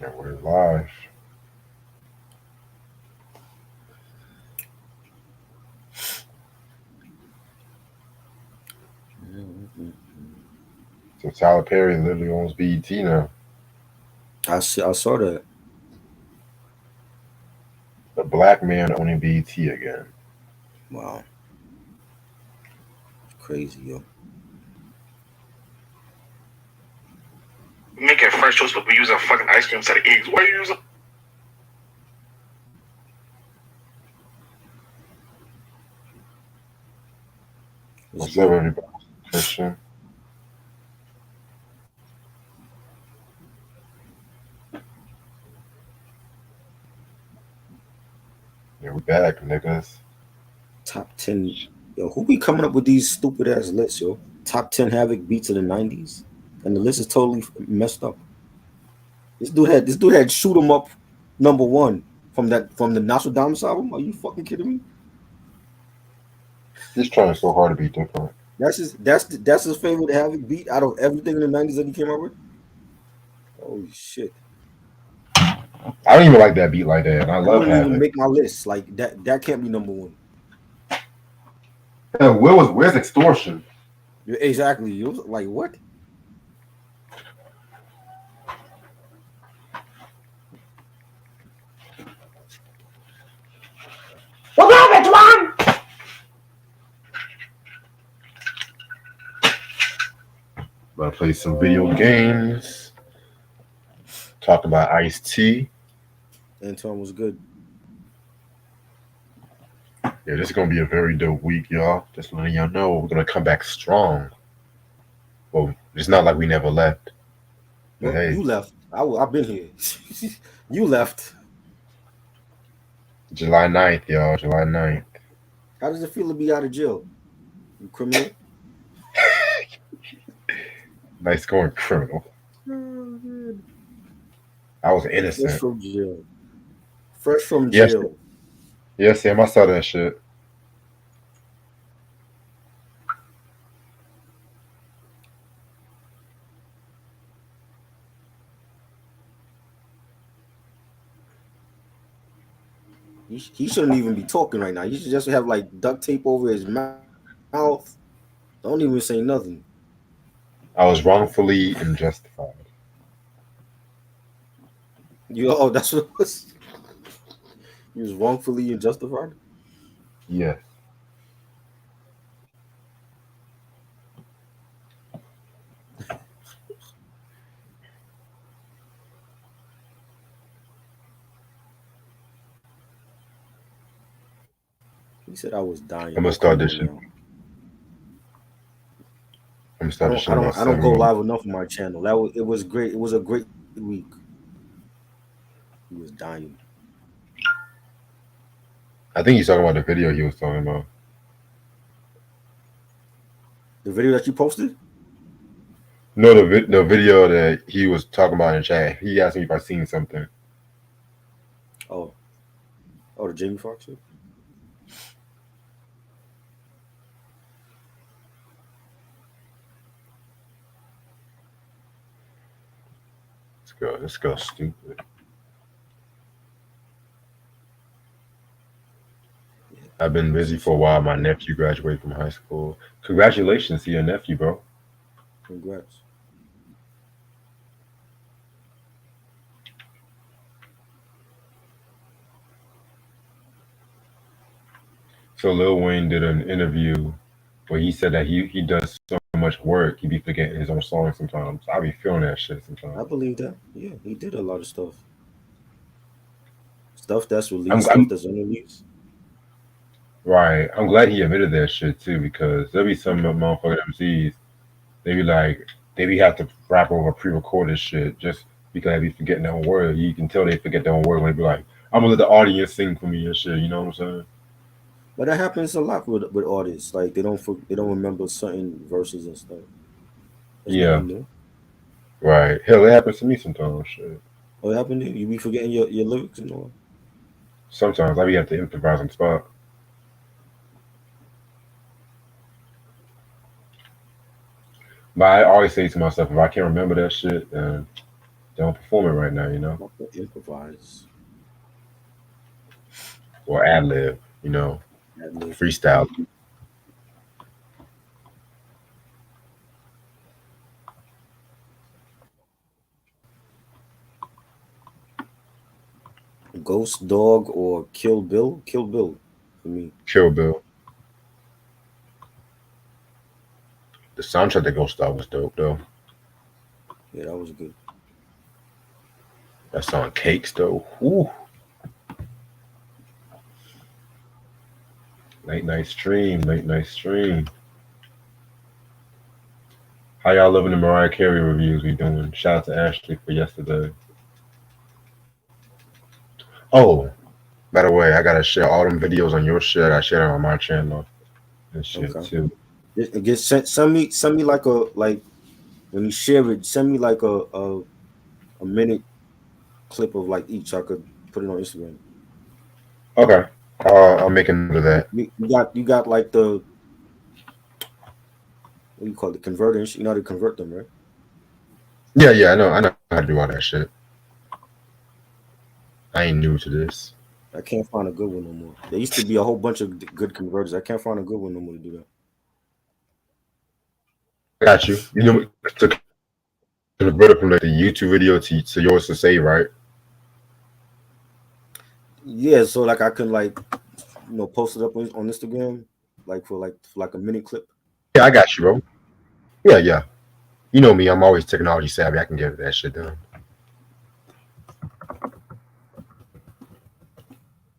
And we're live. So Tyler Perry literally owns BET now. I saw that. The black man owning BET again. Wow, crazy, yo. Making fresh toast, but we using fucking ice cream instead of eggs. Why are you using? It's What's up, good. everybody? Christian. Yeah, we back, niggas. Top 10. Yo, who be coming up with these stupid ass lists, yo? Top 10 Havoc beats of the 90s? And the list is totally messed up. This dude had Shoot 'Em Up #1 from the Nostradamus album. Are you fucking kidding me? He's trying so hard to be different. That's his favorite Havoc beat out of everything in the 90s that he came up with? Holy shit. I don't even like that beat like that, and I That love wouldn't even Havoc. make my list. Like that can't be #1. And where's extortion? Exactly. You was like what? What's up, everyone? Gonna play some video games. Talk about Ice-T. Antoine was good. Yeah, this is gonna be a very dope week, y'all. Just letting y'all know we're gonna come back strong. Well, it's not like we never left. But Well, hey, you left. I've been here. You left. July 9th, y'all. July 9th. How does it feel to be out of jail? You criminal? Nice going, criminal. Oh, man. I was Fresh innocent. from jail. Fresh from Yes, jail. yes, Sam. I saw that shit. He shouldn't even be talking right now. He should just have like duct tape over his mouth. Don't even say nothing. I was wrongfully and justified. That's what it was. He was wrongfully and justified. Yes. He said I was dying. I'm gonna Oh, start come this on shit. now. I'm gonna I start this don't shit I in don't about I don't 7 go minutes. live enough on my channel. It was great. It was a great week. He was dying. I think he's talking about the video he was talking about. The video that you posted? No, the video that he was talking about in chat. He asked me if I seen something. Oh, the Jamie Foxx shit? This girl's stupid. I've been busy for a while. My nephew graduated from high school. Congratulations to your nephew, bro. Congrats. So Lil Wayne did an interview where he said that he does so much work, he be forgetting his own songs sometimes. I be feeling that shit I sometimes. believe that. Yeah, he did a lot of stuff. Stuff that's I'm, released, stuff I'm that's unreleased. right. I'm glad he admitted that shit too, because there be some motherfucking MCs. They be like they be have to rap over pre-recorded shit just because they be forgetting their own word. You can tell they forget their own word when they be like, "I'm gonna let the audience sing for me and shit." You know what I'm saying? But that happens a lot with artists. Like they don't remember certain verses and stuff. There's Yeah, nothing new. right. Hell, it happens to me sometimes. Shit. What happened to you? You be forgetting your lyrics and all. Sometimes I be have to improvise on the spot. But I always say to myself, if I can't remember that shit, then Don't perform it right now, you know, Not to improvise. or ad lib, you know, Ad lib. freestyle. Ghost Dog or Kill Bill? Kill Bill for me. Kill Bill. The soundtrack to Ghost Dog was dope though. Yeah, that was good. That song Cakes though. Whew. Late night stream, late night stream. How y'all loving the Mariah Carey reviews we doing? Shout out to Ashley for yesterday. Oh, by the way, I gotta share all them videos on your shit. I share them on my channel and shit Okay. too. Just send me like a like when you share it, send me like a minute clip of like each so I could put it on Instagram. Okay. I'll make a note of that. You got like the what do you call it, converters? You know how to convert them, right? Yeah, yeah, I know how to do all that shit. I ain't new to this. I can't find a good one no more. There used to be a whole bunch of good converters. I can't find a good one no more to do that. I got you. You know, to convert it from like the YouTube video to yours to say, right? Yeah, so like I can like post it up on Instagram like for like a minute clip. Yeah, I got you, bro. Yeah, yeah. You know me, I'm always technology savvy. I can get that shit done.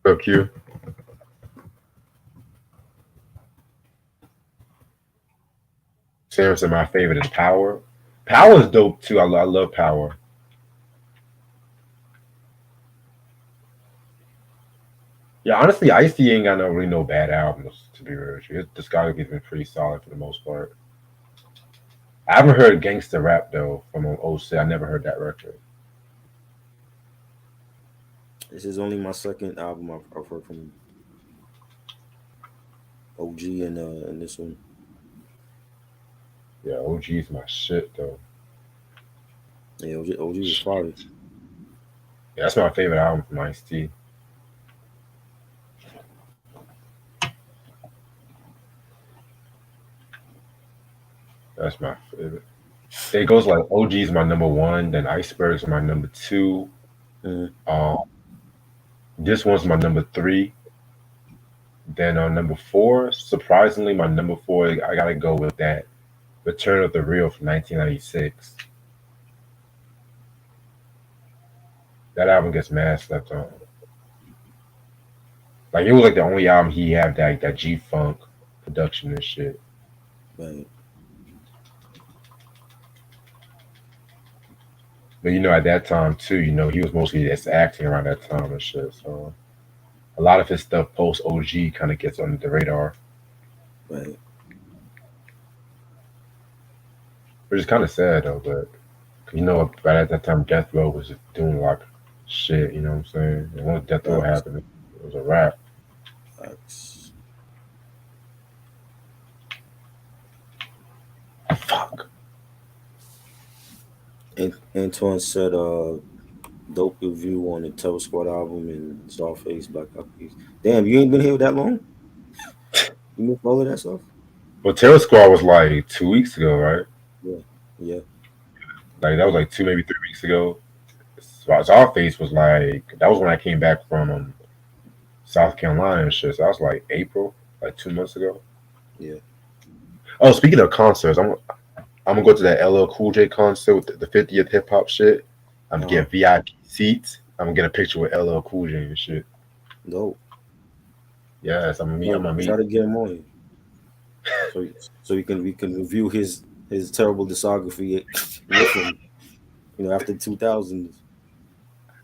Fuck you. Sam said my favorite is Power. Power is dope too. I love Power. Yeah, honestly, Ice-T ain't got no really no bad albums to be real with you. His discography's been pretty solid for the most part. I haven't heard Gangsta Rap though from '06. I never heard that record. This is only my second album I've heard from OG and this one. Yeah, OG's my shit though. Yeah, OG was fire. Yeah, that's my favorite album from Ice-T. That's my favorite. It goes like OG's my number one, then Iceberg's my number two. Mhm. Um, this one's my number three. Then on number four, surprisingly, my number four, I gotta go with that Return of the Real from 1996. That album gets mad slept on. Like it was like the only album he had that G Funk production and shit. Right. But you know, at that time too, you know, he was mostly just acting around that time and shit. So a lot of his stuff post OG kind of gets under the radar, Right. which is kind of sad though. But you know, right at that time, Death Row was just doing like shit. You know what I'm saying? And once Death Row Facts. happened, it was a wrap. Facts. Fuck. And Antoine said dope review on the Terror Squad album and Starface, Black Eyed Peas. Damn, you ain't been here that long? You missed all of that stuff? But Terror Squad was like 2 weeks ago, right? Yeah. Yeah. Like that was like 2 maybe 3 weeks ago. Our face was like that was when I came back from South Carolina and shit. So that was like April, like 2 months ago. Yeah. Oh, speaking of concerts, I'm gonna go to that LL Cool J concert with the 50th hip hop shit. I'm gonna Uh-huh. get VIP seats. I'm gonna get a picture with LL Cool J and shit. Dope. Yes, I'm gonna Try meet. to get him on. So we can review his terrible discography with him. After 2000s.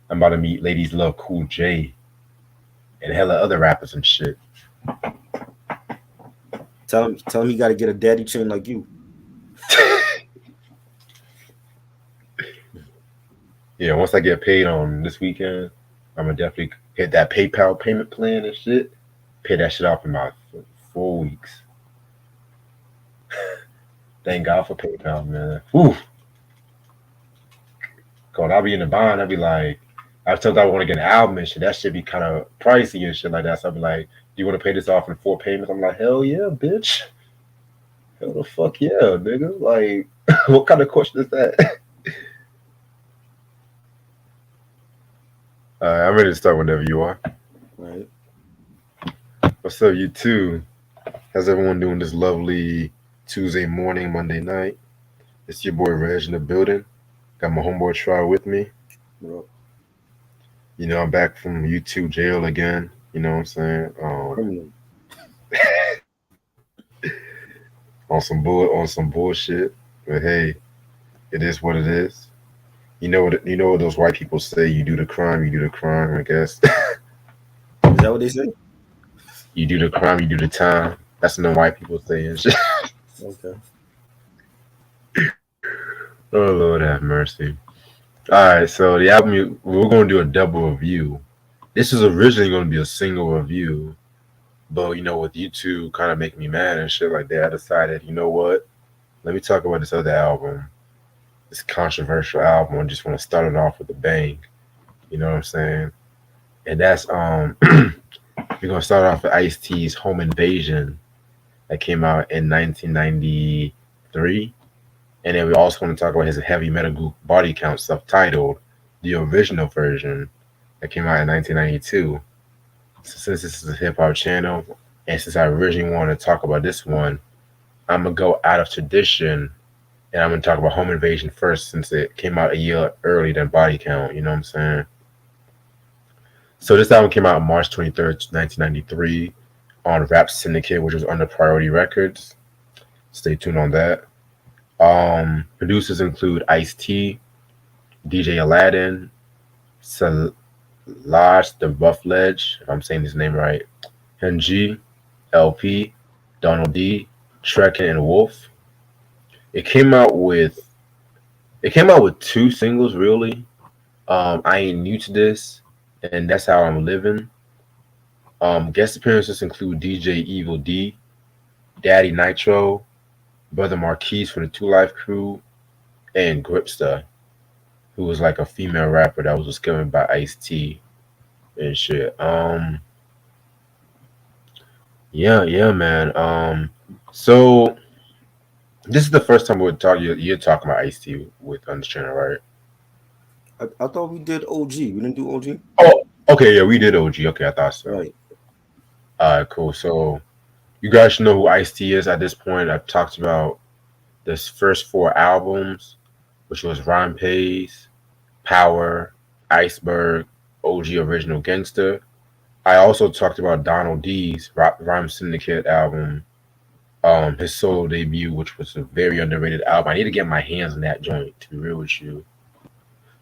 I'm about to meet Ladies Love Cool J and hella other rappers and shit. Tell him he got to get a daddy chain like you. Yeah, once I get paid on this weekend, I'm gonna definitely hit that PayPal payment plan and shit. Pay that shit off in about 4 weeks. Thank God for PayPal, man. Whew. Cause I'll be in the bond, I'll be like, I sometimes I want to get an album and shit. That should be kind of pricey and shit like that. So I'll be like, do you want to pay this off in 4 payments? I'm like, hell yeah, bitch. Hell the fuck yeah, nigga. Like, what kind of question is that? I'm ready to start whenever you are. Right. What's up, you too? How's everyone doing this lovely Tuesday morning, Monday night? It's your boy Reg in the building. Got my homeboy Try with me. Bro, I'm back from YouTube jail again. You know what I'm saying? criminal. On some bullshit. But hey, it is what it is. You know what those white people say, you do the crime, you do the crime, I guess. Is that what they say? You do the crime, you do the time. That's what the white people say and shit. Okay. Oh Lord have mercy. Alright, so the album we're gonna do a double review. This was originally gonna be a single review, but with YouTube kind of making me mad and shit like that, I decided, you know what? Let me talk about this other album, this controversial album. I just want to start it off with a bang. You know what I'm saying? And that's we're gonna start off with Ice-T's Home Invasion that came out in 1993. And then we also want to talk about his heavy metal group Body Count, subtitled the original version that came out in 1992. So since this is a hip hop channel, and since I originally wanted to talk about this one, I'm gonna go out of tradition and I'm gonna talk about Home Invasion first since it came out a year earlier than Body Count. You know what I'm saying? So this album came out on March 23rd, 1993, on Rap Syndicate, which was under Priority Records. Stay tuned on that. Producers include Ice-T, DJ Aladdin, Salaj the Rough Ledge, if I'm saying his name right, Henji, LP, Donald D, Trekken, and Wolf. It came out with two singles really. I Ain't New to This, and That's How I'm Living. Guest appearances include DJ Evil D, Daddy Nitro, Brother Marquise from the Two Life Crew, and Gripster, who was like a female rapper that was discovered by Ice-T and shit. Yeah, man. So this is the first time we're talking. You're talking about Ice-T with on this channel, right? I thought we did OG. We didn't do OG? Oh, okay, yeah, we did OG. Okay, I thought so. Right. All right, cool. So you guys should know who Ice-T is at this point. I've talked about this first four albums, which was Rhyme Pays, Power, Iceberg, OG Original Gangster. I also talked about Donald D's Rhyme Syndicate album, his solo debut, which was a very underrated album. I need to get my hands on that joint, to be real with you.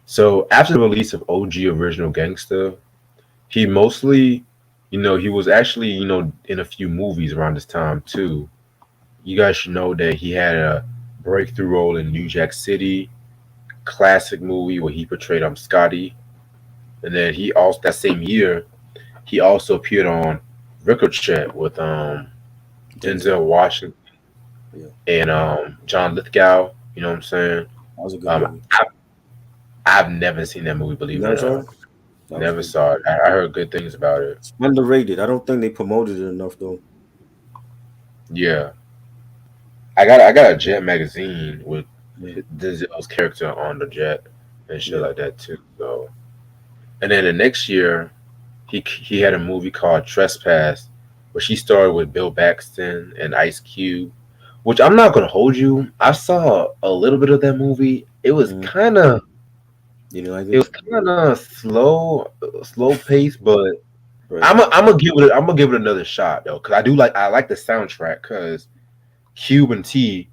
So after the release of OG Original Gangster, he mostly, he was actually, in a few movies around this time too. You guys should know that he had a breakthrough role in New Jack City, classic movie where he portrayed Scotty. And then he also that same year he also appeared on Ricochet with Denzel Washington Yeah. and John Lithgow. You know what I'm saying? That was a good Um, movie. I've never seen that movie, You believe it never or saw not. it? That was Never good. saw it. I heard good things about it. It's underrated. I don't think they promoted it enough though. Yeah, I got a Jet magazine with Yeah. Denzel's character on the Jet and shit Yeah. like that too. So, and then the next year, he had a movie called Trespass, where she starred with Bill Paxton and Ice Cube. Which I'm not gonna hold you. I saw a little bit of that movie. Mm. You didn't like It it? was kind of slow pace, but Right. I'm gonna give it another shot though, because I like the soundtrack. Because Cube and T,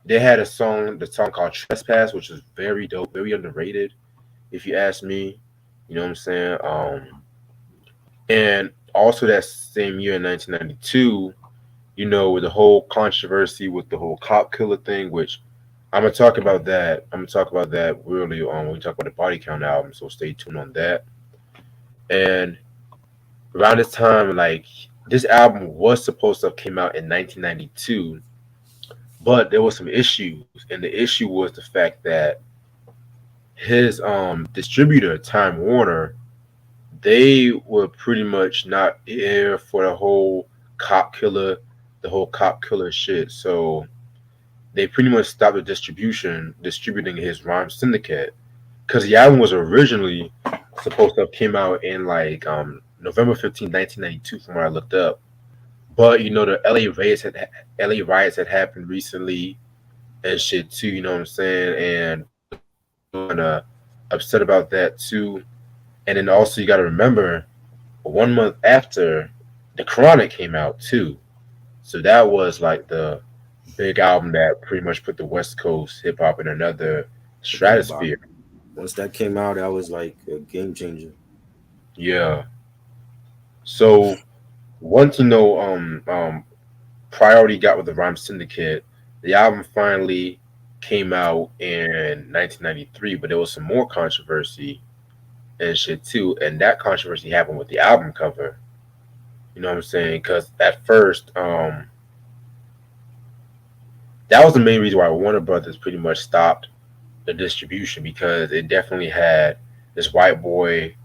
they had the song called Trespass, which is very dope, very underrated, if you ask me. You know what I'm saying? And also that same year in 1992, with the whole controversy with the whole cop killer thing, which I'm gonna talk about that. I'm gonna talk about that really on when we talk about the Body Count album. So stay tuned on that. And around this time, like this album was supposed to have came out in 1992, but there was some issues, and the issue was the fact that his distributor, Time Warner, they were pretty much not here for cop killer, the whole cop killer shit. So they pretty much stopped the distributing his Rhyme Syndicate, because the album was originally supposed to have came out in like November 15th, 1992, from what I looked up. But the LA riots had happened recently and shit too. You know what I'm saying? And kind of upset about that too. And then also you got to remember, 1 month after, the Chronic came out too. So that was like the big album that pretty much put the West Coast hip hop in another Forget about stratosphere. it. Once that came out, that was like a game changer. Yeah. So once Priority got with the Rhyme Syndicate, the album finally came out in 1993, but there was some more controversy and shit too, and that controversy happened with the album cover. You know what I'm saying? Because at first, that was the main reason why Warner Brothers pretty much stopped the distribution, because it definitely had this white boy,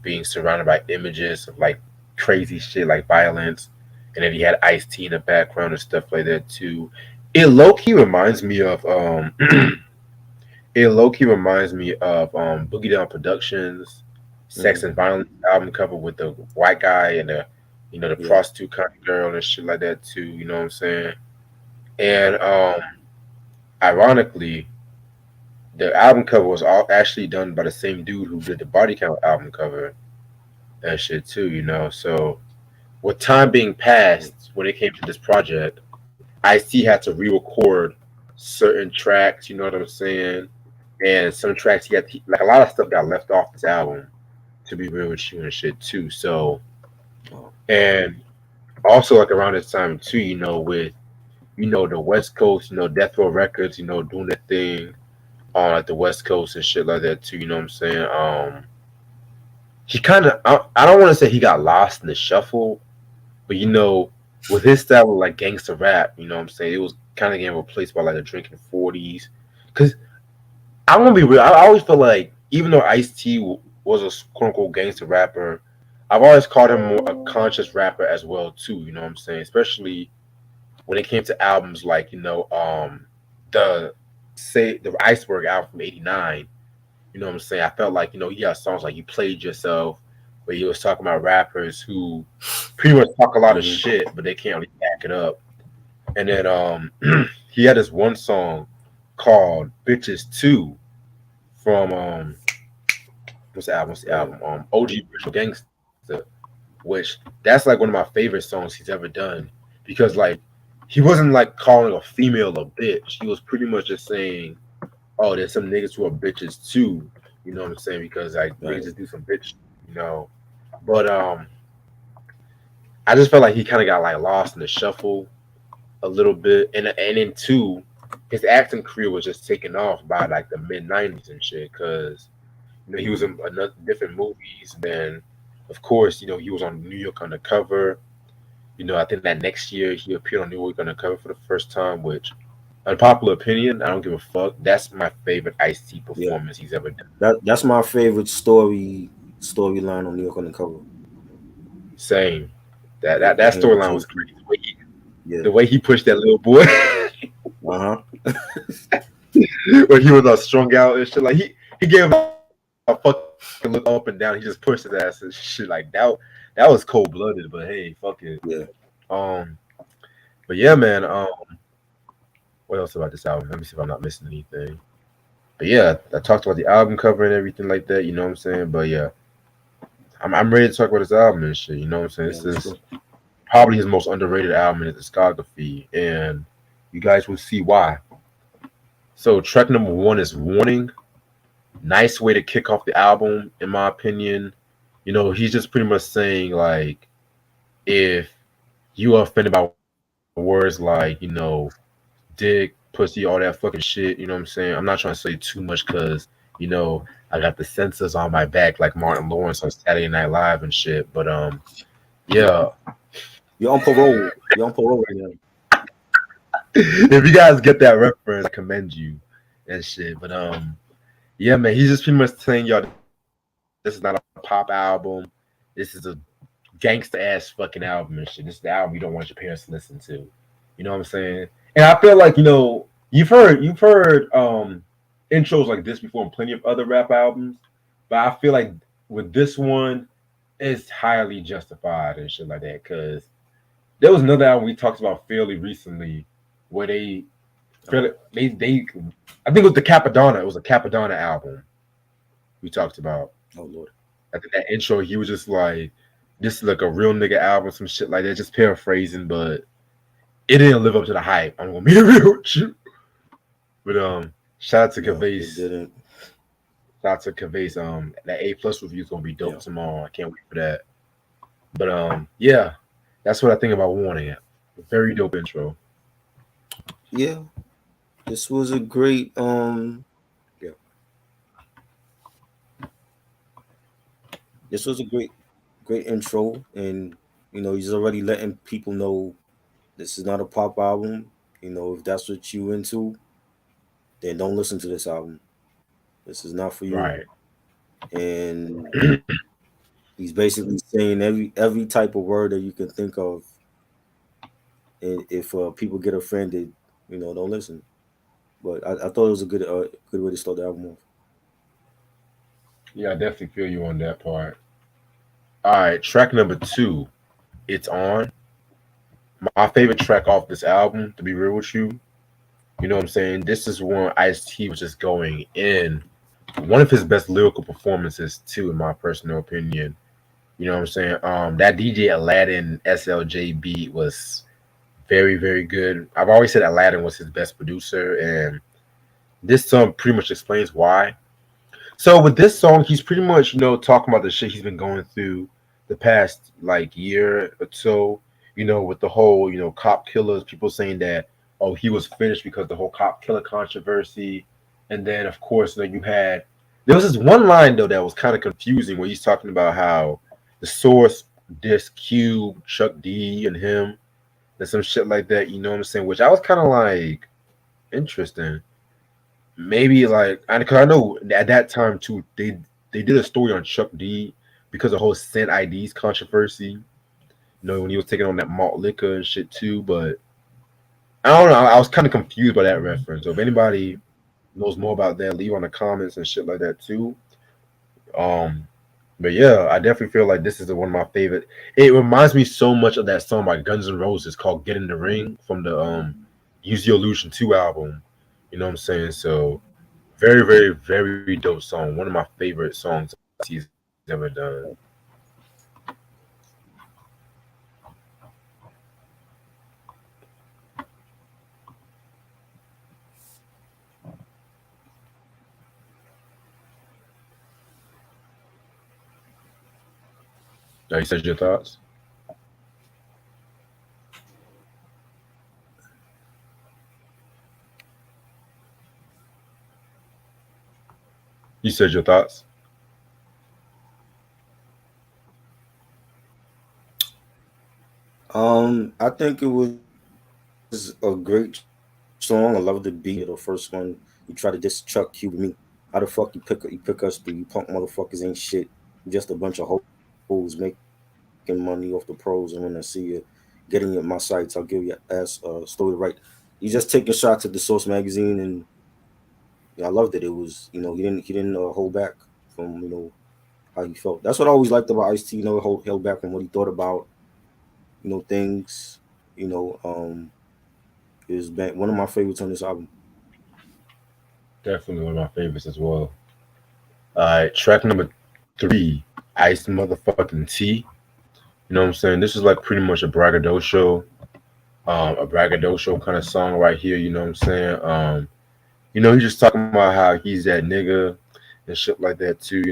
being surrounded by images of like crazy shit like violence, and then he had Ice T in the background and stuff like that too. It low key reminds me of it low key reminds me of Boogie Down Productions Sex Mm, and Violence album cover with the white guy and the yeah, prostitute kind of girl and shit like that too. You know what I'm saying? And ironically, the album cover was all actually done by the same dude who did the Body Count album cover and shit too. So with time being passed, when it came to this project, Ice-T had to re-record certain tracks. You know what I'm saying? And some tracks like a lot of stuff got left off this album. To be real with you and shit too. So oh, and also like around this time too, with the West Coast, Death Row Records, doing their thing on like the West Coast and shit like that too. You know what I'm saying? He kind of I don't want to say he got lost in the shuffle, but with his style of like gangster rap, you know what I'm saying, it was kind of getting replaced by like the drinking 40s. Because I'm gonna be real, I always feel like even though Ice T was a quote unquote gangster rapper, I've always called him more a conscious rapper as well too. You know what I'm saying? Especially when it came to albums like the the Iceberg album from '89. You know what I'm saying? I felt like he had songs like "You Played Yourself," where he was talking about rappers who pretty much talk a lot of hmm shit, but they can't really back it up. And then he had this one song called "Bitches 2" from what's the album? What's the right, album? OG Virtual Gangster, which that's like one of my favorite songs he's ever done, because like he wasn't like calling a female a bitch. He was pretty much just saying, "Oh, there's some niggas who are bitches too." You know what I'm saying? Because like niggas right. just do some bitch, you know. But I just felt like he kind of got like lost in the shuffle a little bit, and then two, his acting career was just taking off by like the mid '90s and shit, because he was hmm in another different movies. Then, of course, he was on New York Undercover. I think that next year he appeared on New York Undercover for the first time, which, unpopular opinion, I don't give a fuck. That's my favorite Ice T Yeah, performance he's ever done. that's my favorite storyline on New York Undercover. Same. That With that, with that him and storyline was JT. crazy. Yeah. The way he pushed that little boy, Uh huh. when he was strung out and shit, like he gave a fucking look up and down. He just pushed his ass and shit like that. That was cold blooded, but hey, fuck it. Yeah. Um, but yeah, man. What else about this album? Let me see if I'm not missing anything. But yeah, I talked about the album cover and everything like that. You know what I'm saying? But yeah, I'm ready to talk about this album and shit. You know what I'm saying? Yeah. This Let's is go. probably his most underrated album in his discography, and you guys will see why. So track number one is "Warning." Nice way to kick off the album, in my opinion. He's just pretty much saying like, if you are offended by words like dick, pussy, all that fucking shit. You know what I'm saying? I'm not trying to say too much because I got the censors on my back like Martin Lawrence on Saturday Night Live and shit. But yeah, You're on parole. You're on parole right now. if you guys get that reference, I commend you and shit. But Yeah, man, he's just pretty much saying, y'all, this is not a pop album. This is a gangster ass fucking album and shit. This is the album you don't want your parents to listen to. You know what I'm saying? And I feel like, you've heard intros like this before in plenty of other rap albums, but I feel like with this one, it's highly justified and shit like that. Cause there was another album we talked about fairly recently where Oh, they I think it was the Capadonna. It was a Capadonna album we talked about. oh Lord. I think that intro, he was just like, "This is like a real nigga album," some shit like that. Just paraphrasing, but it didn't live up to the hype. I'm gonna be real with you. But shout out to No, Cavase. it didn't. Shout out to Cavase. That A+ review is gonna be dope Yeah. tomorrow. I can't wait for that. But yeah, that's what I think about Warning It. Very dope intro. Yeah. This was a great yeah. This was a great intro, and he's already letting people know this is not a pop album. If that's what you into, then don't listen to this album. This is not for you. Right. And he's basically saying every type of word that you can think of. And if people get offended, don't listen. But I thought it was a good way to start the album off. Yeah, I definitely feel you on that part. All right, track number two. It's on. My favorite track off this album, to be real with you. You know what I'm saying? This is one Ice T was just going in. One of his best lyrical performances, too, in my personal opinion. You know what I'm saying? That DJ Aladdin SLJ beat was very, very good. I've always said Aladdin was his best producer, and this song pretty much explains why. So with this song, he's pretty much, talking about the shit he's been going through the past like year or so, with the whole, cop killers, people saying that, oh, he was finished because the whole cop killer controversy. And then of course, there was this one line though that was kind of confusing where he's talking about how the source dissed Cube, Chuck D and him and some shit like that, you know what I'm saying? Which I was kind of like interesting. Maybe like, because I know at that time too, they did a story on Chuck D because of the whole Scent IDs controversy. When he was taking on that malt liquor and shit too. But I don't know. I was kind of confused by that reference. So if anybody knows more about that, leave on the comments and shit like that too. Um, but yeah, I definitely feel like this is one of my favorite. It reminds me so much of that song by Guns N' Roses called "Get in the Ring" from the Use Your Illusion 2 album. You know what I'm saying? So very, very, very dope song. One of my favorite songs he's ever done. You said your thoughts. You said your thoughts. I think it was a great song. I love the beat. The first one, you try to diss Chuck Cube with me. How the fuck you pick us through? You punk motherfuckers ain't shit. You just a bunch of hoes making money off the pros, and when I see you getting at my sites, I'll give your ass story to right. You just taking shots at the Source magazine, and I loved it. It was he didn't hold back from how he felt. That's what I always liked about Ice T. Held back from what he thought about things. You know, um, is one of my favorites on this album. Definitely one of my favorites as well. Track number three, Ice Motherfucking T. You know what I'm saying? This is like pretty much a braggadocio kind of song right here. You know what I'm saying? He's just talking about how he's that nigga and shit like that too.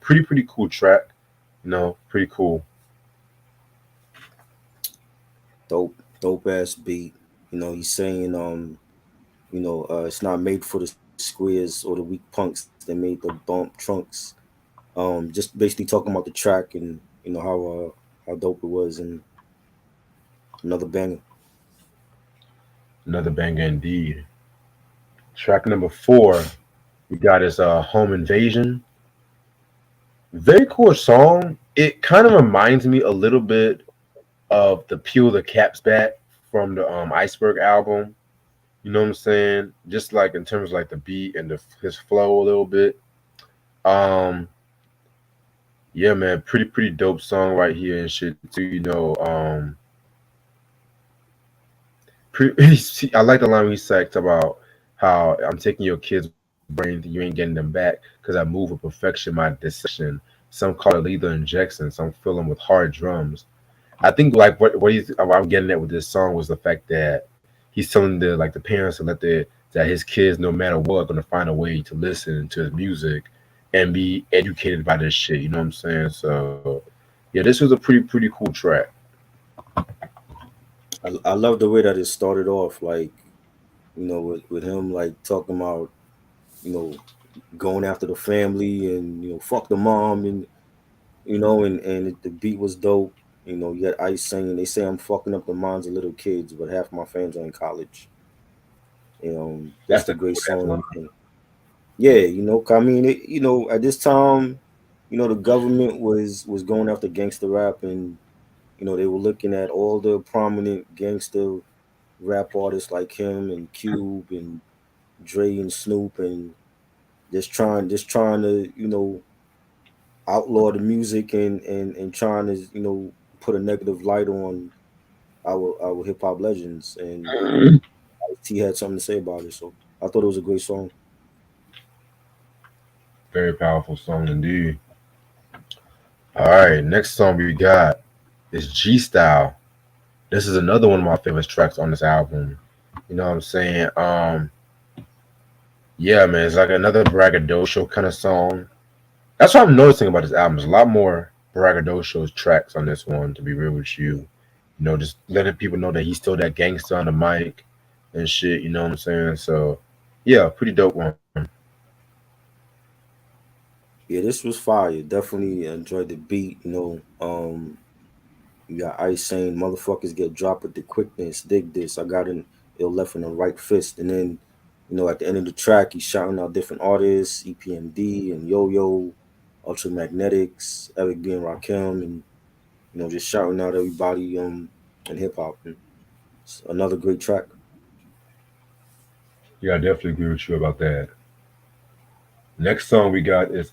Pretty cool track. Pretty cool. Dope ass beat. He's saying it's not made for the squares or the weak punks that made the bump trunks. Just basically talking about the track and how dope it was, and another banger. Another banger indeed. Track number four, We got his Home Invasion. Very cool song. It kind of reminds me a little bit of the Peel the Caps Back from the Iceberg album. You know what I'm saying? Just like in terms of like the beat and his flow a little bit. Um, yeah, man, pretty dope song right here and shit too. I like the line he said about how I'm taking your kids' brains, you ain't getting them back because I move with perfection, my dissection. Some call it lethal injection, some fill them with hard drums. I think like what I'm getting at with this song was the fact that he's telling the parents to let that his kids, no matter what, gonna find a way to listen to his music and be educated by this shit. You know what I'm saying? So yeah, this was a pretty cool track. I love the way that it started off, like, with him like talking about, you know, going after the family and fuck the mom, and the beat was dope. You got Ice singing. They say I'm fucking up the minds of little kids, but half my fans are in college. That's Just a a great cool ass line. song. And yeah, I mean, at this time, the government was going after gangster rap, and they were looking at all the prominent gangster rap artists like him and Cube and Dre and Snoop, and just trying to outlaw the music, and trying to put a negative light on our hip hop legends. And T had something to say about it, so I thought it was a great song. Very powerful song indeed. All right, next song we got is G Style. This is another one of my favorite tracks on this album. You know what I'm saying? Yeah, man, it's like another braggadocio kind of song. That's what I'm noticing about this album. There's a lot more braggadocio tracks on this one, to be real with you. Just letting people know that he's still that gangster on the mic and shit. You know what I'm saying? So, yeah, pretty dope one. Yeah, this was fire. Definitely enjoyed the beat. You got Ice saying motherfuckers get dropped with the quickness. Dig this. I got in ill left in the right fist. And then, at the end of the track, he's shouting out different artists, EPMD and Yo Yo, Ultramagnetics, Eric B and Rakim, and just shouting out everybody in hip hop. And it's another great track. Yeah, I definitely agree with you about that. Next song we got is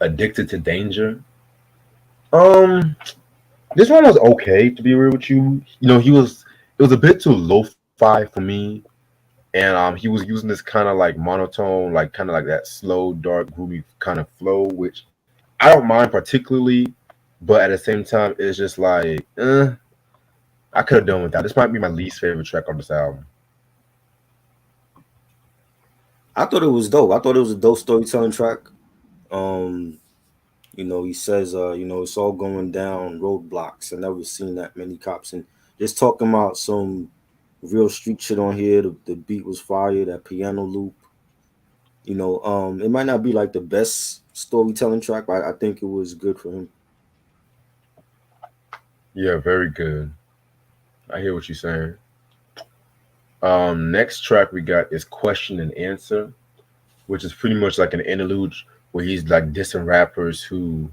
Addicted to Danger. Um, this one was okay, to be real with you. It was a bit too lo-fi for me, and he was using this kind of like monotone, like kind of like that slow, dark, groovy kind of flow, which I don't mind particularly, but at the same time, it's just like, I could have done without. This might be my least favorite track on this album. I thought it was dope. I thought it was a dope storytelling track. Um, he says, it's all going down roadblocks. I never seen that many cops, and just talking about some real street shit on here. The beat was fire. That piano loop. It might not be like the best storytelling track, but I think it was good for him. Yeah, very good. I hear what you're saying. Next track we got is Question and Answer, which is pretty much like an interlude where he's like dissing rappers who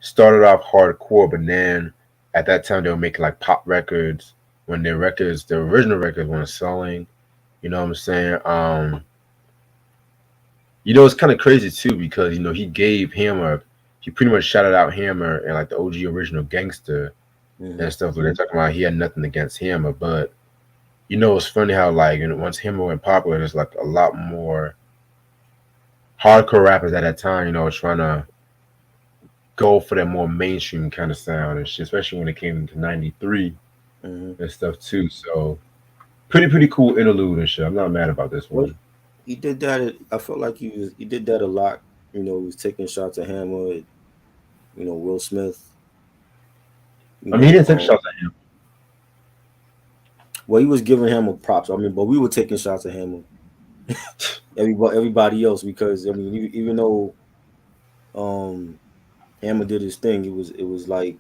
started off hardcore, but then at that time they were making like pop records when their original records weren't selling. You know what I'm saying? It's kind of crazy too because he gave Hammer, he pretty much shouted out Hammer and like the OG original gangster Hmm. and stuff. Where they're talking about he had nothing against Hammer, but it's funny how like once Hammer went popular, there's like a lot more hardcore rappers at that time, trying to go for that more mainstream kind of sound and shit, especially when it came to '93 Hmm. and stuff too. So pretty cool interlude and shit. I'm not mad about this Well, one. he did that. I felt like he did that a lot. He was taking shots at Hammer, at, Will Smith. You I mean, he know, didn't take shots at him. well, he was giving Hammer props. I mean, but we were taking shots at Hammer. Everybody else, because I mean, even though um Hammer did his thing, it was like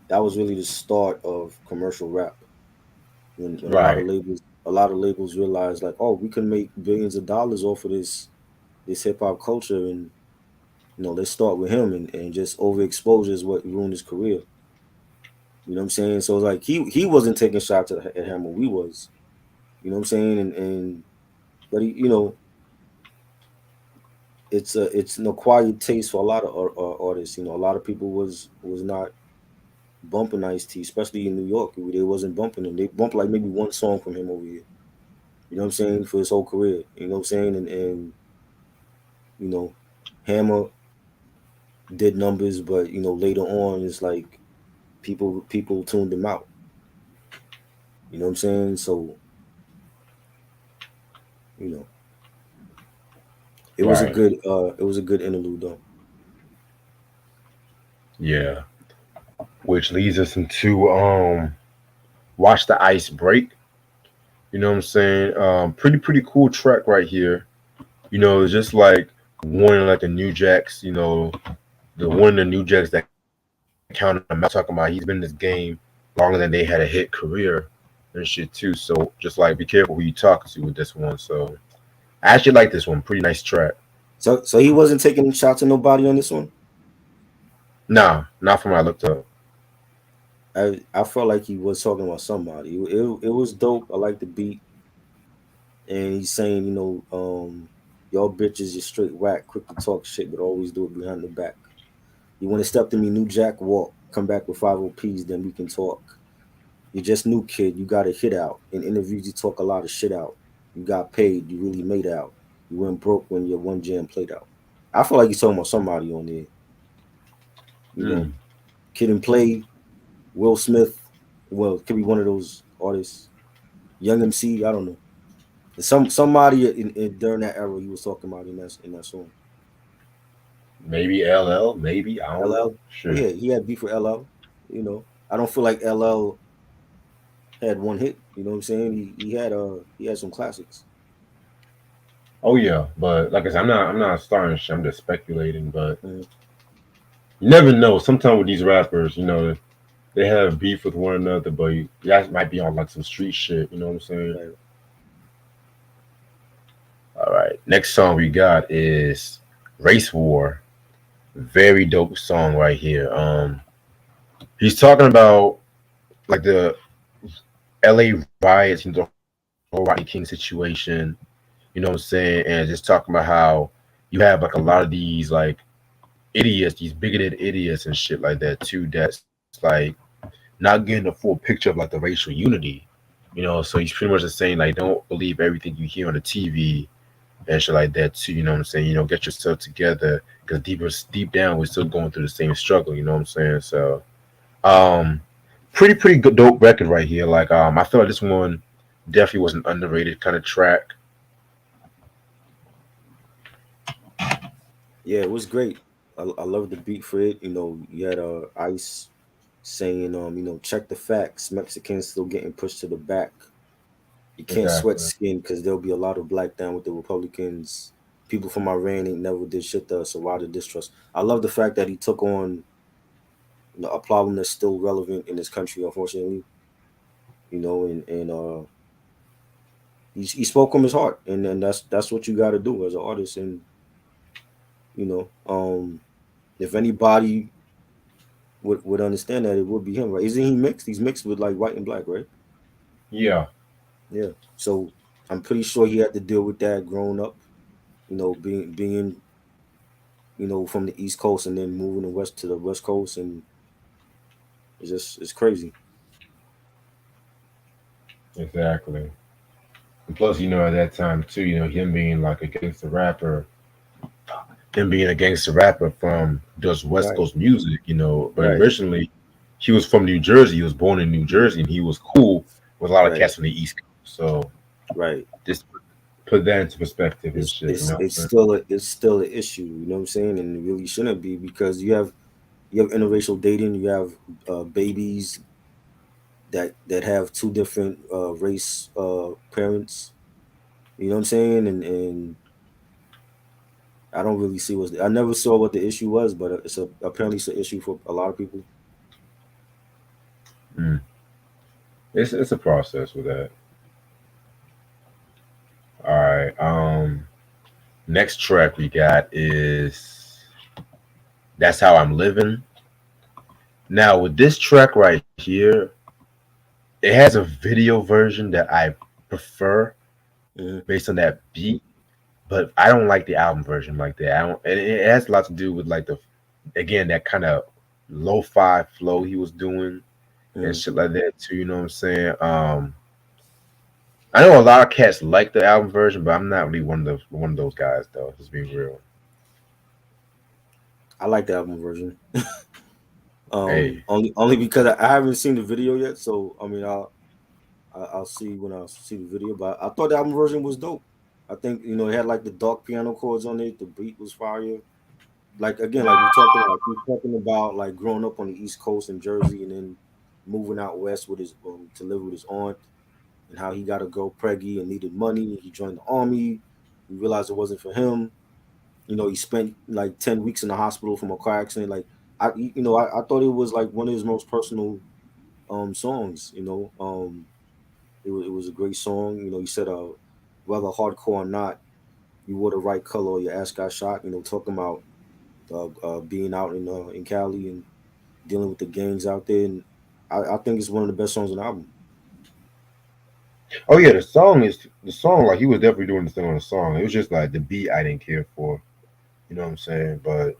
that was really the start of commercial rap, when Right. a lot of labels realized, like, oh, we can make billions of dollars off of this, this hip hop culture, and let's start with him, and just overexposure is what ruined his career. You know what I'm saying? So it's like he wasn't taking shots at Hammer. We was. You know what I'm saying? And but he, it's an acquired taste for a lot of artists. A lot of people was not bumping Ice T, especially in New York. They wasn't bumping him. They bumped like maybe one song from him over here. You know what I'm saying? For his whole career. You know what I'm saying? And you know, Hammer did numbers, but later on it's like people tuned him out. You know what I'm saying? So you know, Right. it was a good interlude though. Yeah. Which leads us into Watch the Ice Break. You know what I'm saying? Pretty cool track right here. It's just like one of like the New Jacks, the one of the New Jacks that count him out, talking about he's been in this game longer than they had a hit career and shit too. So just like be careful who you talking to with this one. So I actually like this one. Pretty nice track. So he wasn't taking shots at nobody on this one. Nah, not from what I looked up. I felt like he was talking about somebody. It was dope. I like the beat, and he's saying, y'all bitches, you straight whack, quick to talk shit, but always do it behind the back. You want to step to me, new jack, walk, come back with 5 OPs, then we can talk. You're just new kid, you got a hit out. In interviews, you talk a lot of shit out. You got paid, you really made out. You went broke when your one jam played out. I feel like he's talking about somebody on there. You know, Mm, Kid and Play, Will Smith. Well, it could be one of those artists. Young MC, I don't know. Somebody during that era he was talking about in that song. maybe LL, maybe I don't know. LL. Oh Sure. yeah, he had beef with LL. I don't feel like LL had one hit. You know what I'm saying? He had some classics. Oh yeah, but like I said, I'm not starting shit. I'm just speculating. But Mhm. you never know. Sometimes with these rappers, they have beef with one another, but you guys might be on like some street shit. You know what I'm saying? Right. All right. Next song we got is Race War. Very dope song right here. He's talking about like the LA riots, the whole Rodney King situation. You know what I'm saying? And just talking about how you have like a lot of these like idiots, these bigoted idiots and shit like that too. That's like not getting the full picture of like the racial unity. So he's pretty much just saying like don't believe everything you hear on the TV and shit like that too. You know what I'm saying? Get yourself together because deep down we're still going through the same struggle. You know what I'm saying? So um, pretty good dope record right here. Like I feel like this one definitely was an underrated kind of track. Yeah, it was great. I love the beat for it. You had Ice saying, check the facts. Mexicans still getting pushed to the back. You can't sweat Exactly. skin because there'll be a lot of black down with the Republicans. People from Iran ain't never did shit to us, so why the distrust? I love the fact that he took on a problem that's still relevant in this country, unfortunately. And he spoke from his heart, and that's what you got to do as an artist. And you know, if anybody would understand that, it would be him, right? Isn't he mixed? He's mixed with like white and black, right? Yeah, Yeah. So I'm pretty sure he had to deal with that growing up. Being from the East Coast and then moving to the West Coast, and it's crazy. exactly. And plus, at that time too, him being like a gangster rapper, him being a gangster rapper from does West Right. Coast music, but Right. originally he was from New Jersey. He was born in New Jersey, and he was cool with a lot of Right. cats from the East Coast. So Right. just put that into perspective and It's shit. it's it's still an issue. You know what I'm saying? And it really shouldn't be because you have interracial dating. You have babies that have two different race parents. You know what I'm saying? And I don't really see I never saw what the issue was, but apparently it's an issue for a lot of people. Mm. It's a process with that. All right. Next track we got is That's How I'm Living. Now with this track right here, it has a video version that I prefer Mm-hmm. based on that beat, but I don't like the album version like that. I don't, and it has a lot to do with like the again that kind of lo-fi flow he was doing and Mm-hmm. shit like that too. You know what I'm saying? I know a lot of cats like the album version, but I'm not really one of those guys though. Just being real. I like the album version. Hey, Only because I haven't seen the video yet. So I mean, I'll see when I see the video. But I thought the album version was dope. I think it had like the dark piano chords on it. The beat was fire. Like again, like we talking about like growing up on the East Coast in Jersey and then moving out west with his to live with his aunt and how he got a girl preggy and needed money. He joined the army. He realized it wasn't for him. He spent like 10 weeks in the hospital from a car accident. Like I thought it was like one of his most personal songs. It was a great song. He said whether hardcore or not, you wore the right color or your ass got shot. Talking about being out in Cali and dealing with the gangs out there. And I think it's one of the best songs on the album. oh yeah, the song like he was definitely doing this thing on the song. It was just like the beat I didn't care for. You know what I'm saying? But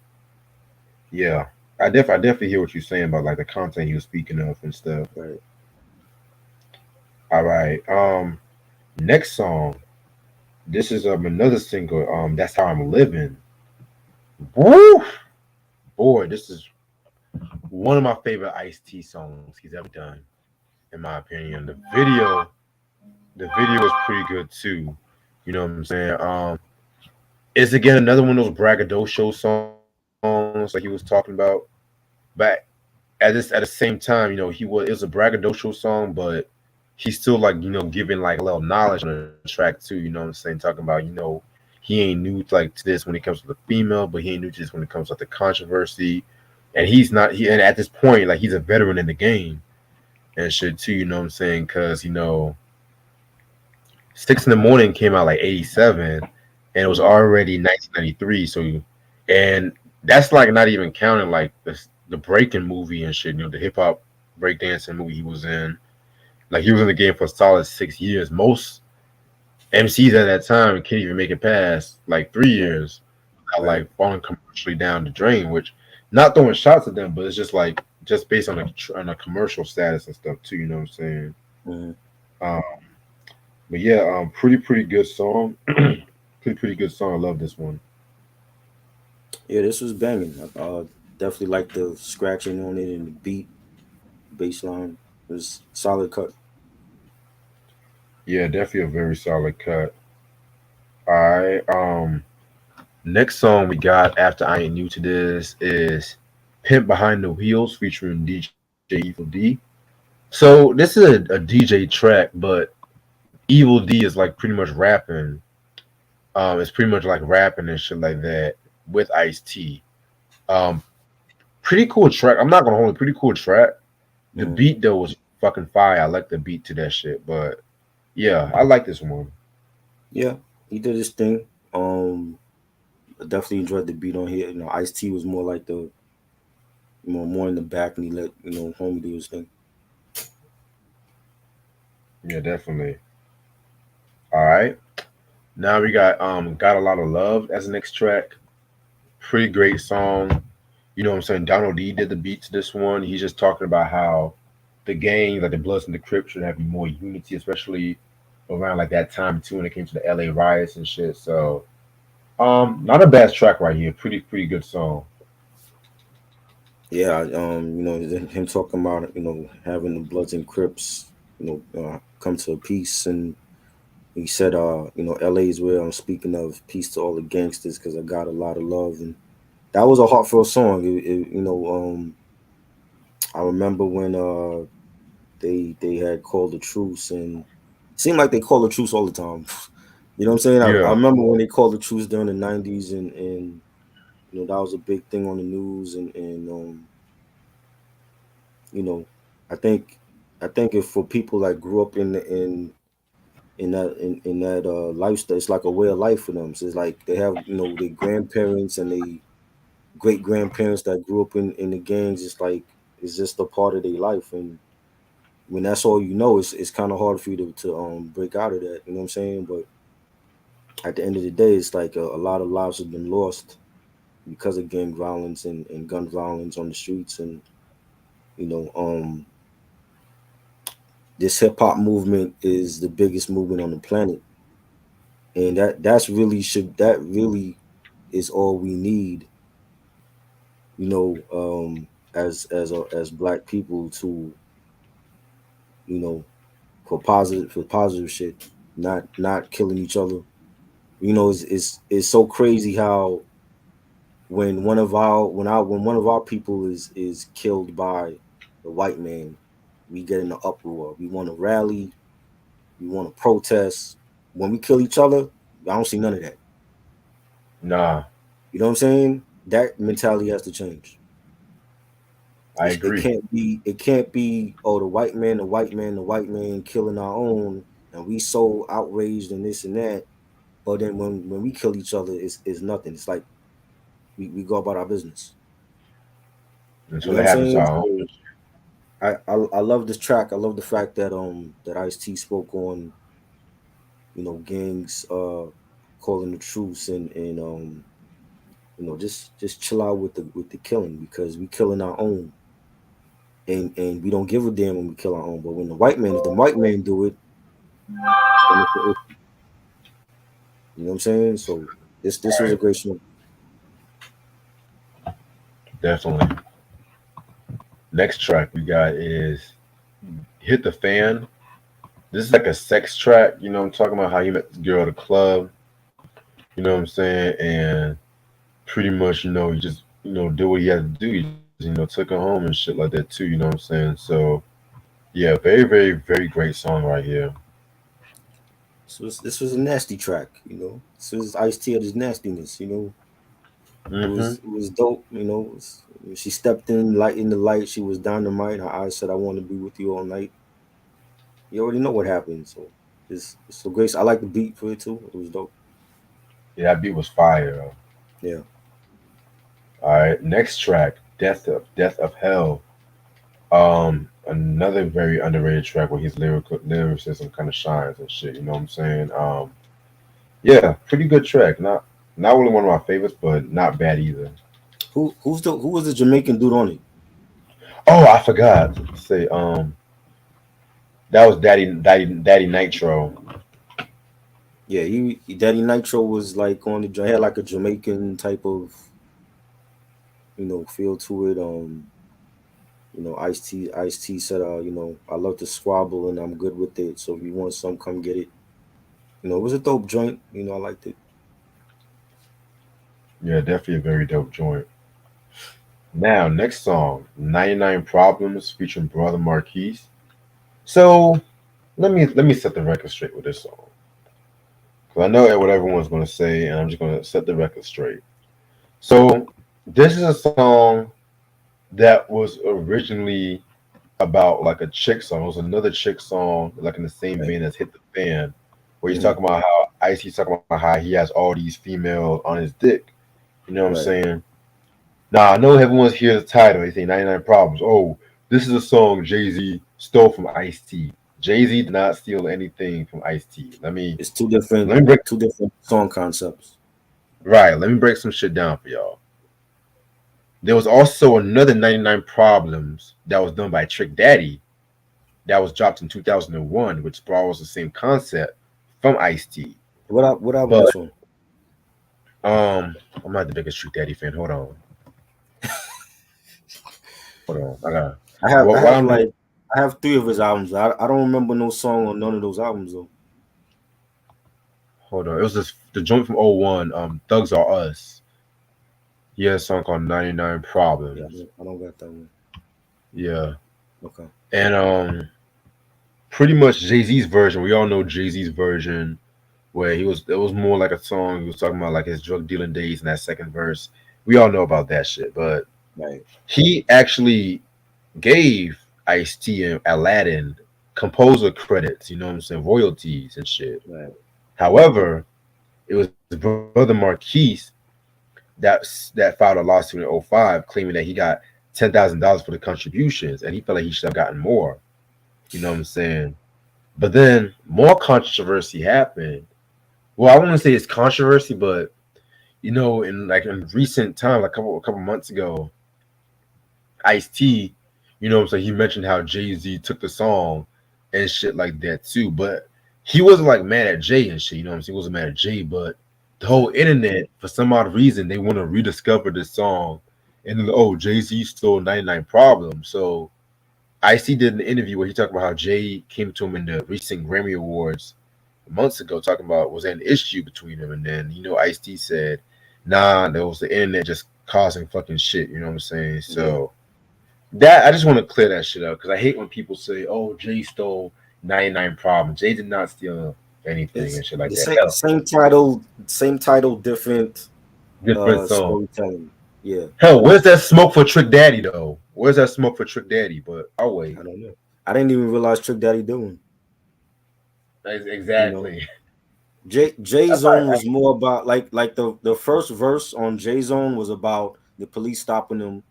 yeah, I definitely hear what you're saying about like the content he was speaking of and stuff. Right. All right. Next song. This is another single. That's How I'm Living. Woo! Boy, this is one of my favorite Ice T songs he's ever done, in my opinion. The video is pretty good too. You know what I'm saying? It's again another one of those braggadocio songs like he was talking about. But at the same time, it was a braggadocio song, but he's still like, giving like a little knowledge on the track too, you know what I'm saying? Talking about, he ain't new like to this when it comes to the female, but he ain't new to this when it comes to like the controversy. And and at this point, like he's a veteran in the game and shit too, you know what I'm saying? Cause, 6 in the Morning came out like 87 and it was Hmm. already 1993. And that's like not even counting like the breaking movie and shit, the hip hop breakdancing movie he was in. Like he was in the game for a solid 6 years. Most MCs at that time can't even make it past like three Right. years without Right. like falling commercially down the drain. Which, not throwing shots at them, but it's just like just based on a commercial status and stuff too. You know what I'm saying? Hmm. Um, but yeah, pretty good song. Pretty good song. I love this one. Yeah, this was banging. I definitely like the scratching on it and the beat, bass line. It was solid cut. Yeah, definitely a very solid cut. All right. Next song we got after I ain't new to this is "Pimp Behind the Wheels" featuring DJ Evil D. So this is a DJ track, but Evil D is like pretty much rapping. It's pretty much like rapping and shit like that with Ice T. Um, Pretty cool track. I'm not gonna hold it. Pretty cool track. The Hmm. beat though was fucking fire. I like the beat to that shit. But yeah, I like this one. Yeah, he did his thing. I definitely enjoyed the beat on here. Ice T was more like the more in the back, and he let homie do his thing. Yeah, definitely. All right. Now we got a lot of love as the next track. Pretty great song. You know what I'm saying? Donald D did the beat to this one. He's just talking about how the gang, like the Bloods and the Crips, should have more unity, especially around like that time too when it came to the LA riots and shit. So not a bad track right here. Pretty good song. Yeah, him talking about having the Bloods and Crips, come to a peace, and he said, LA is where I'm speaking of peace to all the gangsters because I got a lot of love, and that was a heartfelt song. I remember when they had called a truce, and it seemed like they called a truce all the time. You know what I'm saying? I Yeah. remember when they called a truce during the '90s, and that was a big thing on the news, and you know, I think I think if for people that grew up in in that lifestyle. It's like a way of life for them. So it's like they have their grandparents and they great grandparents that grew up in the gangs. It's like it's just a part of their life, and when that's all you know, it's kind of hard for you to break out of that. You know what I'm saying? But at the end of the day, it's like a lot of lives have been lost because of gang violence and gun violence on the streets, and you know um this hip hop movement is the biggest movement on the planet, and that really is all we need, you know, as black people to, you know, for positive shit, not killing each other. It's so crazy how when one of our people is killed by the white man, we get in an uproar. We want to rally, we want to protest. When we kill each other, I don't see none of that. Nah, You know what I'm saying? That mentality has to change. I agree. It can't be, oh, the white man killing our own, and we so outraged and this and that. But then when we kill each other, it's nothing. It's like we go about our business. And You so know what that I'm happens to saying? our own. So I love this track. I love the fact that Ice T spoke on, gangs calling the truce, and just chill out with the killing, because we killing our own, and we don't give a damn when we kill our own. But when if the white man do it, then it's an issue. You know what I'm saying? So this was a Right. great song. Definitely. Next track we got is Hit the Fan. This is like a sex track, you know what I'm talking about? How he met this girl at a club, you know what I'm saying? And pretty much, he just, did what he had to do. He just, took her home and shit like that too, you know what I'm saying? So yeah, very, very, very great song right here. This was a nasty track. This was Ice T at his nastiness. Hmm. It was dope. She stepped in the light. She was dynamite. Her eyes said, "I want to be with you all night." You already know what happened. So it's so great. I like the beat for it too. It was dope. Yeah, that beat was fire. Yeah. All right, next track, Death of Hell. Another very underrated track where his lyricism kind of shines and shit. You know what I'm saying? Yeah, pretty good track. Not really one of my favorites, but not bad either. Who was the Jamaican dude on it? Oh, I forgot to say. That was Daddy Nitro. Yeah, Daddy Nitro was like on had like a Jamaican type of feel to it. Ice T said, I love to squabble and I'm good with it. So if you want some, come get it. It was a dope joint. I liked it. Yeah, definitely a very dope joint. Now, next song, 99 Problems featuring Brother Marquise. So let me set the record straight with this song. Because I know what everyone's gonna say, and I'm just gonna set the record straight. So this is a song that was originally about like a chick song. It was another chick song, like in the same Right. vein as Hit the Fan, where he's Hmm. talking about how Ice talking about how he has all these females on his dick. You know what I'm Right. saying? Now I know everyone's hears the title. They say 99 Problems. Oh, this is a song Jay-Z stole from Ice-T. Jay-Z did not steal anything from Ice-T. It's Let me break two different song concepts. right. Let me break some shit down for y'all. There was also another 99 Problems that was done by Trick Daddy that was dropped in 2001, which borrows the same concept from Ice-T. What album But this on? I'm not the biggest Trick Daddy fan. Hold on. I got I what have I'm doing. like I have three of his albums. I don't remember no song on none of those albums though. Hold on. It was the joint from '01. Thugs Are Us. He had a song called 99 Yeah, Problems. I don't got that one. Yeah. Okay. And pretty much Jay-Z's version. We all know Jay-Z's version where it was more like a song. He was talking about like his drug dealing days in that second verse. We all know about that shit. But Right. he actually gave Ice-T and Aladdin. composer credits, you know what I'm saying, royalties and shit. Right. However, it was his brother Marquise that filed a lawsuit in '05 claiming that he got $10,000 for the contributions, and he felt like he should have gotten more. You know what I'm saying? But then more controversy happened. Well, I wouldn't say it's controversy, but in recent time, like a couple months ago, Ice T, you know what I'm saying, he mentioned how Jay-Z took the song and shit like that too. But he wasn't like mad at Jay and shit, you know what I'm saying? He wasn't mad at Jay, but the whole Right. internet, for some odd reason, they want to rediscover this song and then, oh, Jay-Z stole 99 Problems. So Ice T did an interview where he talked about how Jay came to him in the recent Grammy Awards months ago, talking about was there an issue between them, and then Ice T said, "Nah, there was the internet just causing fucking shit." You know what I'm saying? Yeah. So that I just want to clear that shit up because I hate when people say, "Oh, Jay stole 99 Problems." Jay did not steal anything and It's shit like the that. same Hell, same title, different different song. storytelling. Yeah. Hell, where's that smoke for Trick Daddy though? Where's that smoke for Trick Daddy? But I'll wait. I don't know. I didn't even realize Trick Daddy doing. You know, Exactly. Jay That's why. Zone was more about like the first verse on Jay Zone was about the police stopping them,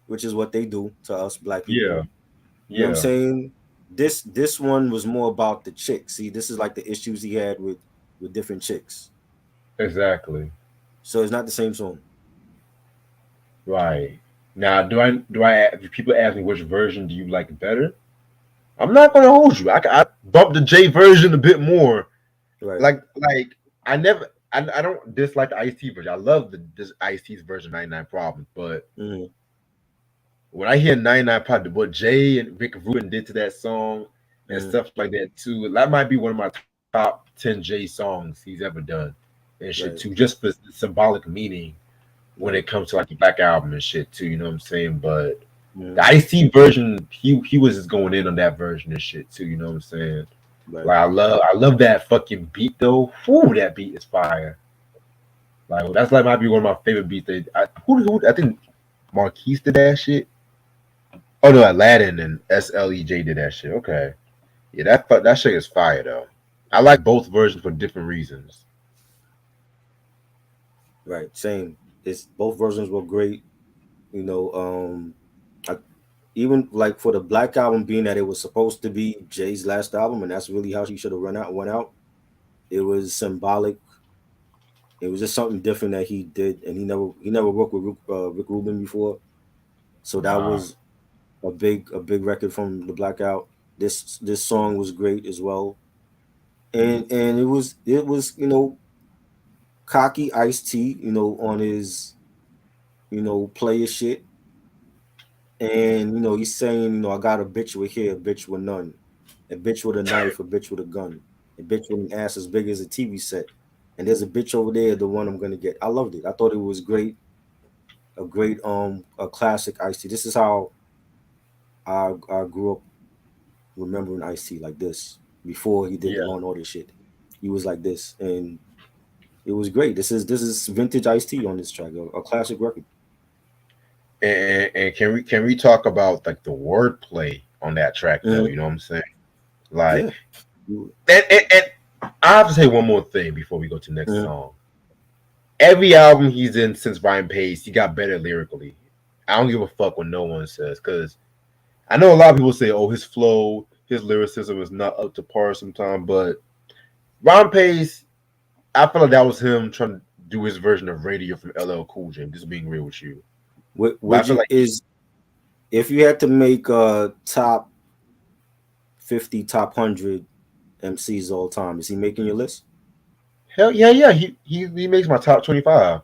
which is what they do to us black people. Yeah. You know what I'm Yeah. saying? This one was more about the chicks. See, this is like the issues he had with different chicks. Exactly. So it's not the same song. Right. Now, if people ask me which version do you like better, I'm not gonna hold you. I bumped the J version a bit more. Right. Like I don't dislike the Ice T version. I love this Ice T's version 99 Problems. But Mm-hmm. when I hear 99 Problems, what Jay and Rick Rubin did to that song and Mm-hmm. stuff like that too, that might be one of my top 10 J songs he's ever done and shit too, Right. just for symbolic meaning when it Right. comes to like the Black Album and shit too. You know what I'm saying? But Mm-hmm. the Ice-T version, he was just going in on that version and shit too. You know what I'm saying? Right. Like I love that fucking beat though. Whoo, that beat is fire. Like that's like might be one of my favorite beats. Who I think Marquise did that shit. Oh no, Aladdin and SLEJ did that shit. Okay, yeah, that shit is fire though. I like both versions for different reasons. Right. Same. It's both versions were great. You know, I, even like for the Black Album being that it was supposed to be Jay's last album, and that's really how he should have went out. It was symbolic. It was just something different that he did, and he never worked with Rick Rubin before, so that Nah, was a big record from the Blackout. This song was great as well, and it was cocky Ice T on his player shit, and he's saying I got a bitch with hair, a bitch with none, a bitch with a knife, a bitch with a gun, a bitch with an ass as big as a TV set, and there's a bitch over there, the one I'm gonna get. I loved it. I thought it was great, a classic Ice T. This is how I grew up remembering Ice T like this before he did the yeah. Law and Order shit. He was like this, and it was great. This is vintage Ice T on this track, a classic record. And can we talk about like the wordplay on that track though? Mhm. You know what I'm saying? Like, Yeah. You- and I have to say one more thing before we go to the next mhm. song. Every album he's in since Ryan Pace, he got better lyrically. I don't give a fuck what no one says because I know a lot of people say, "Oh, his flow, his lyricism is not up to par sometimes." But Ryan Pace, I feel like that was him trying to do his version of Radio from LL Cool J. Just being real with you, but I Would feel you like is if you had to make a top 50, top 100 MCs all time, is he making your list? hell yeah, yeah. He makes my top 25.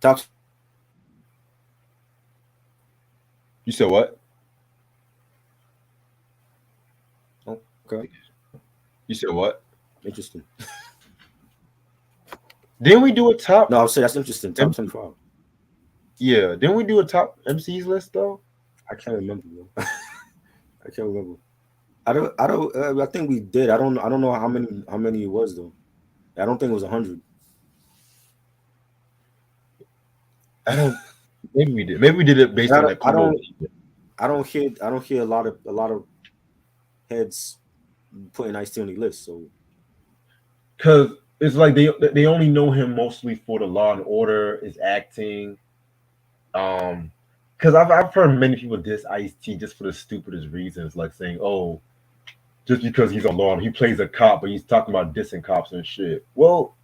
Top You said what? okay, You said what? interesting. Didn't we do a top? No, I would say that's interesting. Top 25. Yeah, didn't we do a top MCs list though? I can't remember, bro. I can't remember. I think we did. I don't know how many it was though. I don't think it was 100. I don't. Maybe we did. Maybe we did it And based I on don't like I who knows. don't I don't hear a lot of heads putting Ice-T on the list. So because it's like they only know him mostly for the Law and Order, his acting. Um, because I've heard many people diss Ice T just for the stupidest reasons, like saying, "Oh, just because he's a law, he plays a cop, but he's talking about dissing cops and shit." Well,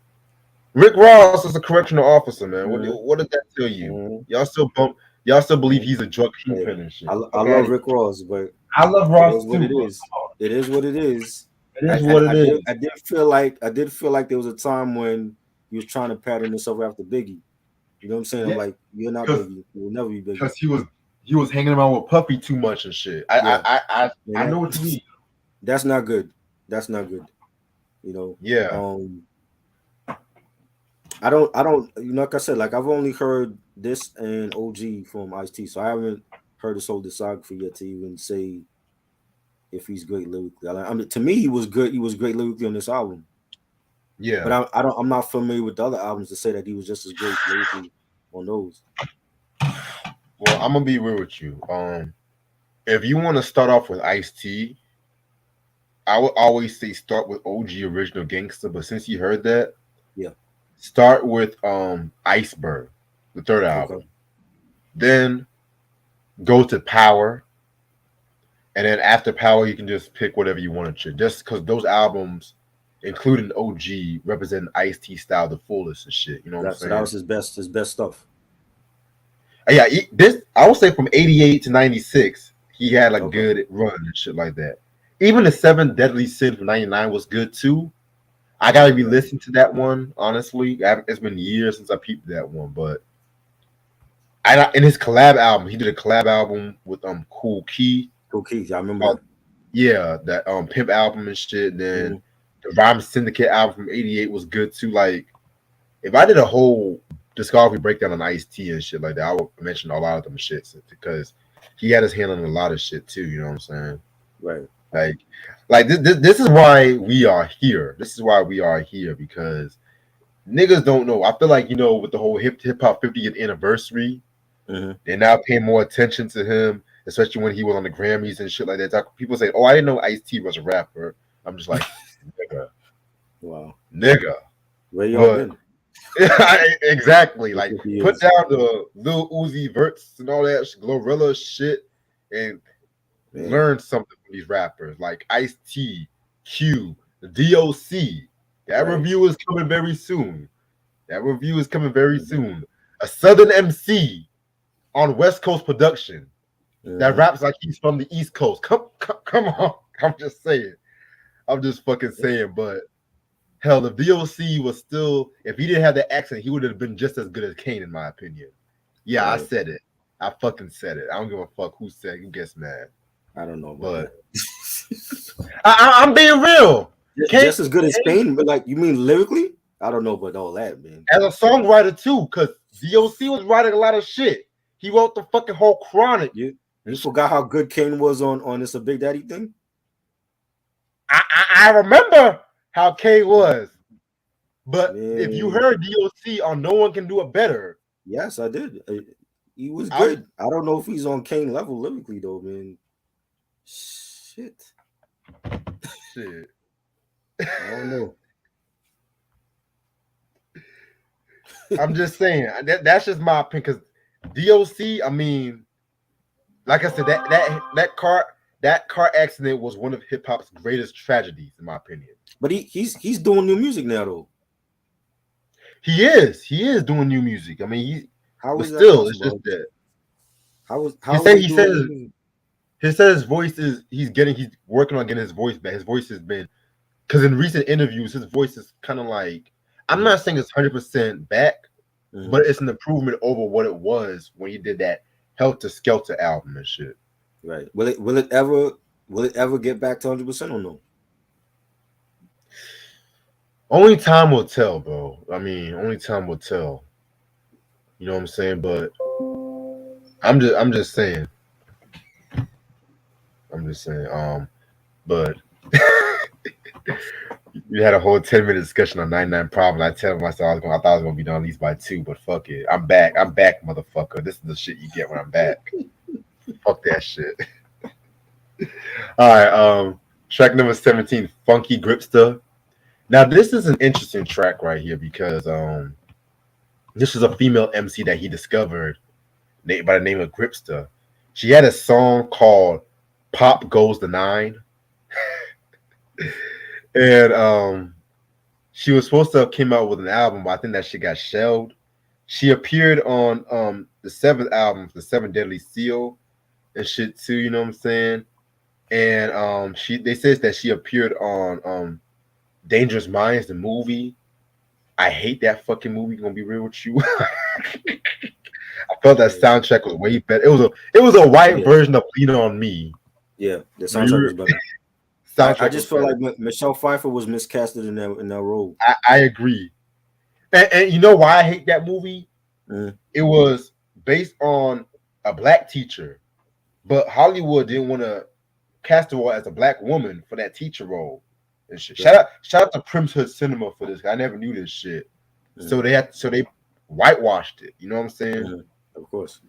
Rick Ross is a correctional officer, man. mhm, What does that tell you? mhm, Y'all still believe mhm. he's a drug Hey, kingpin and shit. I Fuck out love of Rick here. Ross, but I love it Ross is what too, it but is. It is what it is. it is what it is. I did feel like there was a time when he was trying to pattern himself after Biggie. You know what I'm saying? I'm Yeah, like, you're not because Biggie. You will never be Biggie. he was hanging around with Puffy too much and shit. Yeah, and I know what you mean. that's not good. That's not good. You know. Yeah, I don't. You know, like I said, like I've only heard this and OG from Ice T, so I haven't heard his whole discography yet to even say if he's great lyrically. I mean, to me, he was good. He was great lyrically on this album. But yeah. I don't. I'm not familiar with the other albums to say that he was just as great lyrically on those. Well, I'm gonna be real with you. If you want to start off with Ice T, I would always say start with OG Original Gangster. But since you heard that, Yeah. start with Iceberg, the third Okay. album. Then go to Power, and then after Power, you can just pick whatever you want to. Just because those albums, including OG, represent Ice T style the fullest and shit. You know what I'm So that saying? was his best stuff. Yeah, this I would say from '88 to '96, he had a Okay. good run and shit like that. Even the Seven Deadly Sins from '99 was good too. I gotta be Okay. listening to that one honestly. It's been years since I peeped that one, but in his collab album, he did a collab album with Cool Key. Cool Keith. I remember Called, that. yeah, that Pimp album and shit. Then Mhm. the Rhyme Syndicate album from '88 was good too. Like if I did a whole discography breakdown on Ice T and shit like that, I would mention a lot of them shits because he had his hand on a lot of shit too. You know what I'm saying? Right. Like, this is why we are here. This is why we are here because niggas don't know. I feel like with the whole hip hop 50th anniversary, Hmm. they're now paying more attention to him, especially when he was on the Grammys and shit like that. People say, "Oh, I didn't know Ice T was a rapper." I'm just like, Wow. nigga, Where y'all but been exactly. for Like 50 put years? down the Lil Uzi Verts and all that Glorilla shit and Man. learn something from these rappers like Ice T, Q, the DOC. That Right. review is coming very soon. That review is coming very Hmm. soon. A Southern MC on West Coast production that Hmm. raps like he's from the East Coast. Come on. I'm just saying. I'm just fucking saying. But hell, if DOC was still, if he didn't have that accent, he would have been just as good as Kane, in my opinion. Yeah, I Right. said it. I fucking said it. I don't give a fuck who said. Who gets mad? I don't know about But that. I'm being real. Kane, Just as good as Kane, but like you mean lyrically? I don't know about all that, man. as a songwriter too, because DOC was writing a lot of shit. He wrote the fucking whole Chronic. You forgot how good Kane was on this a Big Daddy thing? I remember how Kane was, but if you Man, heard DOC on No One Can Do It Better, yes, I did. He was I'm good. I don't know if he's on Kane level lyrically though, man. Shit. shit. I don't know. I'm just saying that's just my opinion. Because DOC, I mean, like I said, that car accident was one of hip hop's greatest tragedies, in my opinion. But he's doing new music now though. He is doing new music. I mean, How but is that still, it's just possible? that he How is said he he doing new says music? he said his voice is he's working on getting his voice back. His voice has been because in recent interviews, his voice is kind of like I'm Mhm, not saying it's 100% back, mhm. but it's an improvement over what it was when he did that Helter Skelter album and shit. Right. Will it ever get back to 100% or no? Only time will tell, bro. I mean, only time will tell. You know what I'm saying? But I'm just saying. I'm just saying. But we had a whole 10-minute discussion on 99 Problems. I tell myself I thought I was gonna be done at least by 2, but fuck it. I'm back. I'm back, motherfucker. This is the shit you get when I'm back. Fuck that shit. All right. Track number 17, Funky Gripster. Now this is an interesting track right here because this is a female MC that he discovered by the name of Gripster. She had a song called "Pop Goes the Nine," and she was supposed to have came out with an album, but I think that she got shelved. She appeared on the seventh album, the Seven Deadly Seal, and shit too. You know what I'm saying? And she they says that she appeared on Dangerous Minds, the movie. I hate that fucking movie. Gonna be real with you. I felt that Yeah, soundtrack was way better. It was a white yeah, version of Lean on Me. yeah. The soundtrack You- was better. I Soundtrack was just feel better. like Michelle Pfeiffer was miscasted in that role. I agree. And you know why I hate that movie? Mm, It was based on a black teacher, but Hollywood didn't want to cast her as a black woman for that teacher role. And shit. right. Shout out to Prim's Hood Cinema for this. I never knew this shit. Mm, So they whitewashed it. You know what I'm saying? mm, of course.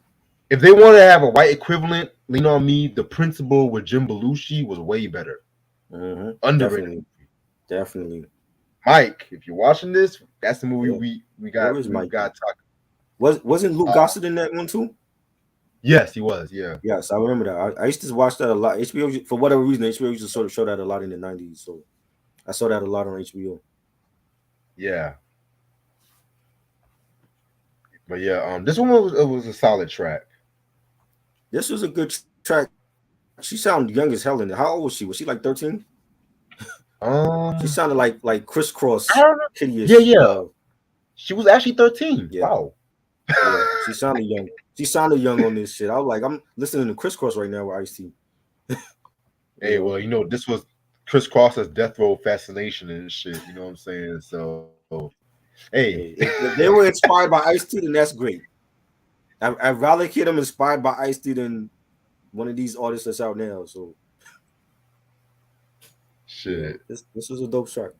If they wanted to have a white equivalent, Lean on Me, the principal with Jim Belushi was way better. Underrated. Definitely, definitely. Mike, if you're watching this, that's the movie Yeah. we Where got is we Mikey? got talking. Wasn't Luke Gossett in that one too? Yes, he was. Yeah, Yes, I remember that. I used to watch that a lot. HBO, for whatever reason, HBO used to sort of show that a lot in the 90s. So I saw that a lot on HBO. yeah. But yeah, this one was a solid track. This was a good track. She sounded young as hell in it. How old was she? Was she like 13? She Um, sounded like I crisscross, don't know. Yeah, kiddish. yeah. She was actually 13. Yeah, Wow. yeah. She sounded young. She sounded young on this shit. I was like, I'm listening to crisscross right now with Ice-T. Hey, well, this was Chris Cross's Death Row Fascination and shit. You know what I'm saying? So, hey, Hey, if they were inspired by Ice-T, then that's great. I'd rather hear them inspired by Ice-T than one of these artists that's out now. So yeah, shit, this was a dope track.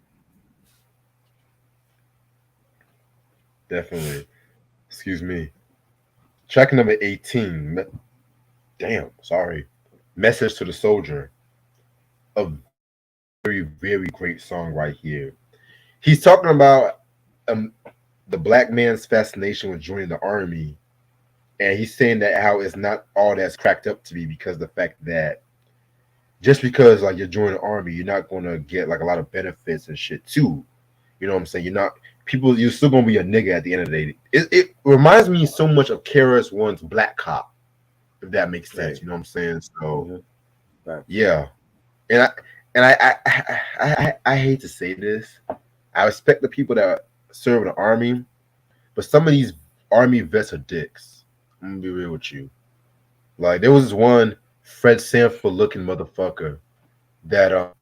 definitely. Excuse me. Track number 18. Damn, sorry. Message to the Soldier. A very, very great song right here. He's talking about um, the black man's fascination with joining the army. And he's saying that how it's not all that's cracked up to be because of the fact that just because like you're joining the army, you're not gonna get like a lot of benefits and shit too. You know what I'm saying? You're not people. You're still gonna be a nigga at the end of the day. It reminds me so much of KRS One's Black Cop, if that makes sense. Right. You know what I'm saying? So Right. yeah, and I hate to say this. I respect the people that serve in the army, but some of these army vets are dicks. I'm gonna be real with you. Like there was this one Fred Sanford looking motherfucker that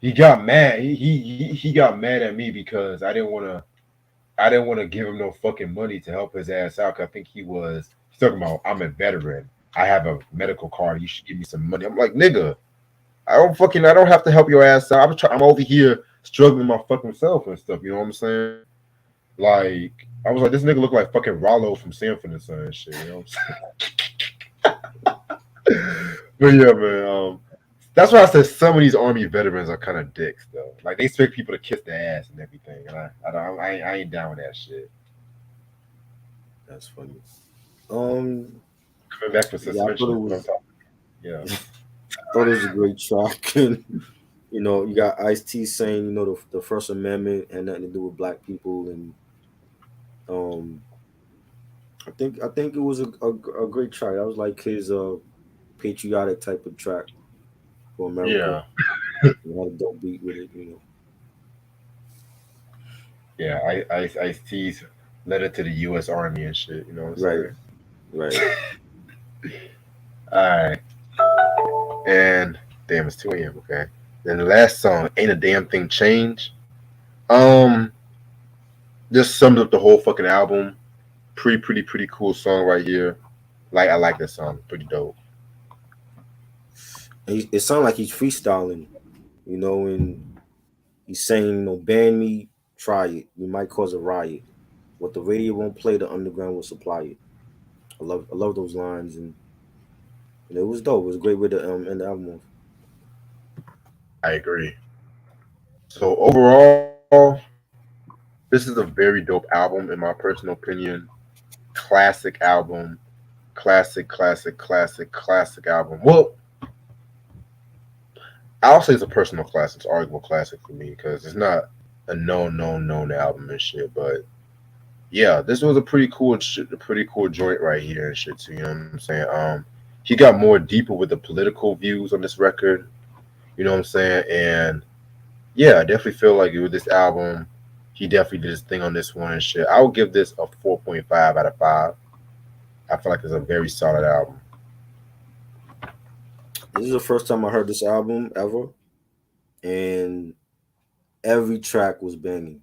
he got mad. He got mad at me because I didn't want to give him no fucking money to help his ass out. 'Cause I think he's talking about I'm a veteran. I have a medical card. You should give me some money. I'm like, nigga, I don't have to help your ass out. I'm over here struggling my fucking self and stuff. You know what I'm saying? Like I was like, this nigga look like fucking Rollo from Sanford and Son and shit. You know what I'm saying? But yeah, man. That's why I said some of these army veterans are kind of dicks, though. Like they expect people to kiss their ass and everything, and I ain't down with that shit. That's funny. Um, Coming back for yeah, I thought suspension it is what I'm was talking. Yeah, thought it was a great track. And you got Ice-T saying, the First Amendment had nothing to do with black people, and um, I think it was a great track. That was like his patriotic type of track for America. yeah, You had a dope beat with it. yeah. I tease letter to the U.S. Army and shit. You know what I'm Right, saying? right. All right, and damn, it's 2 a.m. Okay. Then the last song, "Ain't a Damn Thing Change." Um, just sums up the whole fucking album. Pretty cool song right here. Like I like this song. Pretty dope. It sounds like he's freestyling, and he's saying, ban me, try it. We might cause a riot. What the radio won't play, the underground will supply it. I love those lines, and it was dope. It was a great way to end the album off. I agree. So overall, this is a very dope album in my personal opinion. Classic album, classic album. Well, I'll say it's a personal classic, it's an arguable classic for me because it's not a known album and shit. But yeah, this was a pretty cool, a pretty cool joint right here and shit too. You know what I'm saying? He got more deeper with the political views on this record. You know what I'm saying? And yeah, I definitely feel like with this album, he definitely did his thing on this one and shit. I would give this a 4.5 out of 5. I feel like it's a very solid album. This is the first time I heard this album ever, and every track was banging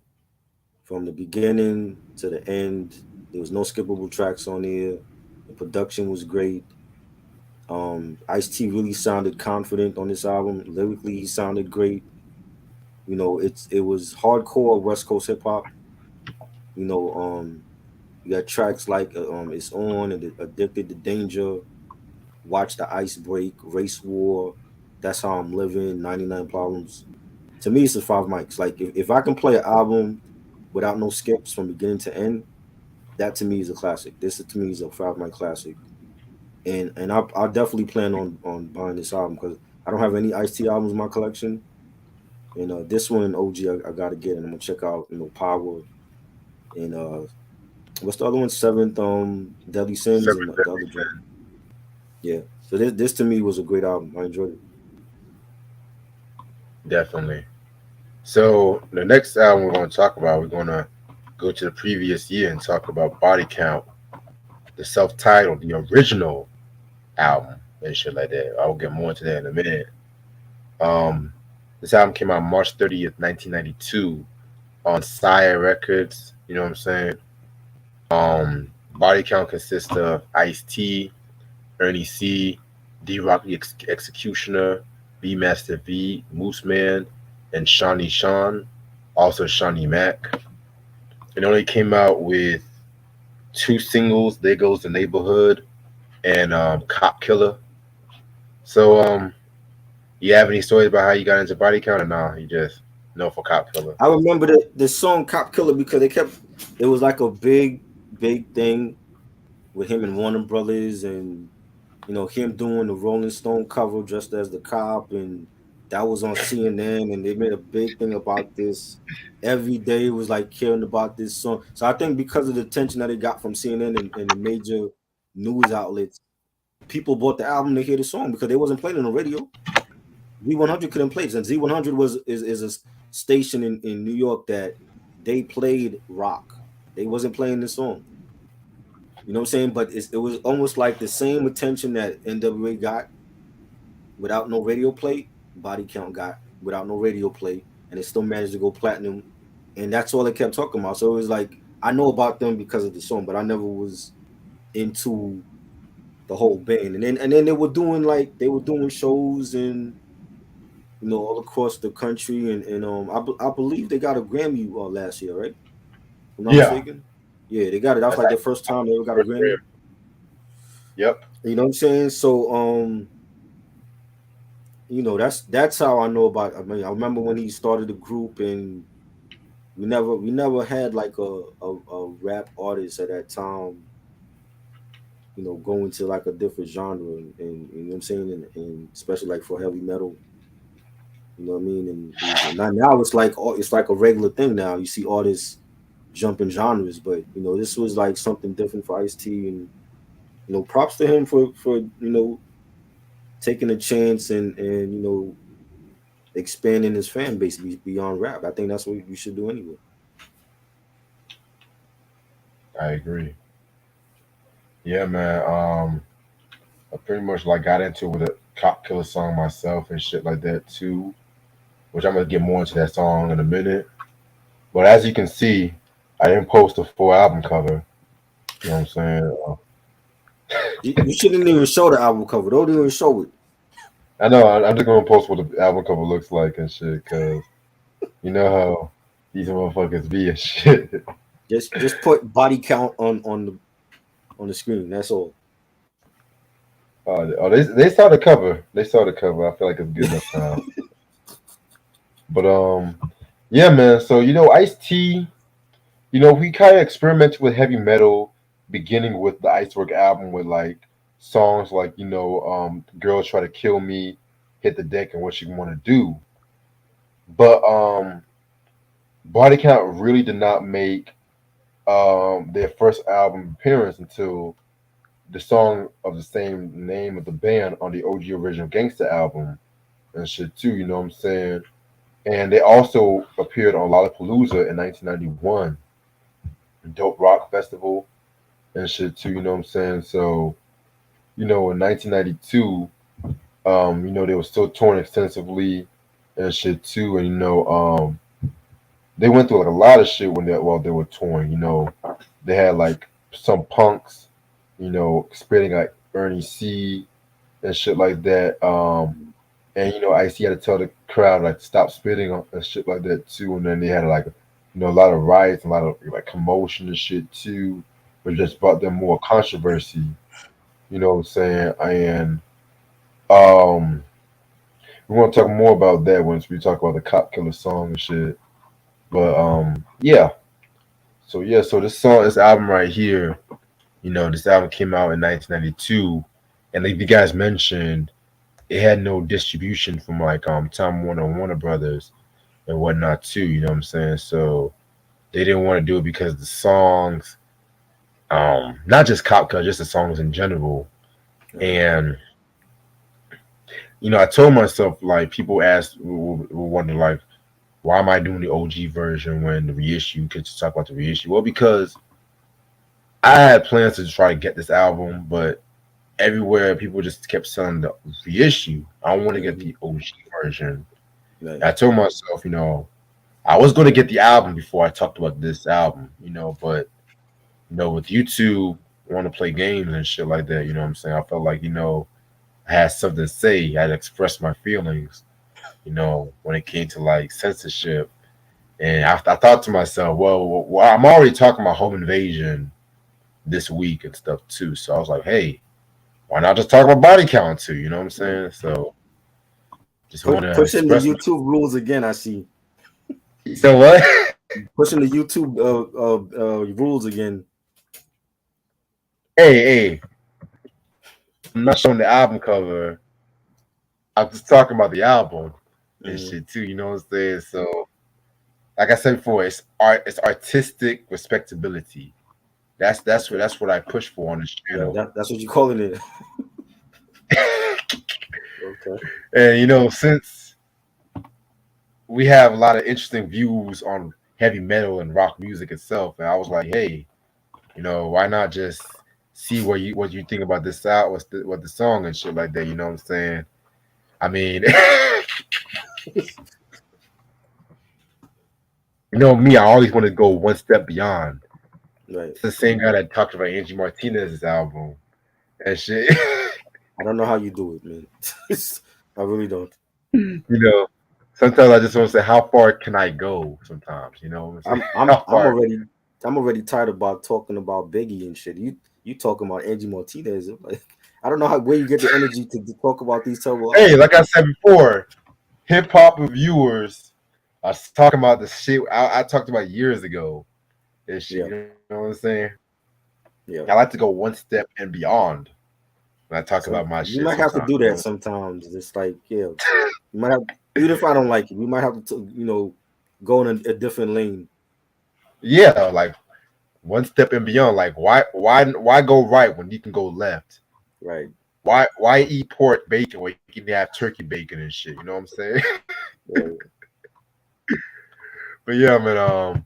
from the beginning to the end. There was no skippable tracks on here. The production was great. Ice T really sounded confident on this album. Lyrically, he sounded great. It was hardcore West Coast hip hop. You know, you got tracks like "It's On" and "Addicted to Danger," "Watch the Ice Break," "Race War," "That's How I'm Living," "99 Problems." To me, it's the five mics. Like if I can play an album without no skips from beginning to end, that to me is a classic. This to me is a five mic classic, and I definitely plan on buying this album because I don't have any Ice T albums in my collection, and this one in OG I got to get, and I'm gonna check out Power and what's the other one? Seventh Deadly Sins and the other joint. Yeah. So this to me was a great album. I enjoyed it. Definitely. So the next album we're going to talk about, we're going to go to the previous year and talk about Body Count, the self-titled, the original album and shit like that. I'll get more into that in a minute. Um, this album came out March 30th, 1992 on Sire Records. You know what I'm saying? Body Count consists of Ice T, Ernie C, D Rock the Executioner, B Master V, Moose Man, and Shawnee Sean, also Shawnee Mac. It only came out with two singles. There Goes the Neighborhood and Cop Killer. So you have any stories about how you got into Body Count or nah? You just know for Cop Killer. I remember the song "Cop Killer" because it was like a big thing with him and Warner Brothers, and him doing the Rolling Stone cover dressed as the cop, and that was on CNN, and they made a big thing about this. Every day it was like caring about this song. So I think because of the attention that it got from CNN and the major news outlets, people bought the album to hear the song because they wasn't playing on the radio. Z100 couldn't play it, and Z100 is a station in New York that they played rock. They wasn't playing this song. You know what I'm saying? But it was almost like the same attention that NWA got without no radio play, Body Count got without no radio play, and it still managed to go platinum. And that's all they kept talking about. So it was like I know about them because of the song, but I never was into the whole band. And then they were doing shows and all across the country. And I believe they got a Grammy last year, right? If I'm not Yeah, mistaken. Yeah, they got it. That was that's like their actually first time they ever got a first Grammy. rare. Yep. You know what I'm saying? So that's how I know about. I mean, I remember when he started the group, and we never had like a rap artist at that time. Going to like a different genre, and you know what I'm saying, and especially like for heavy metal. You know what I mean? And now it's like a regular thing now. You see artists jumping genres, but this was like something different for Ice T, and props to him for taking a chance and expanding his fan base beyond rap. I think that's what you should do anyway. I agree. Yeah, man. I pretty much like got into it with a Cop Killer song myself and shit like that too, which I'm gonna get more into that song in a minute. But as you can see, I didn't post a full album cover. You know what I'm saying? You shouldn't even show the album cover. Don't even show it. I know. I'm just gonna post what the album cover looks like and shit, cause you know how these motherfuckers be and shit. Just put body count on the screen. That's all. They saw the cover. They saw the cover. I feel like it's good enough now. But yeah, man. So Ice T. We kind of experimented with heavy metal, beginning with the Icework album with like songs like "Girls Try to Kill Me," "Hit the Deck," and "What You Want to Do." But Body Count really did not make their first album appearance until the song of the same name of the band on the OG original Gangsta album and shit too. You know what I'm saying? And they also appeared on Lollapalooza in 1991, Dope Rock Festival and shit too. You know what I'm saying? So in 1992, they were still touring extensively and shit too. And they went through like a lot of shit while they were touring. They had like some punks, spitting like Ernie C and shit like that. And Ice had to tell the crowd like to stop spitting and shit like that too. And then they had like a lot of riots, a lot of like commotion and shit too, which just brought them more controversy. You know what I'm saying? And um, we want to talk more about that once we talk about the Cop Killer song and shit. But yeah. So this album right here, this album came out in 1992, and like you guys mentioned, it had no distribution from like Time Warner and Warner Brothers and whatnot too. You know what I'm saying? So they didn't want to do it because the songs, not just Cop Killer, just the songs in general. Right. And I told myself like people will wonder like why am I doing the OG version when the reissue could just talk about the reissue? Well, because I had plans to try to get this album, but everywhere people just kept selling the reissue. I want to get Mhm. the OG version. Right. I told myself, I was going to get the album before I talked about this album, but with YouTube want to play games and shit like that, you know what I'm saying? I felt like, I had something to say. I had to express my feelings, when it came to like censorship. And I thought to myself, well, I'm already talking about home invasion this week and stuff too. So I was like, hey, why not just talk about body count too? You know what I'm Right. saying? So just want to Pushing the express my. YouTube rules again. I see So what? pushing the YouTube rules again. Hey, I'm not showing the album cover. I'm just talking about the album and Mhm. shit too. You know what I'm saying? So like I said before, it's art. It's artistic respectability. Okay. That's what I push for on this Yeah, channel. that's what you calling it. Okay. And since we have a lot of interesting views on heavy metal and rock music itself, and I was like, hey, why not just see what you think about this out, what the song and shit like that. You know what I'm saying? I mean, me, I always want to go one step beyond. Right. It's the same guy that talked about Angie Martinez's album and shit. I don't know how you do it, man. I really don't. you know, sometimes I just want to say, how far can I go? Sometimes, you know what I'm saying? I'm I'm How I'm far? already I'm already tired about talking about Biggie and shit. You talking about Angie Martinez? Like, I don't know how where you get the energy to talk about these terrible Hey, like I artists. said before, hip hop reviewers are talking about the shit I talked about years ago. And shit, Yeah, you know what I'm saying? I yeah. like to go one step and beyond when I talk about Some my we shit might have to sometimes. do that sometimes. It's like, yeah, you might have, even if I don't like it, we might have to, go in a different lane. Yeah, like one step and beyond. Like why go right when you can go left? Right. Why eat pork bacon when you can have turkey bacon and shit? You know what I'm saying? Right. But yeah, man.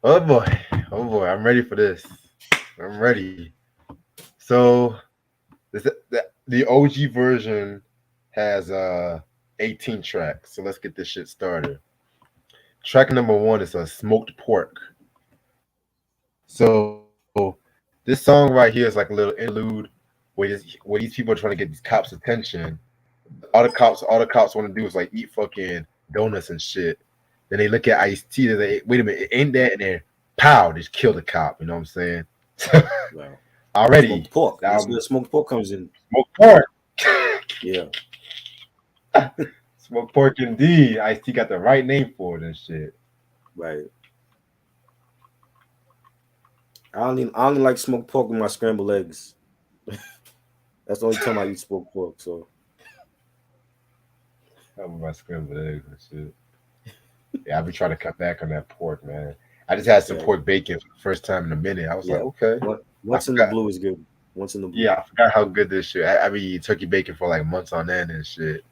Oh boy, oh boy, I'm ready for this. I'm ready. So the OG version has 18 tracks. So let's get this shit started. Track number one is a smoked pork. So this song right here is like a little interlude where these people are trying to get these cops' attention. All the cops want to do is like eat fucking donuts and shit. Then they look at Ice T. They like, wait a minute, ain't that? And then pow, just kill the cop. You know what I'm saying? Wow. Already, Smoked pork. That's where um, the smoked pork comes in. smoked pork. Yeah. Smoked pork indeed. Ice-T got the right name for it and shit. Right. I only like smoked pork with my scrambled eggs. That's the only time I eat smoked pork. So That was my scrambled eggs and shit. Yeah, I've been trying to cut back on that pork, man. I just had some yeah, pork bacon for the first time in a minute. I was like, yeah. okay. I Once in the forgot. blue is good. Once in the blue. Yeah, I forgot how good this shit. I been eating turkey bacon for like months on end and shit.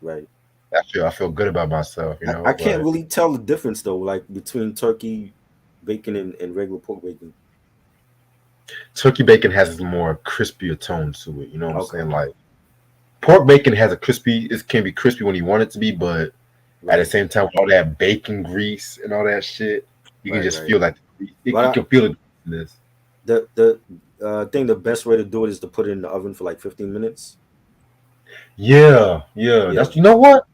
Right. I feel good about myself, I can't But really tell the difference though, like between turkey bacon and regular pork bacon. turkey bacon has a more crispier tone to it. You know what I'm Okay. saying? Like pork bacon has a crispy. It can be crispy when you want it to be, but at the Right. same time, with all that bacon grease and all that shit, you can Right. just Right. feel like But you can feel it in this. the I think the best way to do it is to put it in the oven for like 15 minutes. Yeah, yeah. Yeah. That's you know what?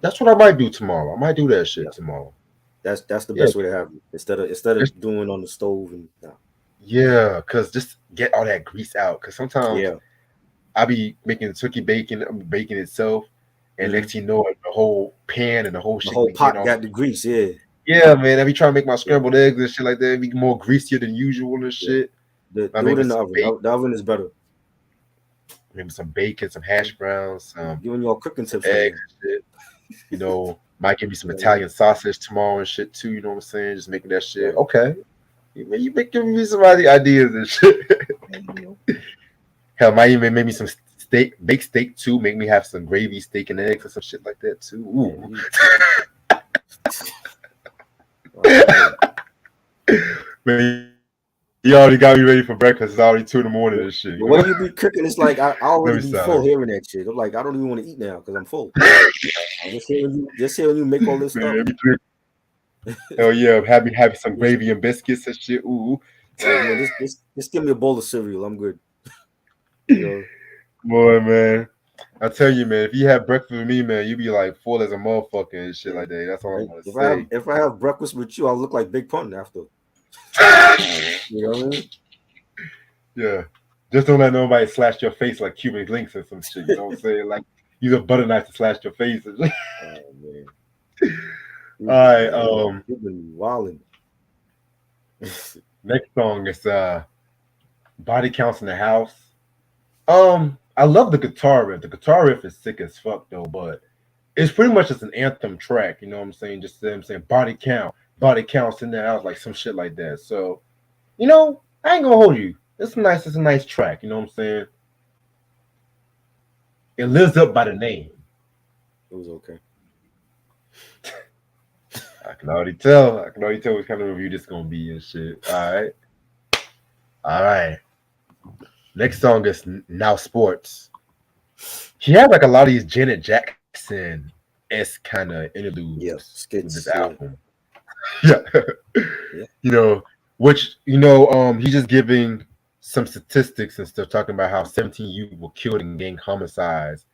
That's what I might do tomorrow. I might do that Yeah. shit tomorrow. That's the Yeah, best way to have it instead just of doing on the stove and nah. yeah, cause just get all that grease out. Cause sometimes Yeah. I be making the turkey bacon, bacon itself, and Hmm. next thing you know, it, the whole pan and the whole The shit whole be getting pot all. got the grease. Yeah. Yeah, man. I be trying to make my Yeah. scrambled eggs and shit like that. It be more greasier than usual and Yeah. shit. I Do it maybe in the some oven. bacon, The oven is better. some hash browns, some Giving y'all cooking tips right eggs now. and shit. Might give me some You know what I mean? Italian sausage tomorrow and shit too. You know what I'm saying? Just making that shit. Right. Okay, you been giving me some ideas and shit. Hell, might even make me some steak, baked steak too. Make me have some gravy, steak and eggs or some shit like that too. Yeah. Ooh. Oh man. Man, you already got me ready for breakfast. It's already 2 in the morning The, and shit. the way you be cooking, it's like I Let already me be stop. full hearing that shit. I'm like, I don't even want to eat now because I'm full. Just hearing you make all this Man, stuff. every three. Hell yeah, have me some gravy and biscuits and shit. Ooh. Like man, just give me a bowl of cereal. I'm good. You know. Boy, man. I tell you, man, if you have breakfast with me, man, you be like full as a motherfucker and shit Yeah. like that. That's all I'm Like, gonna say. if I have breakfast with you, I'll look like Big Pun after. You know what I mean? Yeah. Just don't let nobody slash your face like Cuban links or some shit. You know what I'm saying? Like use a butter knife to slash your face. And shit. Oh man. All right. You've been wilding. Next song is Body Counts in the House. I love the guitar riff. The guitar riff is sick as fuck though, but it's pretty much just an anthem track. You know what I'm saying? Just them saying body counts in the house, like some shit like that. So, I ain't gonna hold you. It's a nice track. You know what I'm saying? It lives up by the name. It was okay. I can already tell. I can already tell what kind of review this gonna be and shit. All right. All right. Next song is Now Sports. He had like a lot of these Janet Jackson kind of Yeah, interludes with this skits. Yeah, album. Yeah. yeah, Which, he's just giving some statistics and stuff talking about how 17 youth were killed in gang homicides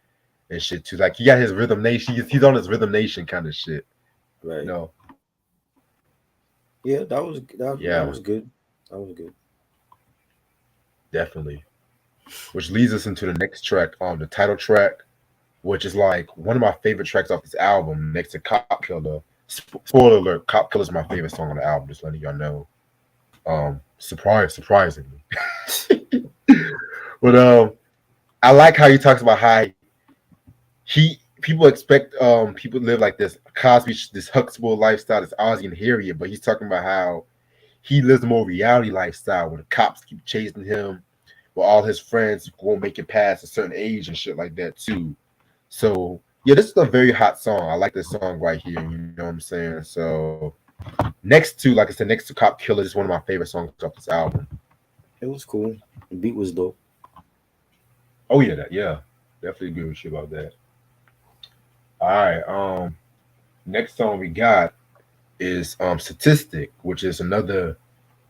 and shit too. Like he got his Rhythm Nation. He's on his Rhythm Nation kind of shit. You right. know? Yeah, that Yeah, was good. That was good. definitely. Which leads us into the next track, the title track, which is like one of my favorite tracks off this album, next to Cop Killer. Spoiler alert, Cop Killer is my favorite song on the album, just letting y'all know. Surprisingly. But I like how he talks about how people expect people to live like this Cosby, this Huxtable lifestyle, this Ozzy and Harriet, but he's talking about how he lives a more reality lifestyle where the cops keep chasing him, where all his friends won't make it past a certain age and shit like that too. So yeah, this is a very hot song. I like this song right here. You know what I'm saying? So like I said, next to Cop Killer is one of my favorite songs off this album. It was cool. The beat was dope. Oh yeah, definitely agree with you about that. All right, next song we got is Statistic, which is another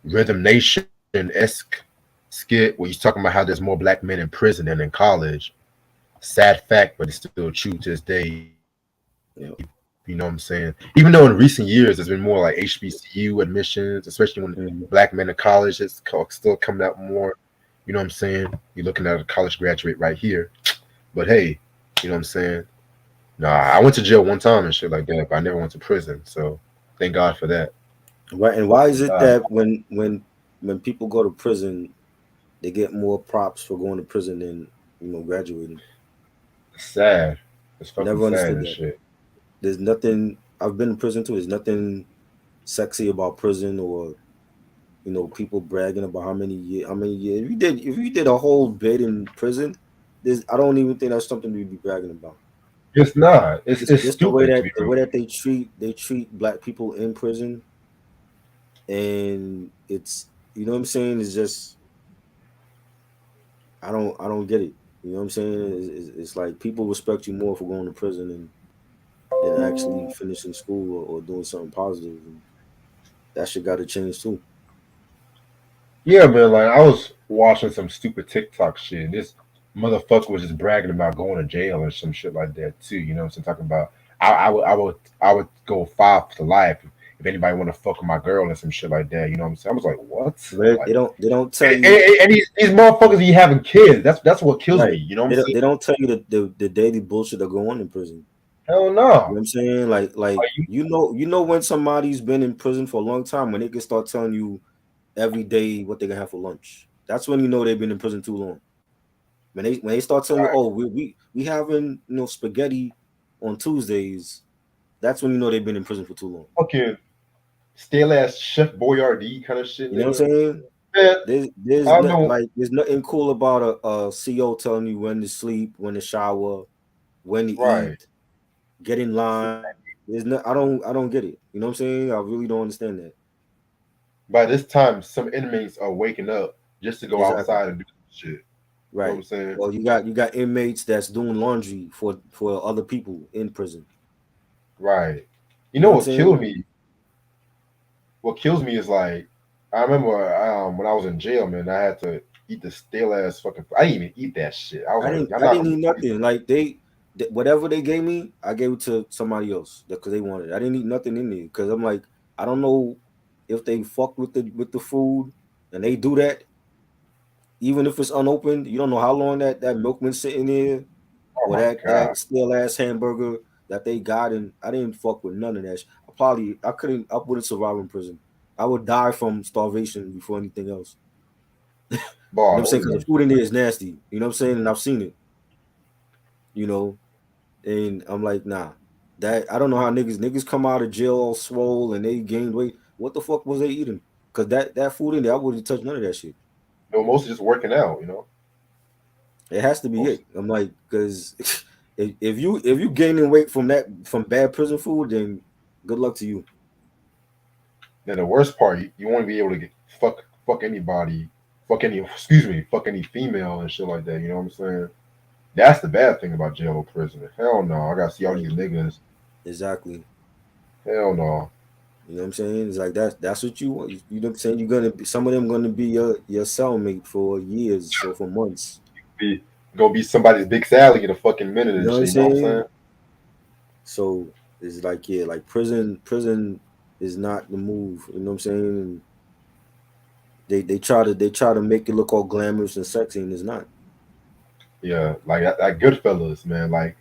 Rhythm Nation esque skit where he's talking about how there's more black men in prison than in college. Sad fact, but it's still true to this day. Yeah. You know what I'm saying? Even though in recent years there's been more like HBCU admissions, especially when Mhm. black men in college, it's still coming out more. You know what I'm saying? You're looking at a college graduate right here. But hey, you know what I'm saying? Nah, I went to jail one time and shit like that, but I never went to prison. So thank God for that. Right? And why Fuck is it God. that when people go to prison, they get more props for going to prison than graduating? It's sad. It's fucking Never sad understood and that. shit. There's nothing. I've been in prison too. There's nothing sexy about prison or people bragging about how many years. If you did a whole bid in prison, I don't even think that's something to be bragging about. It's not. It's It's the way stupid to that be the real. way that they treat black people in prison, and it's what I'm saying is just I don't get it. You know what I'm saying? It's like people respect you more for going to prison than actually finishing school or doing something positive, and that shit got to change too. Yeah, man. Like I was watching some stupid TikTok shit. And this motherfucker was just bragging about going to jail or some shit like that too. You know what I'm saying? Talking about I would go 5 to life if anybody want to fuck with my girl and some shit like that. You know what I'm saying? I was like, what? But Like, they don't tell and, you. and, and these motherfuckers be having kids. That's what kills me. Right. You know what I'm They saying? don't tell you the daily bullshit that go on in prison. Hell You know what no. I'm saying? Like Like, you know when somebody's been in prison for a long time when they can start telling you every day what they're gonna have for lunch. That's when you know they've been in prison too long. When they start telling you, right. oh, we having spaghetti on Tuesdays, that's when you know they've been in prison for too long. Fucking stale ass Chef Boyardee kind of shit, You know what nigga. I'm saying? Man, There's I not know. like there's nothing cool about a CO telling you when to sleep, when to shower, when to Right. eat, get in line. There's no I don't get it. You know what I'm saying? I really don't understand that. By this time, some inmates are waking up just to go Exactly. outside and do some shit. You know what Right. I'm saying? Well, you got inmates that's doing laundry for other people in prison. Right. You You know know what I'm what killed saying? me? What kills me is like I remember when I was in jail, man. I had to eat the stale ass fucking. I didn't even eat that shit. I was I like, didn't I'm I not didn't gonna eat nothing. Like whatever they gave me, I gave it to somebody else because they wanted it. I didn't eat nothing in there because I'm like I don't know if they fuck with the food and they do that even if it's unopened. You don't know how long that milk been sitting there Oh or my that god, stale ass hamburger that they got, and I didn't fuck with none of that. I couldn't. I wouldn't survive in prison. I would die from starvation before anything else. You know what I'm boy, saying? Because the food in there is nasty. You know what I'm saying? And I've seen it. You know, and I'm like, nah. That I don't know how niggas come out of jail all swole and they gained weight. What the fuck was they eating? Because that food in there, I wouldn't touch none of that shit. no, mostly just working out. You know, It has to be most. it. I'm like, because if you gaining weight from bad prison food, then good luck to you. Then the worst part, you want to be able to get fuck anybody, fuck any excuse me, fuck any female and shit like that. You know what I'm saying? That's the bad thing about jail or prison. Hell no, I gotta see all Right. these niggas. Exactly. Hell no. You know what I'm saying? It's like that's what you want. You know what I'm saying? You're gonna be some of them gonna be your cellmate for years or for months. Be Go be somebody's big Sally in a fucking minute You and know what I'm shit. You know what I'm saying? saying? So it's like yeah, like prison is not the move. You know what I'm saying? And they try to make it look all glamorous and sexy, and it's not. Yeah, like that Goodfellas, man. Like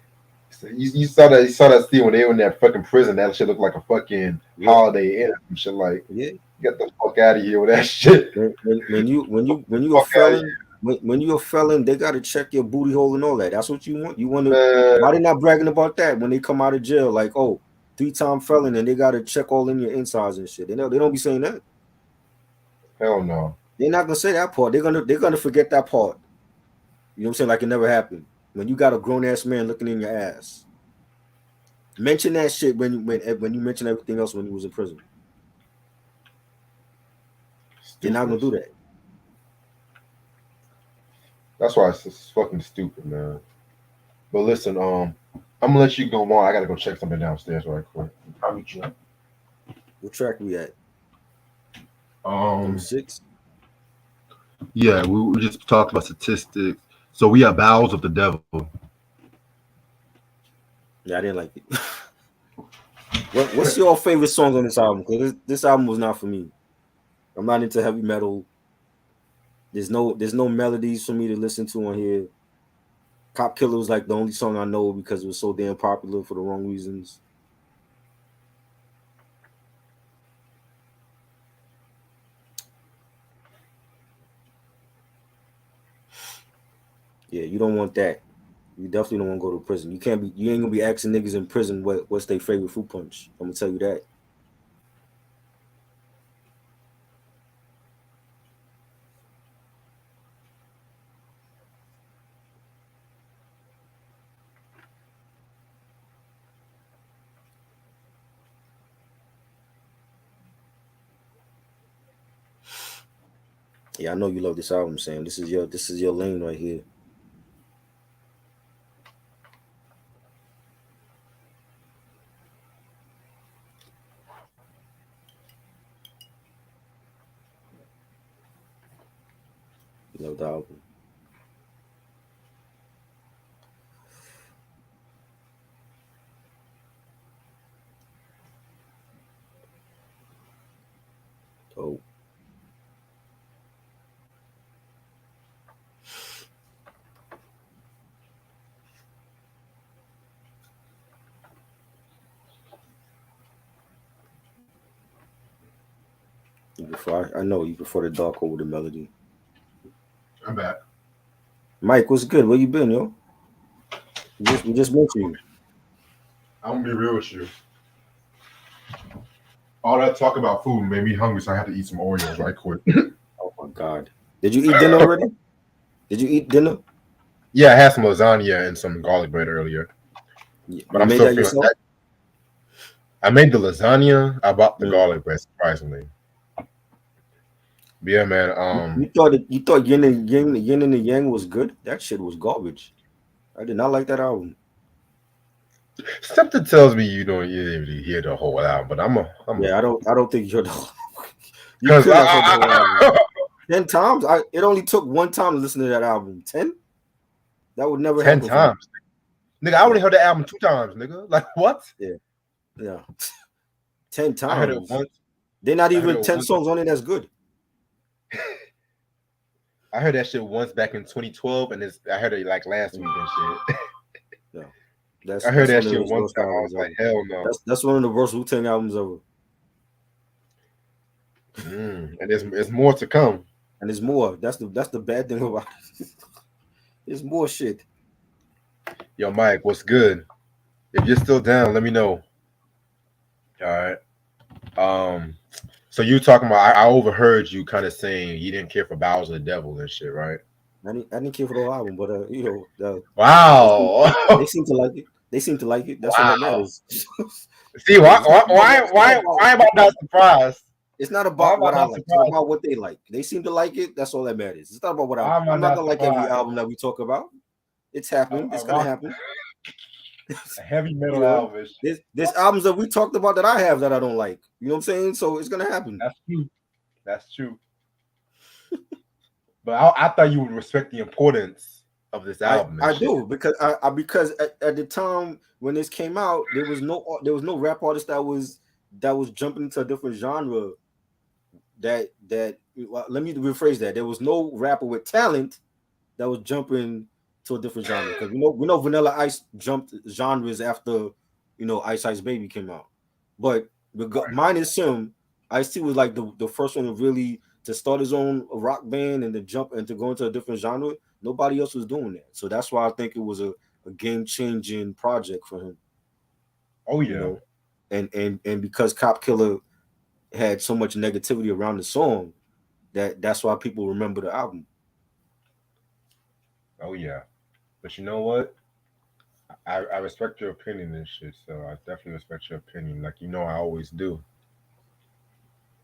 you saw that scene when they were in that fucking prison. That shit looked like a fucking Yeah, Holiday Inn and shit. Like yeah. get the fuck out of here with that shit. When you a Fuck out of felon, when you're a felon, they gotta check your booty hole and all that. That's what you want. You want to. here, Why man. they not bragging about that when they come out of jail? Like, oh, 3-time felon, and they gotta check all in your insides and shit. They don't be saying that. Hell no. They're not gonna say that part. They're gonna forget that part. You know what I'm saying? Like it never happened. When you got a grown ass man looking in your ass, mention that shit when you mention everything else when you was in prison. They're not gonna Stupid. do that. That's why it's just fucking stupid, man. But listen, I'm gonna let you go on. I gotta go check something downstairs right quick. I'll meet you. What track we at? Number Um, 6. yeah, we just talked about statistics. So we have bowels of the devil. Yeah, I didn't like it. What's your favorite songs on this album? Because this album was not for me. I'm not into heavy metal. There's no melodies for me to listen to on here. Cop Killer was like the only song I know because it was so damn popular for the wrong reasons. Yeah, you don't want that. You definitely don't want to go to prison. You can't be. You ain't gonna be asking niggas in prison what's their favorite fruit punch. I'm gonna tell you that. Yeah, I know you love this album, Sam. This is your lane right here. You love the album. Oh, I know you prefer the dark over the melody. I'm back. Mike, what's good? Where you been, yo? We just mentioned you. I'm gonna be real with you. All that talk about food made me hungry, so I had to eat some Oreos right quick. Oh my God. Did you eat dinner already? Did you eat dinner? Yeah, I had some lasagna and some garlic bread earlier, but You I'm made still that feeling. yourself? I made the lasagna. I bought the Mm. garlic bread surprisingly. But yeah, man. You thought Yin and the Yang was good? That shit was garbage. I did not like that album. Something tells me you didn't really hear the whole album, but I'm a Yeah, I don't think you're the you because couldn't have heard the whole album. 10 times? It only took one time to listen to that album. 10? That would never ten happen for me. times, nigga. I only Yeah, heard the album 2 times, nigga. Like what? yeah, yeah. ten I heard it times. once. They're not I heard even it 10 once. songs on it that's good. I heard that shit once back in 2012, and I heard it like last week Mm, and shit. yeah. That's I heard that's that one of shit those one worst time. I was albums like, ever. hell no. That's one of the worst Wu-Tang albums ever. And there's more to come. And there's more. That's the bad thing about it. There's more shit. Yo, Mike, what's good? If you're still down, let me know. All right. Um. So you talking about? I overheard you kind of saying you didn't care for Bowels of the Devil and shit, right? I didn't care for the whole album, but they seem, Wow. they seem to like it. They seem to like it. That's all that Wow. matters. See, Yeah, why, why, why, why, why am I not surprised? it's not Why about am I what I not like. It's surprised? about what they like. They seem to like it. That's all that matters. It's not about what Why am I I'm not not gonna like every surprised? album that we talk about. It's happened. A It's gonna rock, happen. a heavy You metal know, album. Is there's albums that we talked about that I have that I don't like. You know what I'm saying? So it's gonna happen. That's true. That's true. But I thought you would respect the importance of this I album and I shit. do because at the time when this came out, there was no rap artist that was jumping into a different genre. Let me rephrase that. There was no rapper with talent that was jumping to a different genre because we know Vanilla Ice jumped genres after Ice Ice Baby came out, but minus him, Ice T was like the first one to really to start his own rock band and to jump and to go into a different genre. Nobody else was doing that, so that's why I think it was a game changing project for him. Oh You yeah. know, and because Cop Killer had so much negativity around the song that's why people remember the album. Oh yeah. But you know what? I respect your opinion and shit. So I definitely respect your opinion. Like I always do.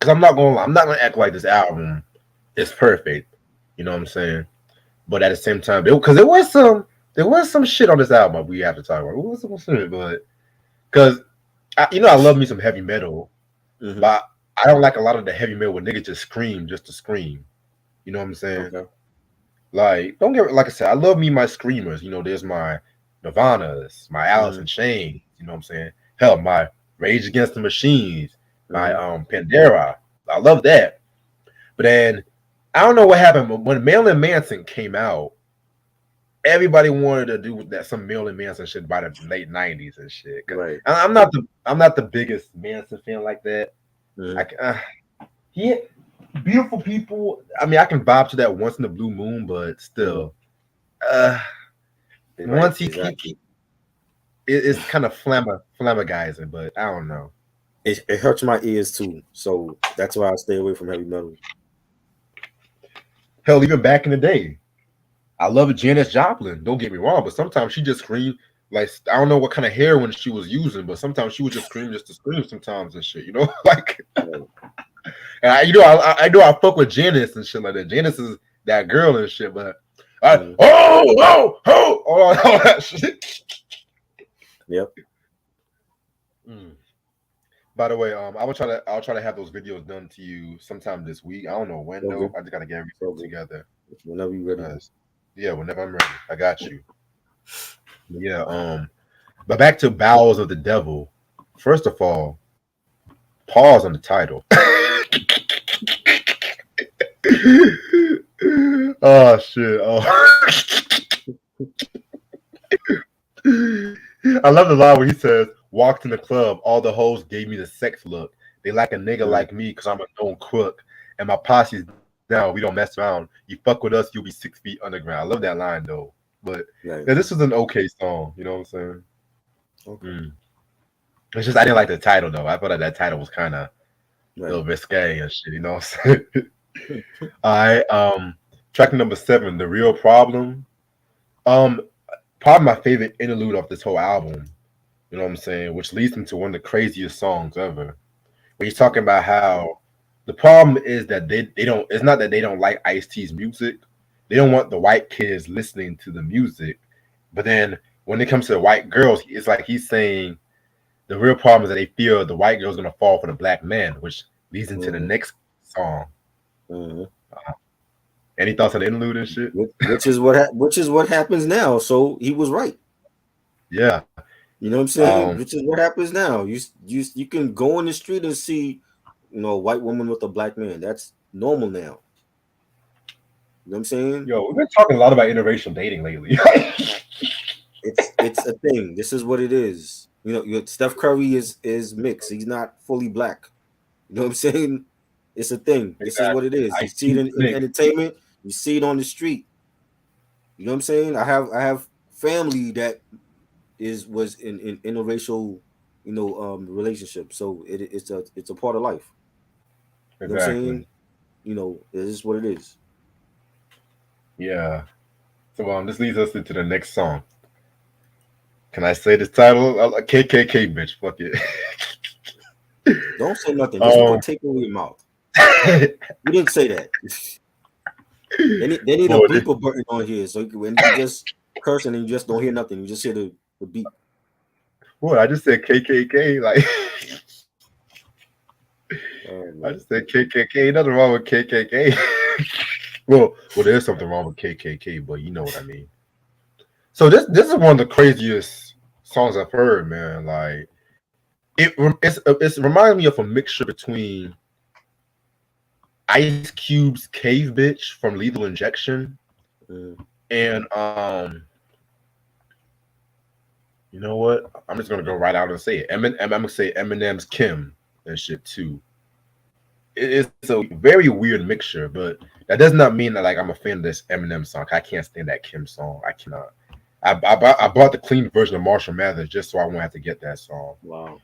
Cause I'm not gonna act like this album is perfect. You know what I'm saying? But at the same time, because there was some shit on this album we have to talk about. It was some shit, but because I love me some heavy metal, Hmm. but I don't like a lot of the heavy metal where niggas just scream just to scream. You know what I'm saying? Okay. Like, don't get like I said, I love me my screamers. There's my Nirvanas, my Alice in Hmm. Chains. You know what I'm saying? Hell, my Rage Against the Machines, my Hmm. Pandera. I love that. But then I don't know what happened, but when Marilyn Manson came out, everybody wanted to do that some Marilyn Manson shit by the late '90s and shit. Right. I'm not the biggest Manson fan like that. I Mm-hmm. he beautiful people. I mean, I can vibe to that once in the blue moon, but Mm-hmm. still, uh, Right. once Exactly. it's kind of flammagizing, but I don't know. It hurts my ears too, so that's why I stay away from heavy metal. Hell, even back in the day, I love Janis Joplin. Don't get me wrong, but sometimes she just screamed like I don't know what kind of heroin she was using, but sometimes she would just scream just to scream sometimes and shit. You know, like Right. and I know I fuck with Janis and shit like that. Janis is that girl and shit, but Mm-hmm. all that shit. Yep. Mm. By the way, I'll try to have those videos done to you sometime this week. I don't know when So though. good. I just gotta get everything So good. together. Whenever you ready. Yeah, whenever I'm ready, I got you. But yeah, but back to Bowels of the Devil. First of all, pause on the title. Oh shit! Oh, I love the line where he says, "Walked in the club, all the hoes gave me the sex look. They like a nigga Mm-hmm. like me because I'm a known crook, and my posse's down. We don't mess around. You fuck with us, you'll be 6 feet underground." I love that line though. But Right. yeah, this was an okay song. You know what I'm saying? Okay. Mm. It's just I didn't like the title though. I thought that title was kind of a Right. little risque and shit. You know what I'm saying? All right. Track number 7, "The Real Problem." Um, Probably my favorite interlude of this whole album. You know what I'm saying? Which leads into one of the craziest songs ever. When he's talking about how the problem is that they don't. It's not that they don't like Ice T's music. They don't want the white kids listening to the music. But then when it comes to the white girls, it's like he's saying the real problem is that they feel the white girl's gonna fall for the black man, which leads into the Mm-hmm. next song. Mm-hmm. Any thoughts on the interlude and shit? Which is what happens now. So he was right. Yeah. You know what I'm saying? Which is what happens now. You can go in the street and see, a white woman with a black man. That's normal now. You know what I'm saying? Yo, we've been talking a lot about interracial dating lately. It's a thing. This is what it is. Steph Curry is mixed. He's not fully black. You know what I'm saying? It's a thing. This is what Exactly. it is. You Ice see it T in mix. entertainment. You see it on the street. You know what I'm saying? I have family that was in interracial, relationship. So it's a part of life. You know what I'm saying? Exactly. It is what it is. Yeah. So this leads us into the next song. Can I say this title? KKK bitch. Fuck it. Don't say nothing. Just um, put tape over your mouth. You didn't say that. They need a boy, this, bleeper button on here, so when you just curse and you just don't hear nothing, you just hear the beep. boy, I just said KKK. Like Oh I man. just said KKK. Nothing wrong with KKK. Well, there's something wrong with KKK, but you know what I mean. So this is one of the craziest songs I've heard, man. Like it's reminding me of a mixture between Ice Cube's "Cave Bitch" from Lethal Injection Mm. and you know what? I'm just gonna go right out and say it. I'm gonna say Eminem's "Kim" and shit too. It's a very weird mixture, but that does not mean that like I'm a fan of this Eminem song. I can't stand that Kim song. I cannot. I bought the clean version of Marshall Mathers just so I won't have to get that song. Wow.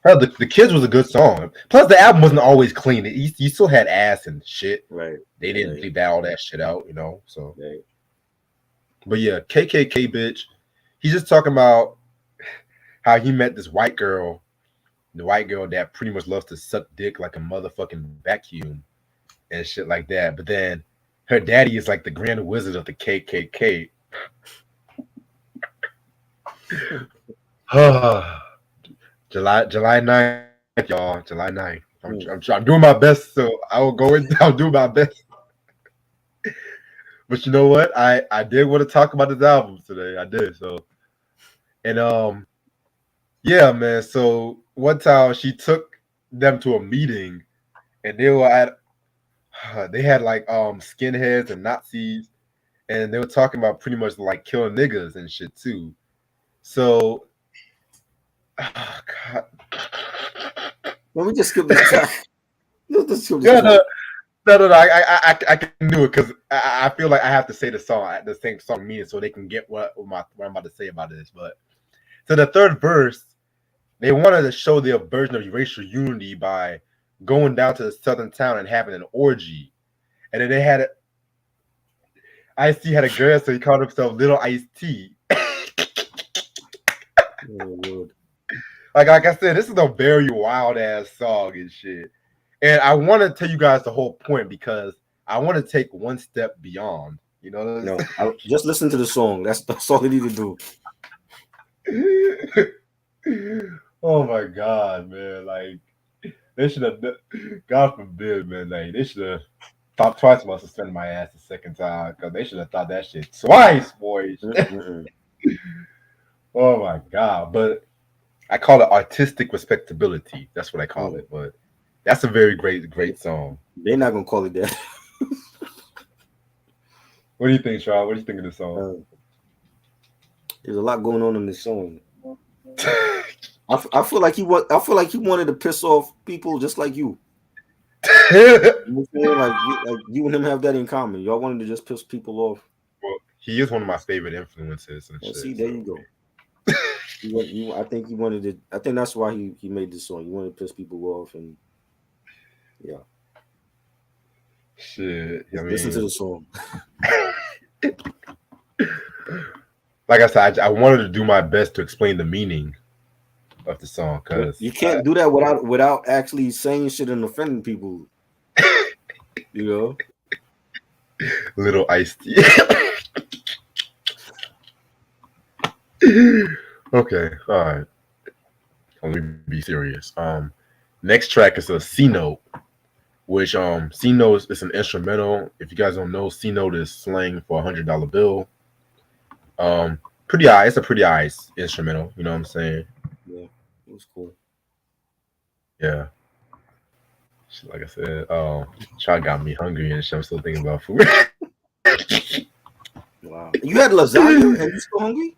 Hell, the Kids was a good song. Plus, the album wasn't always clean. You still had ass and shit. Right. They didn't Right. leave that all that shit out, you know. So, Right. but yeah, KKK bitch. He's just talking about how he met this white girl, the white girl that pretty much loves to suck dick like a motherfucking vacuum and shit like that. But then her daddy is like the grand wizard of the KKK. July 9th, y'all. July 9th. Mm. I'm doing my best, so I will go in. I'll do my best. But you know what? I did want to talk about this album today. I did so, and yeah, man. So one time she took them to a meeting, and they were at they had like skinheads and Nazis, and they were talking about pretty much like killing niggas and shit too. So, oh God, Let me just skip this track. Let's just skip this yeah, track. no. I can do it because I feel like I have to say the song, the same song meaning, so they can get what I'm about to say about this. But so the third verse, they wanted to show their version of racial unity by going down to the southern town and having an orgy, and then they had Ice-T had a girl, so he called himself Little Ice-T. Oh, Lord. Like I said, this is a very wild ass song and shit. And I want to tell you guys the whole point because I want to take one step beyond. You know what I'm No, just listen to the song. That's all you need to saying? Oh my god, man! Like they should have. God forbid, man. Like they should have thought twice about suspending my ass the second time because they should have thought that shit twice, boys. do. Oh my god! But I call it artistic respectability. That's what I call it. But that's a very great song. They're not gonna call it that. What do you think, Charles? What do you think of this song? There's a lot going on in this song. I feel like I feel like he wanted to piss off people just like you. You know, like you and him have that in common. Y'all wanted to just piss people off. Well, he is one of my favorite influences and shit. See, there you go. I think he wanted to. I think that's why he made this song. He wanted to piss people off, and yeah. Shit. I mean, listen to the song. Like I said, I wanted to do my best to explain the meaning of the song because you can't do that without actually saying shit and offending people. You know, Little Ice-T. Okay, all right. Let me be serious. Next track is a C note, which C note is an instrumental. If you guys don't know, C note is slang for $100 bill. It's a pretty nice instrumental. You know what I'm saying? Yeah, it was cool. Yeah. Like I said, Chai got me hungry and shit. I'm still thinking about food. Wow. You had lasagna and you still hungry?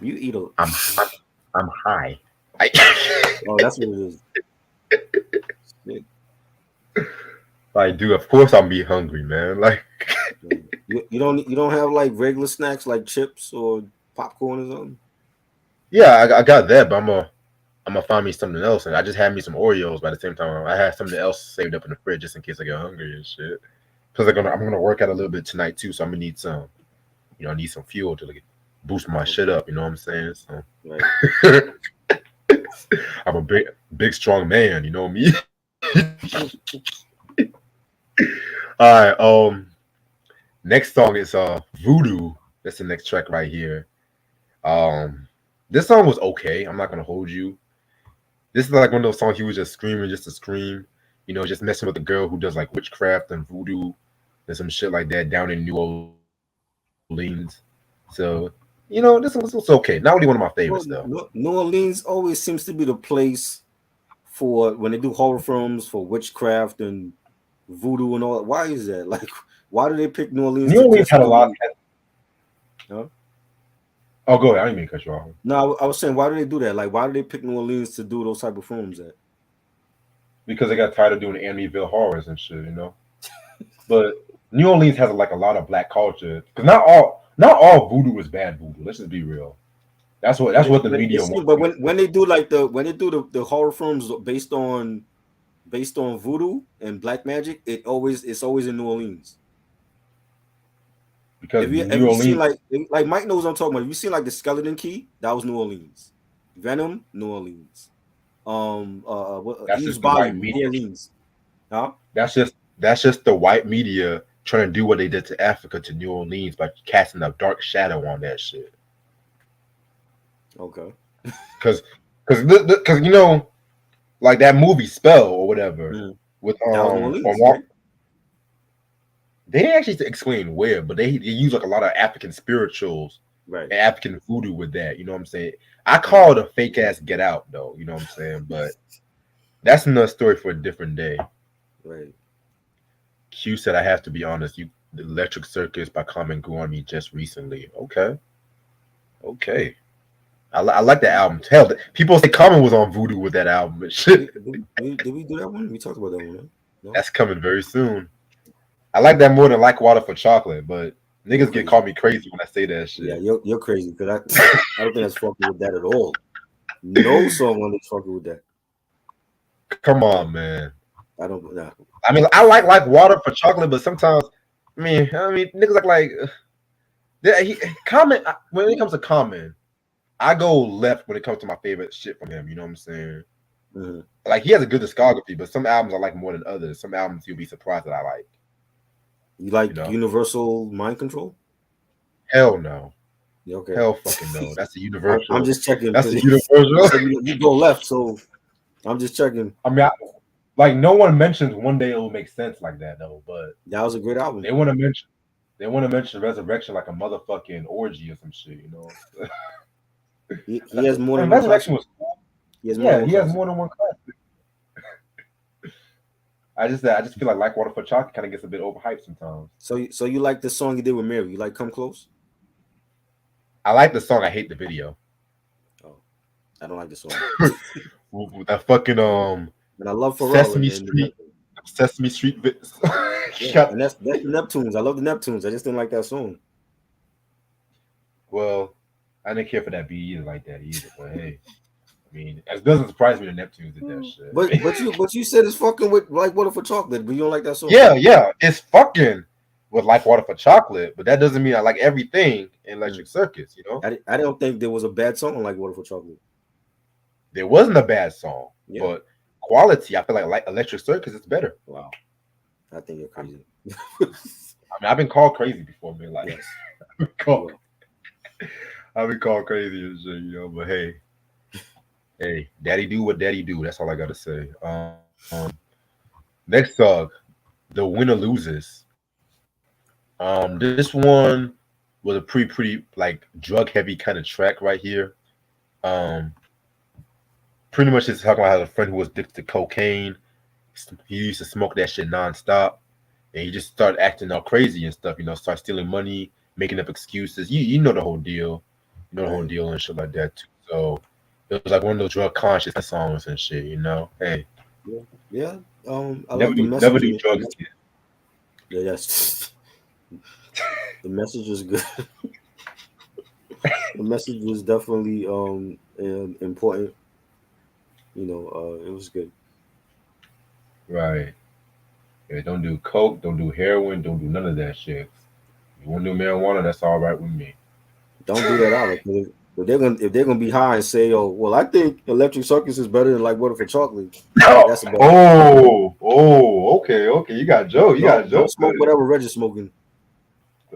You eat a. I'm high. Oh, that's what it is. I do. Of course, I'm be hungry, man. Like you don't have like regular snacks like chips or popcorn or something. Yeah, I got that, but I'm gonna find me something else, and I just had me some Oreos. By the same time, I had something else saved up in the fridge just in case I get hungry and shit. Because I'm gonna work out a little bit tonight too, so I'm gonna need some, I need some fuel to like boost my shit up. You know what I'm saying? So Right. I'm a big strong man. You know me. All right. Next song is Voodoo. That's the next track right here. This song was okay. I'm not gonna hold you. This is like one of those songs he was just screaming just to scream. Just messing with the girl who does like witchcraft and voodoo and some shit like that down in New Orleans. So, this was okay. Not really one of my favorites though. New Orleans always seems to be the place for when they do horror films for witchcraft and voodoo and all that. Why is that? Like, why do they pick New Orleans? New Orleans had a lot. Huh? Oh, go ahead. I didn't mean to cut you off. No, I was saying, why do they do that? Like, why do they pick New Orleans to do those type of films at? Because they got tired of doing Amityville horrors and shit, But New Orleans has like a lot of black culture. Because not all voodoo is bad voodoo. Let's just be real. That's what the media wants. But when they do the horror films based on voodoo and black magic, it's always in New Orleans. Because have you seen like Mike knows what I'm talking about. Have you seen like the Skeleton Key? That was New Orleans. Venom, New Orleans. That's just the white media. New Orleans. Huh? That's just the white media trying to do what they did to Africa to New Orleans by casting a dark shadow on that shit. Okay. Because like that movie Spell or whatever with they didn't actually explain where, but they use like a lot of African spirituals, right, and African voodoo with that. You know what I'm saying? I call it a fake ass Get Out, though. You know what I'm saying? But that's another story for a different day. Right. Q said, "I have to be honest. The Electric Circus by Common grew on me just recently." Okay, okay. I like that album. Hell, people say Common was on Voodoo with that album and shit. Did we do that one? We talked about that one, right? No, That's coming very soon. I like that more than Like Water for Chocolate, but you're niggas get crazy. call me crazy when I say that Yeah, shit. you're crazy because I don't think that's fucking with that at all. No song on this fucking with that. Come No, on, man. I don't. Nah. I mean, I like Water for Chocolate, but sometimes, I mean, niggas like Common. When it comes to Common, I go left when it comes to my favorite shit from him. You know what I'm saying? Mm-hmm. Like he has a good discography, but some albums I like more than others. Some albums you'll be surprised that I like. You You like know? Universal Mind Control? Hell no. Yeah, okay. Hell fucking no. That's a I'm universal. just checking That's because a you universal. said you go left, so I'm just checking. I mean, like no one mentions One Day It'll Make Sense like that though, but That was a great album. they want to mention Resurrection like a motherfucking orgy or some shit. You know? He has more And than one Resurrection classic. was cool. He has more than Yeah, one he has classic. more than one classic. I just feel like Water for Chocolate kind of gets a bit overhyped sometimes. So you like the song he did with Mary? You like Come Close? I like the song. I hate the video. Oh, I don't like the song. With that fucking And I love Pharrell Sesame and the Street Neptunes. Sesame Street bits. Yeah, Got- and that's the Neptunes. I love the Neptunes. I just didn't like that song. well, I didn't care for that beat either like that either. But hey, I mean, it doesn't surprise me the Neptunes did that shit. I mean, But you said it's fucking with like Water for Chocolate, but you don't like that song. yeah, it's fucking with like Water for Chocolate, but that doesn't mean I like everything in Electric Circus. You know, I don't think there was a bad song like Water for Chocolate. there wasn't a bad song, Yeah. but quality, I feel like Electric Circus is better. Wow. I think you're crazy. I mean, I've been called crazy before, man. Like, Yes. I've been called crazy and shit, you know. But hey, Daddy do what Daddy do. That's all I gotta say. Next song, The Winner Loses. This one was a pretty like drug heavy kind of track right here. Um, pretty much just talking about how a friend who was addicted to cocaine. He used to smoke that shit nonstop, and he just started acting all crazy and stuff. You know, start stealing money, making up excuses. You know the whole deal. You know the whole deal and shit like that too. So it was like one of those drug conscious songs and shit. You know, hey, Yeah. I never love the do message. never do drugs. Kid. Yeah, yes. The message was good. The message was definitely important. You know, it was good. Right. Yeah, don't do coke. Don't do heroin. Don't do none of that shit. You want to do marijuana? That's all right with me. Don't do that either. 'Cause if they're gonna be high and say, "Oh, well, I think Electric Circus is better than like Water for Chocolate," that's about it. Okay. You got jokes. You got Don't jokes smoke today. whatever Reg is smoking.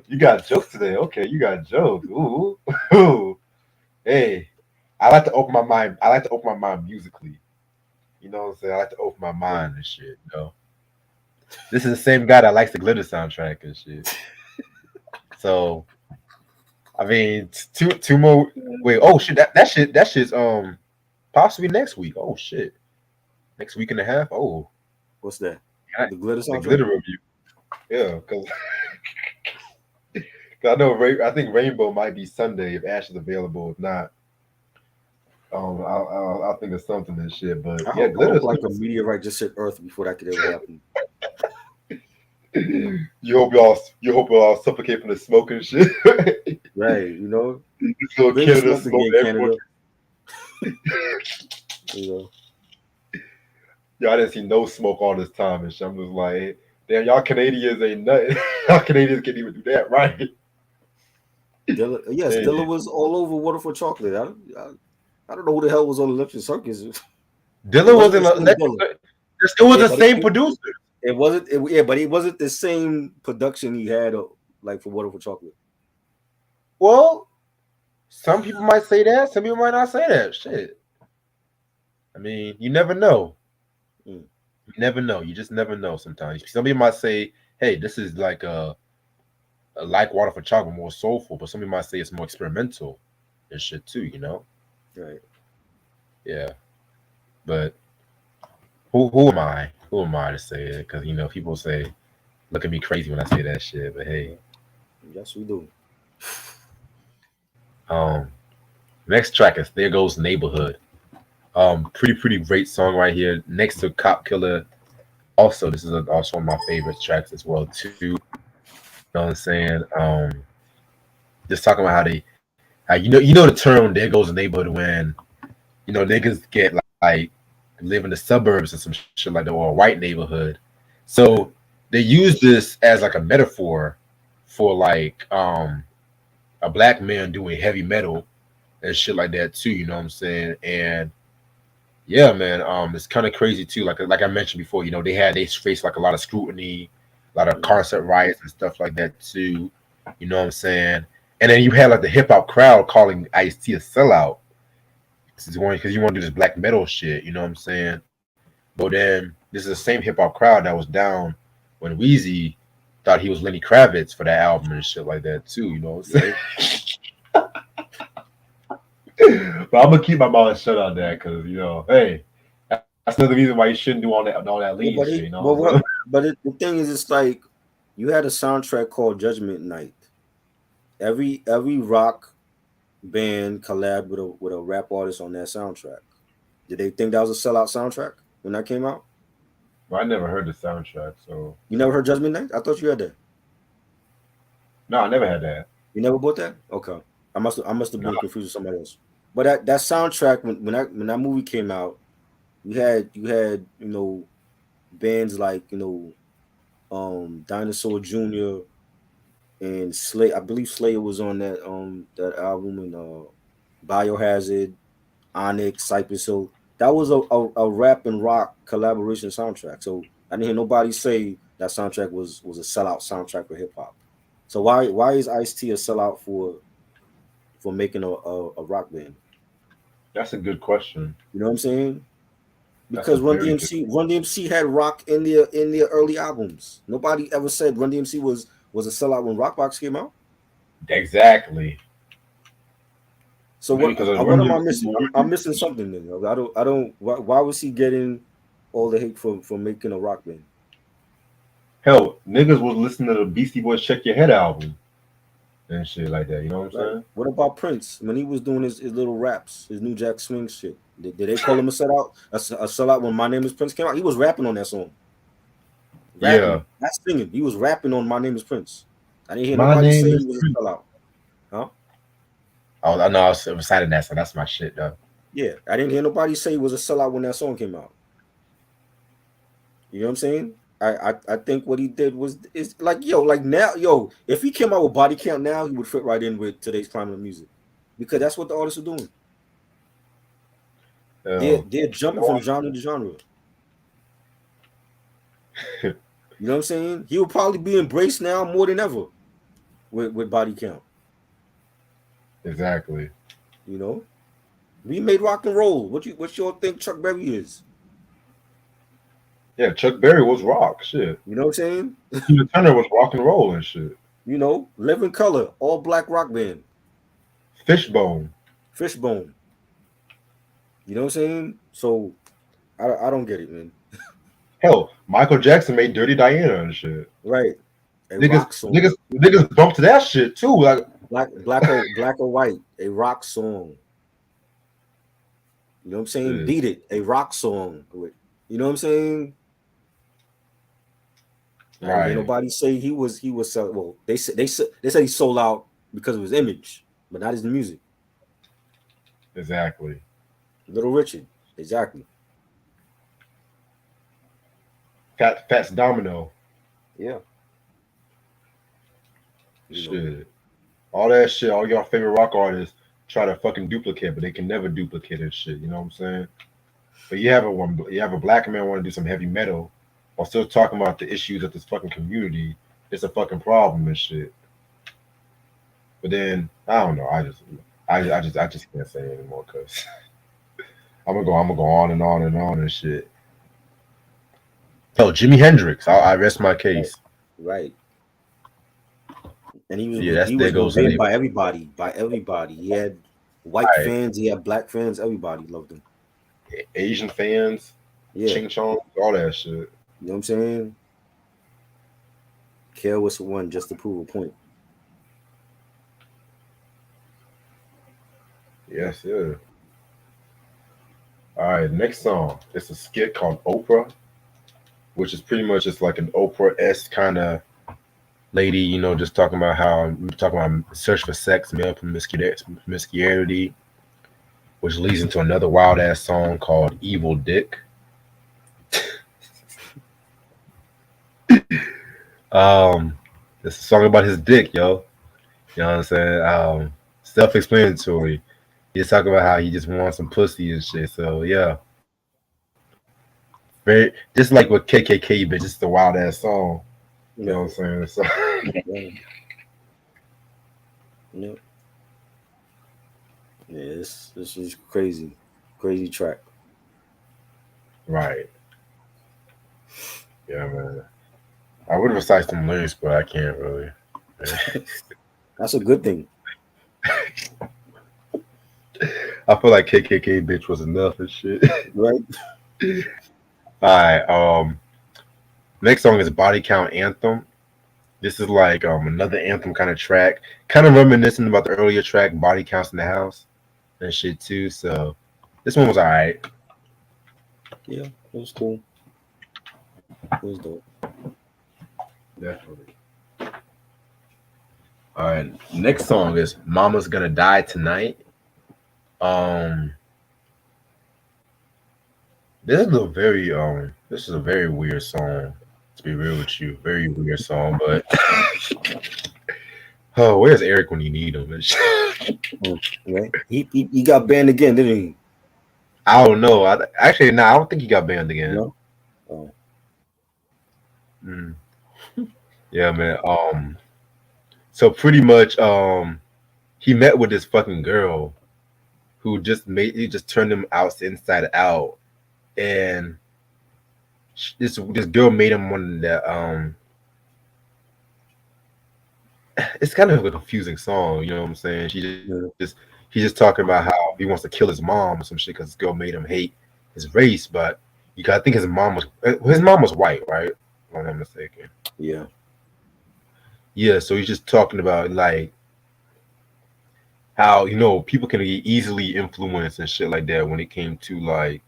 You got jokes today. Okay, you got jokes. Ooh, ooh. Hey, I like to open my mind. I like to open my mind musically. You know what I'm saying? I like to open my mind and shit. You know, this is the same guy that likes the Glitter soundtrack and shit. So I mean, two more. Wait, oh shit, that shit's possibly next week. Oh shit, next week and a half. Oh, What's that? I- The Glitter the soundtrack. Glitter review. Yeah, because I know I think Rainbow might be Sunday if Ash is available. If not, I'll think of something and shit. But I yeah, hope Glitter. like a meteorite just hit Earth before that could ever happen. You hope y'all suffocate from the smoke and shit. Right? You know, So bring the Canada smoke smoke again, everyone. Canada. You know, Y'all didn't see no smoke all this time and shit. I'm just like, damn, y'all Canadians ain't nothing. Y'all Canadians can't even do that, right? Yes, Hey, Dilla was all over Water for Chocolate. I don't know who the hell was on Electric Circus. It Dylan was wasn't in the same electric. Dilla. It was Yeah, the but same producer. it wasn't. Yeah, but it wasn't the same production he had like for Water for Chocolate. Well, some people might say that. Some people might not say that. Shit. I mean, you never know. Mm. You never know. You just never know. Sometimes some people might say, "Hey, this is like a like Water for Chocolate, more soulful," but some people might say it's more experimental and shit too. You know? Right. Yeah. But who am I? Who am I to say it? Because you know, people say look at me crazy when I say that shit. But hey, Yes, we do. um, next track is "There Goes Neighborhood." Pretty great song right here. Next to "Cop Killer." Also, this is also one of my favorite tracks as well too. You know what I'm saying? Just talking about how you know the term "There Goes Neighborhood" when niggas get like live in the suburbs and some shit like that, or a white neighborhood. So Right. they use this as like a metaphor for like a black man doing heavy metal and shit like that too. You know what I'm saying? And yeah, man, it's kind of crazy too. Like I mentioned before, they faced like a lot of scrutiny, a lot of Mm-hmm. concert riots and stuff like that too. You know what I'm saying? And then you had like the hip hop crowd calling Ice T a sellout because you want to do this black metal shit. You know what I'm saying? But then this is the same hip hop crowd that was down when Wheezy thought he was Lenny Kravitz for that album and shit like that too. You know what I'm saying? Right. But I'm gonna keep my mouth shut on that because hey, that's another reason why you shouldn't do all that lean Yeah, shit. but You it, know. but So, what? But the thing is, it's like you had a soundtrack called Judgment Night. Every rock band collab with a rap artist on that soundtrack. Did they think that was a sellout soundtrack when that came out? but I never heard the soundtrack, so You never heard Judgment Night? I thought you had that. no, I never had that. You never bought that? Okay. I must have No, been confused with somebody else. But that soundtrack when that movie came out, you had bands like Dinosaur Jr. and Slay. I believe Slayer was on that album and Biohazard, Onyx, Cypress Hill. That was a rap and rock collaboration soundtrack. So I didn't hear nobody say that soundtrack was a sellout soundtrack for hip hop. So why is Ice T a sellout for making a rock band? that's a good question. You know what I'm saying? That's a Because very good. Run DMC had rock in their early albums. Nobody ever said Run DMC was a sellout when Rockbox came out. Exactly. So Maybe what because of what Run am I DMC. missing? I'm missing something then. I don't. Why was he getting all the hate for making a rock band? Hell, niggas was listening to the Beastie Boys "Check Your Head" album and shit like that. You know what I'm Right. saying? What about Prince when he was doing his little raps, his New Jack Swing shit? Did they call him a sellout? A sellout when My Name Is Prince came out? He was rapping on that song, Yeah. rapping, not singing. He was rapping on My Name Is Prince. I didn't hear My nobody name say is he was Prince. a sellout. Huh? Oh, I know I was reciting that, so that's my shit though. Yeah, I didn't hear nobody say he was a sellout when that song came out. You know what I'm saying? I think what he did was is like like now if he came out with Body Count now he would fit right in with today's climate of music because that's what the artists are doing. Hell, They're jumping from genre to genre. You know what I'm saying? He will probably be embraced now more than ever with Body Count. exactly. You know, we made rock and roll. What you all think Chuck Berry is? Yeah, Chuck Berry was rock shit. You know what I'm saying? Tina Turner was rock and roll and shit. Living Color, all black rock band, Fishbone. Fishbone. You know what I'm saying? So I don't get it, man. Hell, Michael Jackson made Dirty Diana and shit. Right. A Niggas, rock song. niggas bumped to that shit too. Like, Black or white, a rock song. You know what I'm saying? shit. Beat It, a rock song. You know what I'm saying? I didn't hear Right, nobody say he was well. They said he sold out because of his image, but not his music. exactly. Little Richard, exactly. Fats Domino. Yeah, you know. Shit. All that shit, all your favorite rock artists try to fucking duplicate, but they can never duplicate that shit. You know what I'm saying? But you have a black man want to do some heavy metal while still talking about the issues of this fucking community. It's a fucking problem and shit. But then I don't know. I just can't say it anymore because I'm gonna go on and on and on and shit. Yo, Jimi Hendrix. I rest my Right, case. right. And he was Yeah, re- that's he there was goes the revered neighbor. by everybody, by everybody. He had white Right. fans, he had black fans. Everybody loved him. Asian fans, Yeah, Ching Chong, all that shit. you know what I'm saying. Careless one just to prove a point. Yes, yeah. All right, next song. It's a skit called Oprah, which is pretty much just like an Oprah-esque kind of lady, just talking about search for sex, male promiscuity, which leads into another wild ass song called Evil Dick. Um, it's a song about his dick, yo. You know what I'm saying? Self-explanatory. He's talking about how he just wants some pussy and shit. So yeah, very just like with KKK, but just a wild ass song. You know what Right. I'm saying? So Yeah. Yeah. Yeah. This is crazy, crazy track. right, yeah, man. I would recite some lyrics, but I can't really. That's a good thing. I feel like KKK bitch was enough and shit. Right. All right. Next song is Body Count Anthem. This is like another anthem kind of track, kind of reminiscent about the earlier track Body Counts in the House and shit too. So this one was alright. Yeah. It was cool. It was dope. Definitely. All right. Next song is Mama's Gonna Die Tonight. Um, this is a very weird song. To be real with you, very weird song. But oh, where's Eric when you need him? Right. He got banned again, didn't he? I don't know. Actually, no, I don't think he got banned again. No. Oh. Mm. Yeah, man. So pretty much, he met with this fucking girl who he just turned him out inside out, and this girl made him one that it's kind of a confusing song. You know what I'm saying? Yeah. He's just talking about how he wants to kill his mom or some shit because this girl made him hate his race, but I think his mom was white, right? If I'm not mistaken. Yeah. Yeah, so he's just talking about like how people can be easily influenced and shit like that when it came to like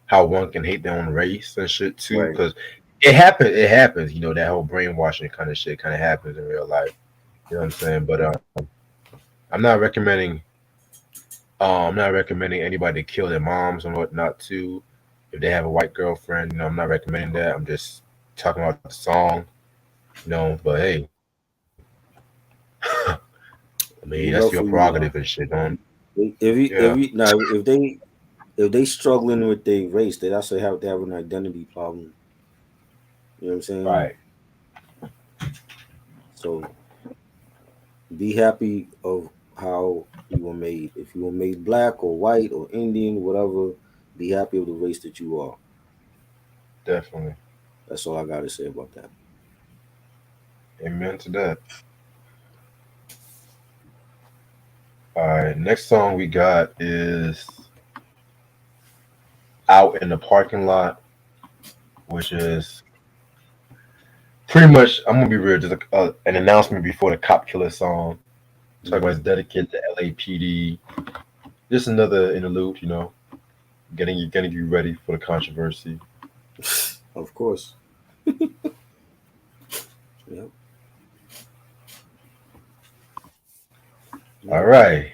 how one can hate their own race and shit too, Right. because it happens, that whole brainwashing kind of shit kind of happens in real life. You know what I'm saying? But I'm not recommending I'm not recommending anybody to kill their moms and whatnot too. If they have a white girlfriend, I'm not recommending that. I'm just talking about the song, but hey, I mean that's Be your helpful, you prerogative are. and shit. Don't If yeah, you now if they struggling with their race, they also have an identity problem. You know what I'm saying? right, So be happy of how you were made. If you were made black or white or Indian, whatever, be happy of the race that you are. definitely. That's all I gotta say about that. Amen to that. All right, next song we got is Out in the Parking Lot, which is pretty much, I'm gonna be real, just an announcement before the Cop Killer song. Talking about it's Mhm. dedicated to LAPD. Just another interlude, getting you ready for the controversy. Of course. Yep. All Yep. right,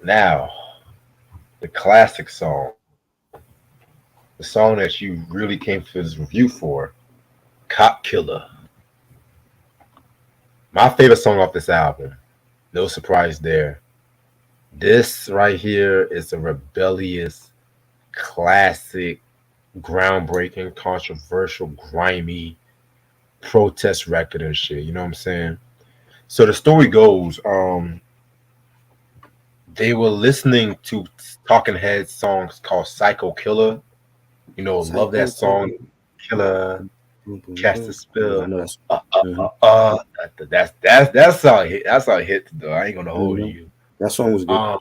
now the classic song, the song that you really came to this review for, Cop Killer. My favorite song off this album. No surprise there. This right here is a rebellious, classic, groundbreaking, controversial, grimy protest record and shit. You know what I'm saying? So the story goes, they were listening to Talking Heads songs called Psycho Killer. Love that Psycho song, killer. Killer, Boom, boom, Cast the boom. Yeah, I Spell. know that's. Uh, uh, Hmm. uh, uh. That's how it hit. That's how it hit though. I ain't gonna hold Hmm. you. That song was good. Um.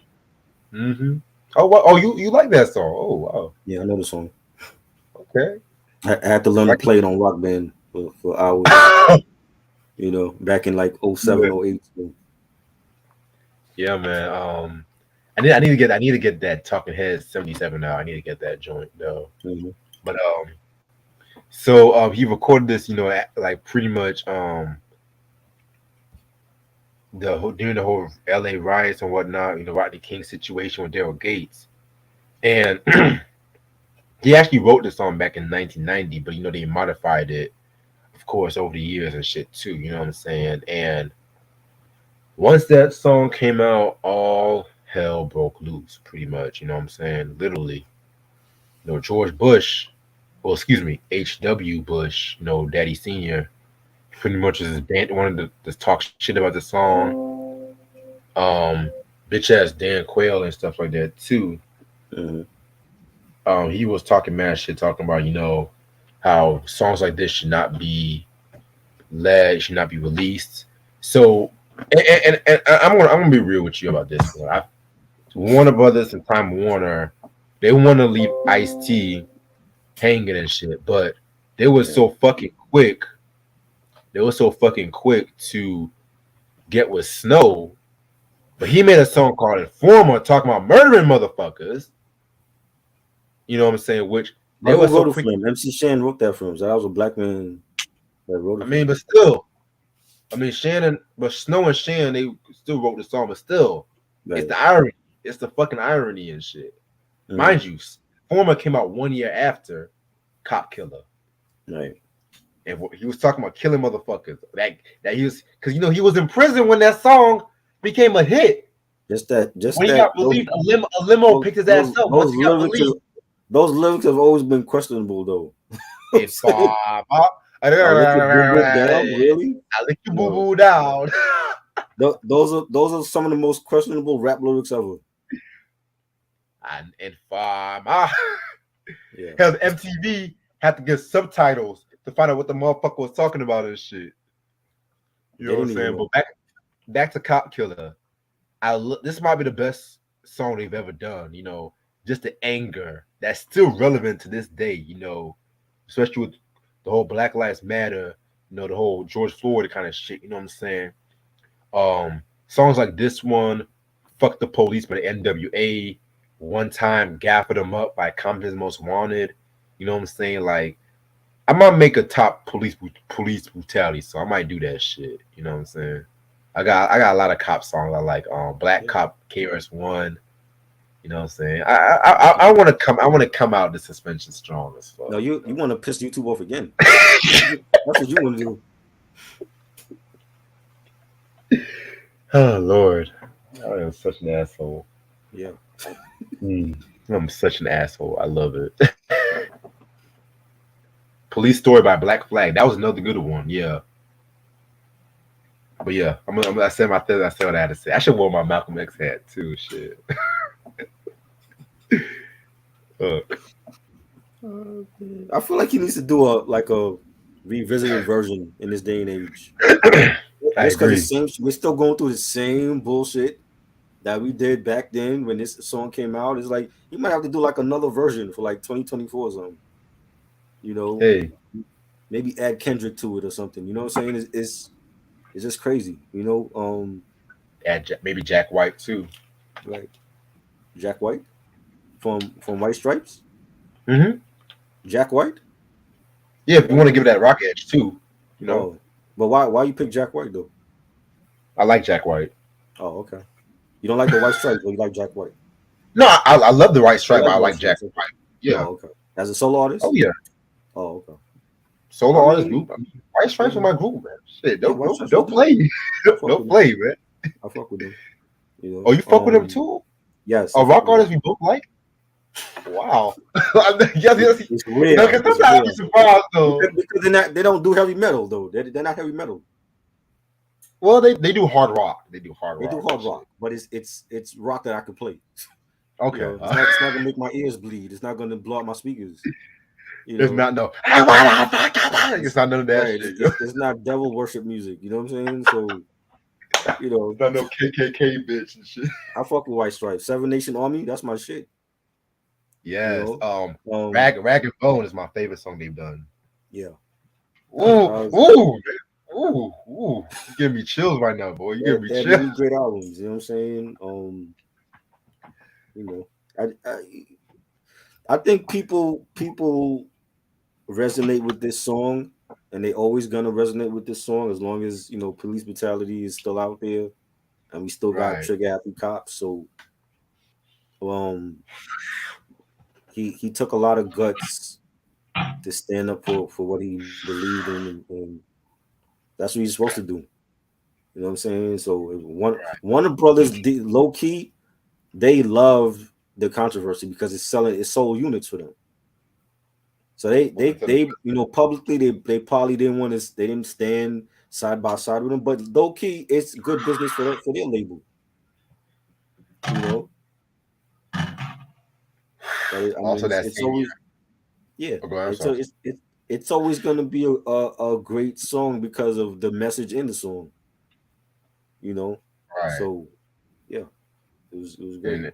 hmm Oh, what? Oh, you like that song? Oh, wow. Yeah, I know the song. Okay. I had to learn to Like, play it on Rock Band. for hours. Back in like Yeah, 07, 08. So, yeah, man. I need to get that Talking Heads 77 now. I need to get that joint though. mhm. But so he recorded this, like pretty much during the whole L.A. riots and whatnot. Rodney King situation with Daryl Gates, and he actually wrote the song back in 1990, but they modified it, of course, over the years and shit too. You know what I'm saying? And once that song came out, all hell broke loose, pretty much. You know what I'm saying? Literally. George Bush, well, excuse me, H.W. Bush, Daddy Senior, pretty much wanted to talk shit about the song. Bitch ass Dan Quayle and stuff like that too. Mhm. He was talking mad shit, talking about how songs like this should not be should not be released. So, and I'm gonna be real with you about this one. Warner Brothers and Time Warner, they want to leave Ice T hanging and shit, but they were Yeah. so fucking quick. They were so fucking quick to get with Snow, but he made a song called Informer talking about murdering motherfuckers. You know what I'm saying? Which But they were who so wrote it quick. for him? MC Shan wrote that for him. So that was a black man that wrote I it for mean, him. but still, Shannon, but Snow and Shan, they still wrote the song, but still, it's Right. the irony. It's the fucking irony and shit. Mm-hmm. Mind you, Informer came out 1 year after Cop Killer. Right. And he was talking about killing motherfuckers. That he was, because he was in prison when that song became a hit. Just When he got that released, a limo picked his ass up once those he got lyrics released. those lyrics have always been questionable though. I'm In saying, five, I lick your boo boo down, I really? lick your boo No. boo down. Those are some of the most questionable rap lyrics ever. And in five, Yeah. hell, MTV had to get subtitles to find out what the motherfucker was talking about and shit. You They know what I'm didn't even saying? know. But back to Cop Killer. This might be the best song they've ever done. Just the anger that's still relevant to this day. Especially with the whole Black Lives Matter. The whole George Floyd kind of shit. You know what I'm saying? Songs like this one, "Fuck the Police" by the NWA, "One Time," "Gafford 'Em Up" by Compton's Most Wanted. You know what I'm saying? Like, I might make a top police brutality song. I might do that shit. You know what I'm saying? I got a lot of cop songs I like. Black Yeah. Cop KRS-One. You know what I'm saying? I want to come out the suspension strong as No, fuck. you want to piss YouTube off again. That's what you want to do. Oh Lord, I am such an asshole. Yeah. I'm such an asshole. I love it. Police Story by Black Flag. That was another good one. Yeah. But yeah, I said my thing. I said what I had to say. I should wear my Malcolm X hat too. Shit. Uh, I feel like he needs to do a revisited version in this day and age. I Just because agree. we're still going through the same bullshit that we did back then when this song came out. It's like he might have to do like another version for like 2024 or something. You know, Hey, maybe add Kendrick to it or something. You know what I'm saying? It's just crazy. add maybe Jack White too. Like Jack White from White Stripes. Hmm. Jack White. Yeah, if you That want to give nigga. that rock edge too, you know, Oh, but why you pick Jack White though? I like Jack White. Oh, okay. You don't like the White Stripes, but you like Jack White. No, I love the White You Stripe, but like I White like Jack Stripes. Okay. White. Yeah. Oh, okay. As a solo Oh artist. yeah. Oh, okay. Solo I artist mean, group. I mean, White Stripes are yeah, my group, man. Shit, yeah. don't White don't Stripes was don't dope. play, I fuck don't with them. play, man. I fuck with them. Oh, you fuck with them too? Yes, I A fuck rock with them. artist we both like? Wow. Yes, yes. It's No, rare. because It's sometimes I be rare surprised though. because they don't do heavy metal though. They're not heavy metal. Well, they do hard rock. They do hard They do rock and hard shit. rock, but it's rock that I can play. Okay. It's not gonna make my ears bleed. It's not gonna blow out my speakers. You It's know, not no. It's it's not none of that right. shit. It's not devil worship music. You know what I'm saying? So you know, It's not no KKK bitch and shit. I fuck with White Stripes. Seven Nation Army, that's my shit. You Yes. know, Rag and Bone is my favorite song they've done. yeah. Ooh, Uh, ooh, ooh, ooh. You giving me chills right now, boy. You giving me they had chills. many great albums. You know what I'm saying? You know, I think people resonate with this song, and they always gonna resonate with this song as long as police brutality is still out there, and we still got Right, trigger happy cops. So um, he took a lot of guts to stand up for what he believed in, and that's what he's supposed to do. You know what I'm saying? So if one of brothers low key, they love the controversy because it's sold units for them. So but within publicly they probably didn't they didn't stand side by side with them, but low key it's good business for their label, you know. But I mean also that it's same year. always yeah Oh, go ahead, I'm it's sorry. a, it's always gonna be a great song because of the message in the song, you know. Right, So yeah, it was great. and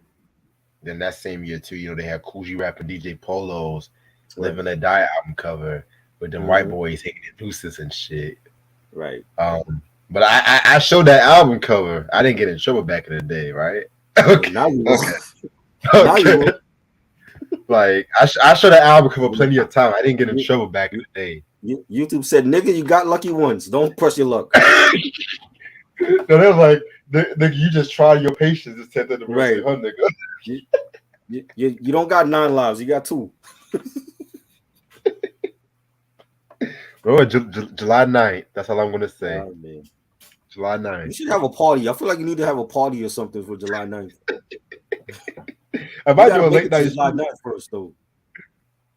then that same year too, they had Coogee Rap and DJ Polo's "Live Right. and Let Die" album cover with them white Hmm. boys hanging in nooses and shit. Right. But I showed that album cover. I didn't get in trouble back in the day, right? Well, Okay, now you will. okay, Now you okay. will. Like I showed that album cover You, plenty of time. I didn't get in you, trouble back in the day. YouTube said, "Nigga, you got lucky once. Don't press your luck." No, they're like, nigga, you just try your patience and said that the verse say, Right. huh, nigga. You, you don't got 9 lives. You got 2. Bro, July 9th. That's all I'm gonna say. Oh man. July You 9th. should have a party. I feel like you need to have a party or something for July 9th. I You might got do to a make late it to night July stream. 9th first, though.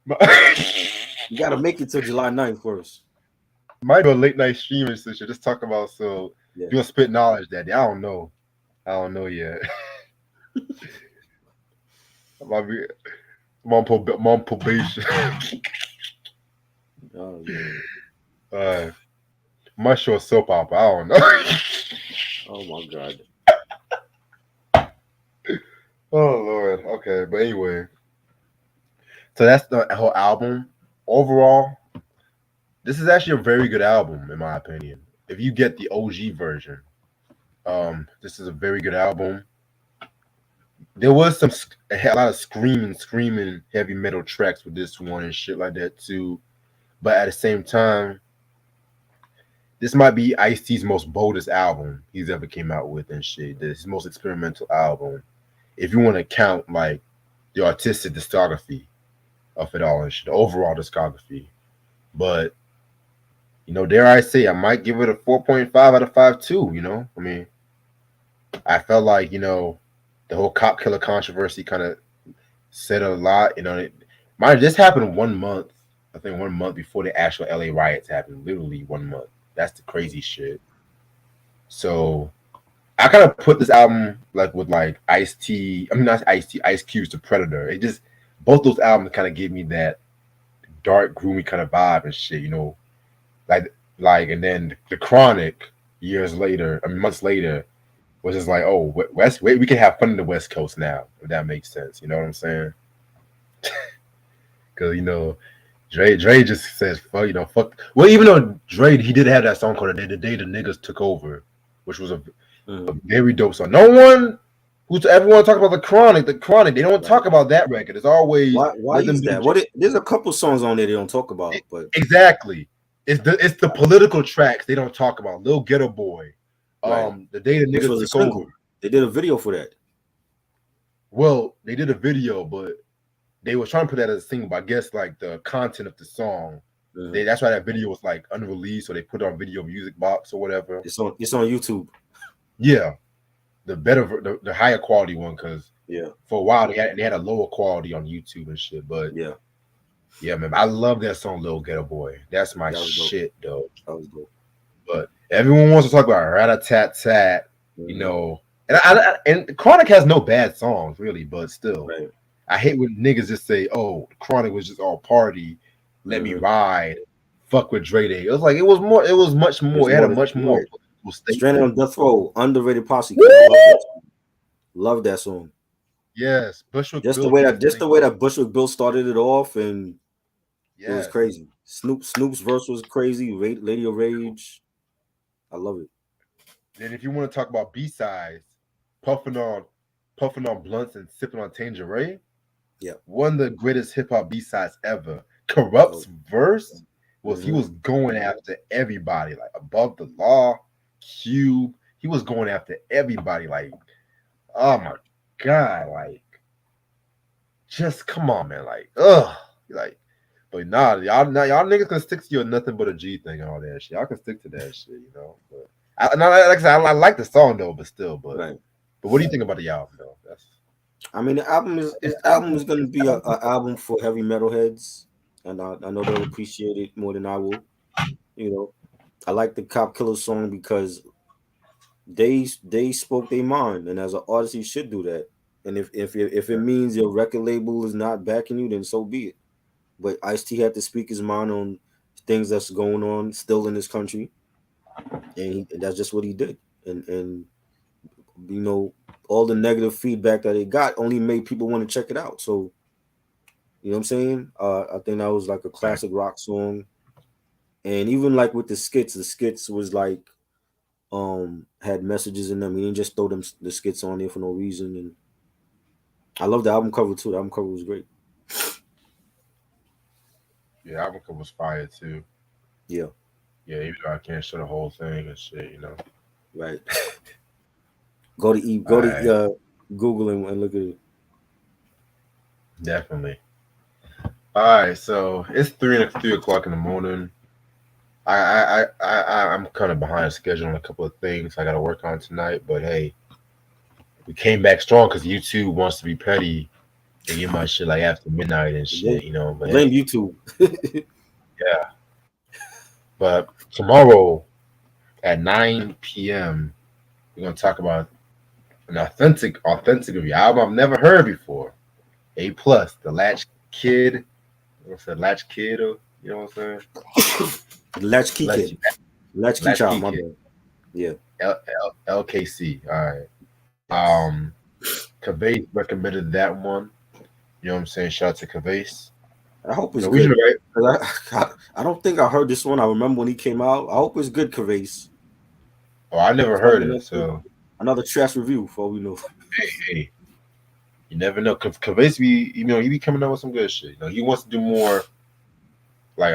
Might You got to make it to July 9th first. do a late night streaming session. Just talk about Yeah. you gonna spit knowledge that day. I don't know. I don't know yet. I might be I'm on probation. Oh man. I might show a soap opera. I don't know. Oh my God. Oh Lord. Okay, but anyway. So that's the whole album. Overall, this is actually a very good album, in my opinion. If you get the OG version, this is a very good album. There was a lot of screaming heavy metal tracks with this one and shit like that too. But at the same time, this might be Ice-T's most boldest album he's ever came out with and shit. This is his most experimental album. If you want to count like the artistic discography of it all and shit, the overall discography. But dare I say, I might give it a 4.5 out of 5 too. I mean, I felt like the whole cop killer controversy kind of said a lot. This happened 1 month. I think 1 month before the actual LA riots happened. Literally 1 month. That's the crazy shit. So I kind of put this album like with like Ice T. I mean not Ice T. Ice Cube's The Predator. It just both those albums kind of give me that dark, gloomy kind of vibe and shit. And then the Chronic years later, I mean months later, was just like, oh, we can have fun in the West Coast now, if that makes sense. You know what I'm saying? Because Dre just says fuck, fuck. Well, even though Dre he did have that song called "The Day the Niggas Took Over," which was a very dope song. No one everyone talk about the Chronic. The Chronic. They don't Right. talk about that record. It's always Why let them is do the that? There's a couple songs on there they don't talk about, but exactly. It's the political tracks they don't talk about. Lil Ghetto Boy. right. The Day the Which Niggas was a Took Over. single. They did a video for that. Well, they did a video, but they were trying to put that as a single. But I guess like the content of the song, that's why that video was like unreleased, so they put it on Video Music Box or whatever. It's on YouTube. Yeah, the higher quality one, because Yeah. for a while they had a lower quality on YouTube and shit. But yeah, man, I love that song, Lil Ghetto Boy. That's my that was dope. shit, though. That was dope. But everyone wants to talk about Rat-a-Tat-Tat, and Chronic has no bad songs really, but still. Right. I hate when niggas just say, "Oh, Chronic was just all party, let me ride, fuck with Dre Day." It was like it was more. It was much more. It had a much more Stranded on Death Row, underrated posse. I love that song. Love that song. Yes, Bushwick Just Bill. the way that Bushwick Bill started it off, and it was crazy. Snoop's verse was crazy. Lady of Rage, I love it. And if you want to talk about B sides, puffing on puffing on blunts and sipping on Tangeray, Yeah. one of the greatest hip hop B sides ever. Corrupt's Oh. verse was he Mm-hmm. was going after everybody, like above the law, Cube. He was going after everybody, like, oh my god, like just come on, man, like, ugh, like. But nah, y'all niggas can stick to your nothing but a G thing and all that shit. Y'all can stick to that shit, you know. But like I said, I like the song though, but still, Right. but what do you think about the album though? That's I mean, the album is going to be a album for heavy metalheads, and I know they'll appreciate it more than I will. You know, I like the Cop Killer song because they spoke their mind, and as an artist, you should do that. And if it means your record label is not backing you, then so be it. But Ice T had to speak his mind on things that's going on still in this country, and that's just what he did. And you know, all the negative feedback that it got only made people want to check it out. So you know what I'm saying? I think that was like a right. classic rock song. And even like with the skits was like had messages in them. He didn't just throw them the skits on there for no reason. And I love the album cover too. The album cover was great. Yeah, album cover was fire too. Yeah, Yeah, even though I can't show the whole thing and shit, you know. right. Go to Alright, Google and look at it. definitely. Alright, so it's 3 o'clock in the morning. I'm kind of behind schedule on a couple of things I got to work on tonight. But hey, we came back strong because YouTube wants to be petty and get my shit like after midnight and Blame, shit, you know. But blame hey, YouTube. yeah. But tomorrow at 9 p.m. we're gonna talk about an authentic review album I've never heard before. A plus, the Latch Kid. What's that? Latch Kid? Or, you know what I'm saying? Latchkey Latch Kid. Latchkey Latch Child. Key My Kid. bad. Yeah. LKC. All right. Yes. Um, Cavase recommended that one. You know what I'm saying? Shout out to Cavase. I hope You it's know, we should good. write. 'Cause I don't think I heard this one. I remember when he came out. I hope it's good, Cavase. Oh, I never It's like heard it. another, So another trash review for all we know. hey, you never know. Cavase be, you know, he be coming out with some good shit. You know, he wants to do more like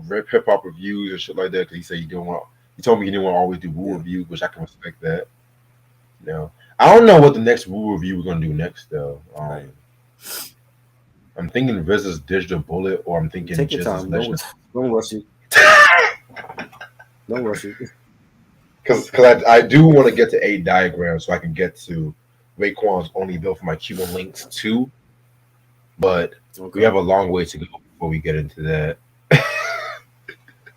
rap hip hop reviews and shit like that. Because he said he didn't want. He told me he didn't want to always do Woo Yeah. reviews, which I can respect that. You know, I don't know what the next Woo review we're gonna do next though. Right. I'm thinking RZA's Digital Bullet, or I'm thinking Take your Jizz's time. Legend. Don't rush it. Don't rush it. Because I do want to get to a diagram so I can get to Raekwon's only built for my Cuban links too, but we Okay. have a long way to go before we get into that.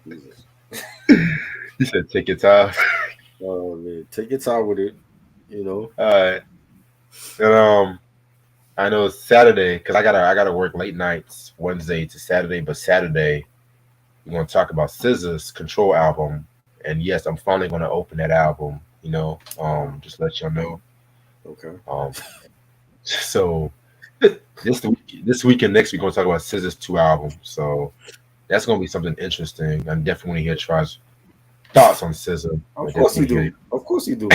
Jesus. You said take your time. Oh man, take your time with it. You know. All right, and I know it's Saturday because I gotta work late nights Wednesday to Saturday, but Saturday we're gonna talk about SZA's Control album, and yes, I'm finally gonna open that album. You know, just let y'all know. Okay. Um, so this week and next week, we're gonna talk about SZA's two albums. So that's gonna be something interesting. I definitely want to hear Try's thoughts on SZA. I Of definitely course you want to hear. do. Of course you do.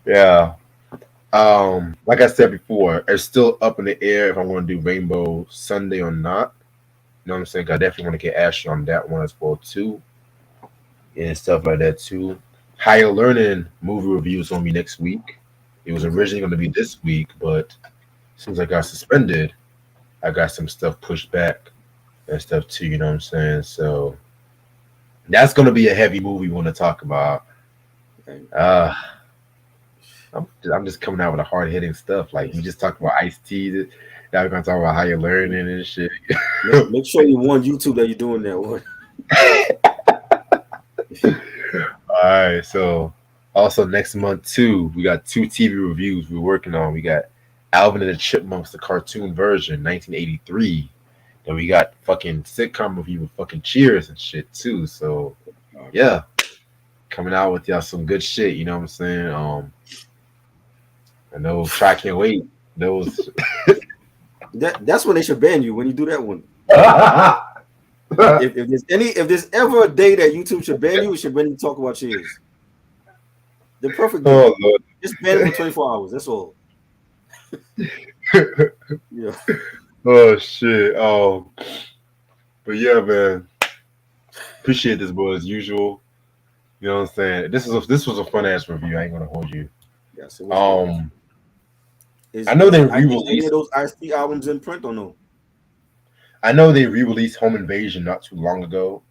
Yeah. Like I said before, it's still up in the air if I want to do Rainbow Sunday or not. You know what I'm saying? I definitely want to get Ashley on that one as well too, and stuff like that too. Higher Learning movie review is gonna be next week. It was Okay. originally gonna be this week, but since I got suspended, I got some stuff pushed back and stuff too. You know what I'm saying? So that's gonna be a heavy movie we want to talk about. Okay. Uh I'm just coming out with a hard hitting stuff. Like we just talked about Ice T. Now we're gonna talk about higher learning and shit. Make sure you warn YouTube that you're doing that one. All right, so also next month too, we got two TV reviews we're working on. We got Alvin and the Chipmunks, the cartoon version, 1983. Then we got fucking sitcom review with fucking Cheers and shit too. So yeah, coming out with y'all some good shit. You know what I'm saying? I know Try can't wait. Those That's when they should ban you when you do that one. If there's ever a day that YouTube should ban you, it should ban you to talk about Cheers. The perfect day. Oh Lord. Just ban it for 24 hours. That's all. Yeah. Oh shit. But yeah, man. Appreciate this, boy, as usual. You know what I'm saying? This was a fun ass review. I ain't gonna hold you. Yes, it was good. Um, I know they Is any of re-released. those Ice-T albums in print or no? I know they re-released Home Invasion not too long ago.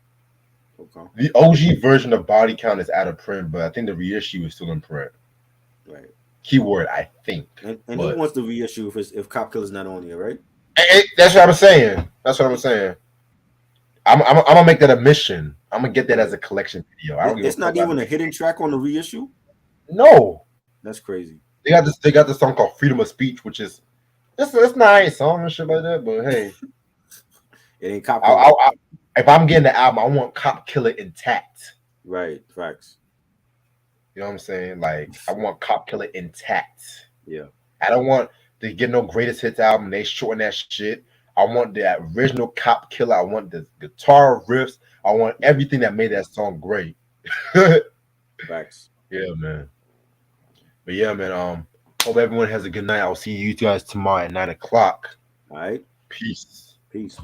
Okay. The OG version of Body Count is out of print, but I think the reissue is still in print. Right. Keyword, I think. And who wants the reissue if Cop Killer's not on here, right? That's what I'm saying. That's what I'm saying. I'm gonna make that a mission. I'm gonna get that as a collection video. I don't give a It's fuck not about even a it. hidden track on the reissue. No, That's crazy. they got this. They got this song called "Freedom of Speech," which is it's nice song and shit like that. But hey, It ain't Cop Killer. if I'm getting the album, I want Cop Killer intact. Right. Facts. You know what I'm saying? Like I want Cop Killer intact. Yeah. I don't want to get no greatest hits album. They shorten that shit. I want the original Cop Killer. I want the guitar riffs. I want everything that made that song great. Facts. Yeah, man. But yeah, man. Hope everyone has a good night. I'll see you guys tomorrow at 9 o'clock. All right. Peace. Peace.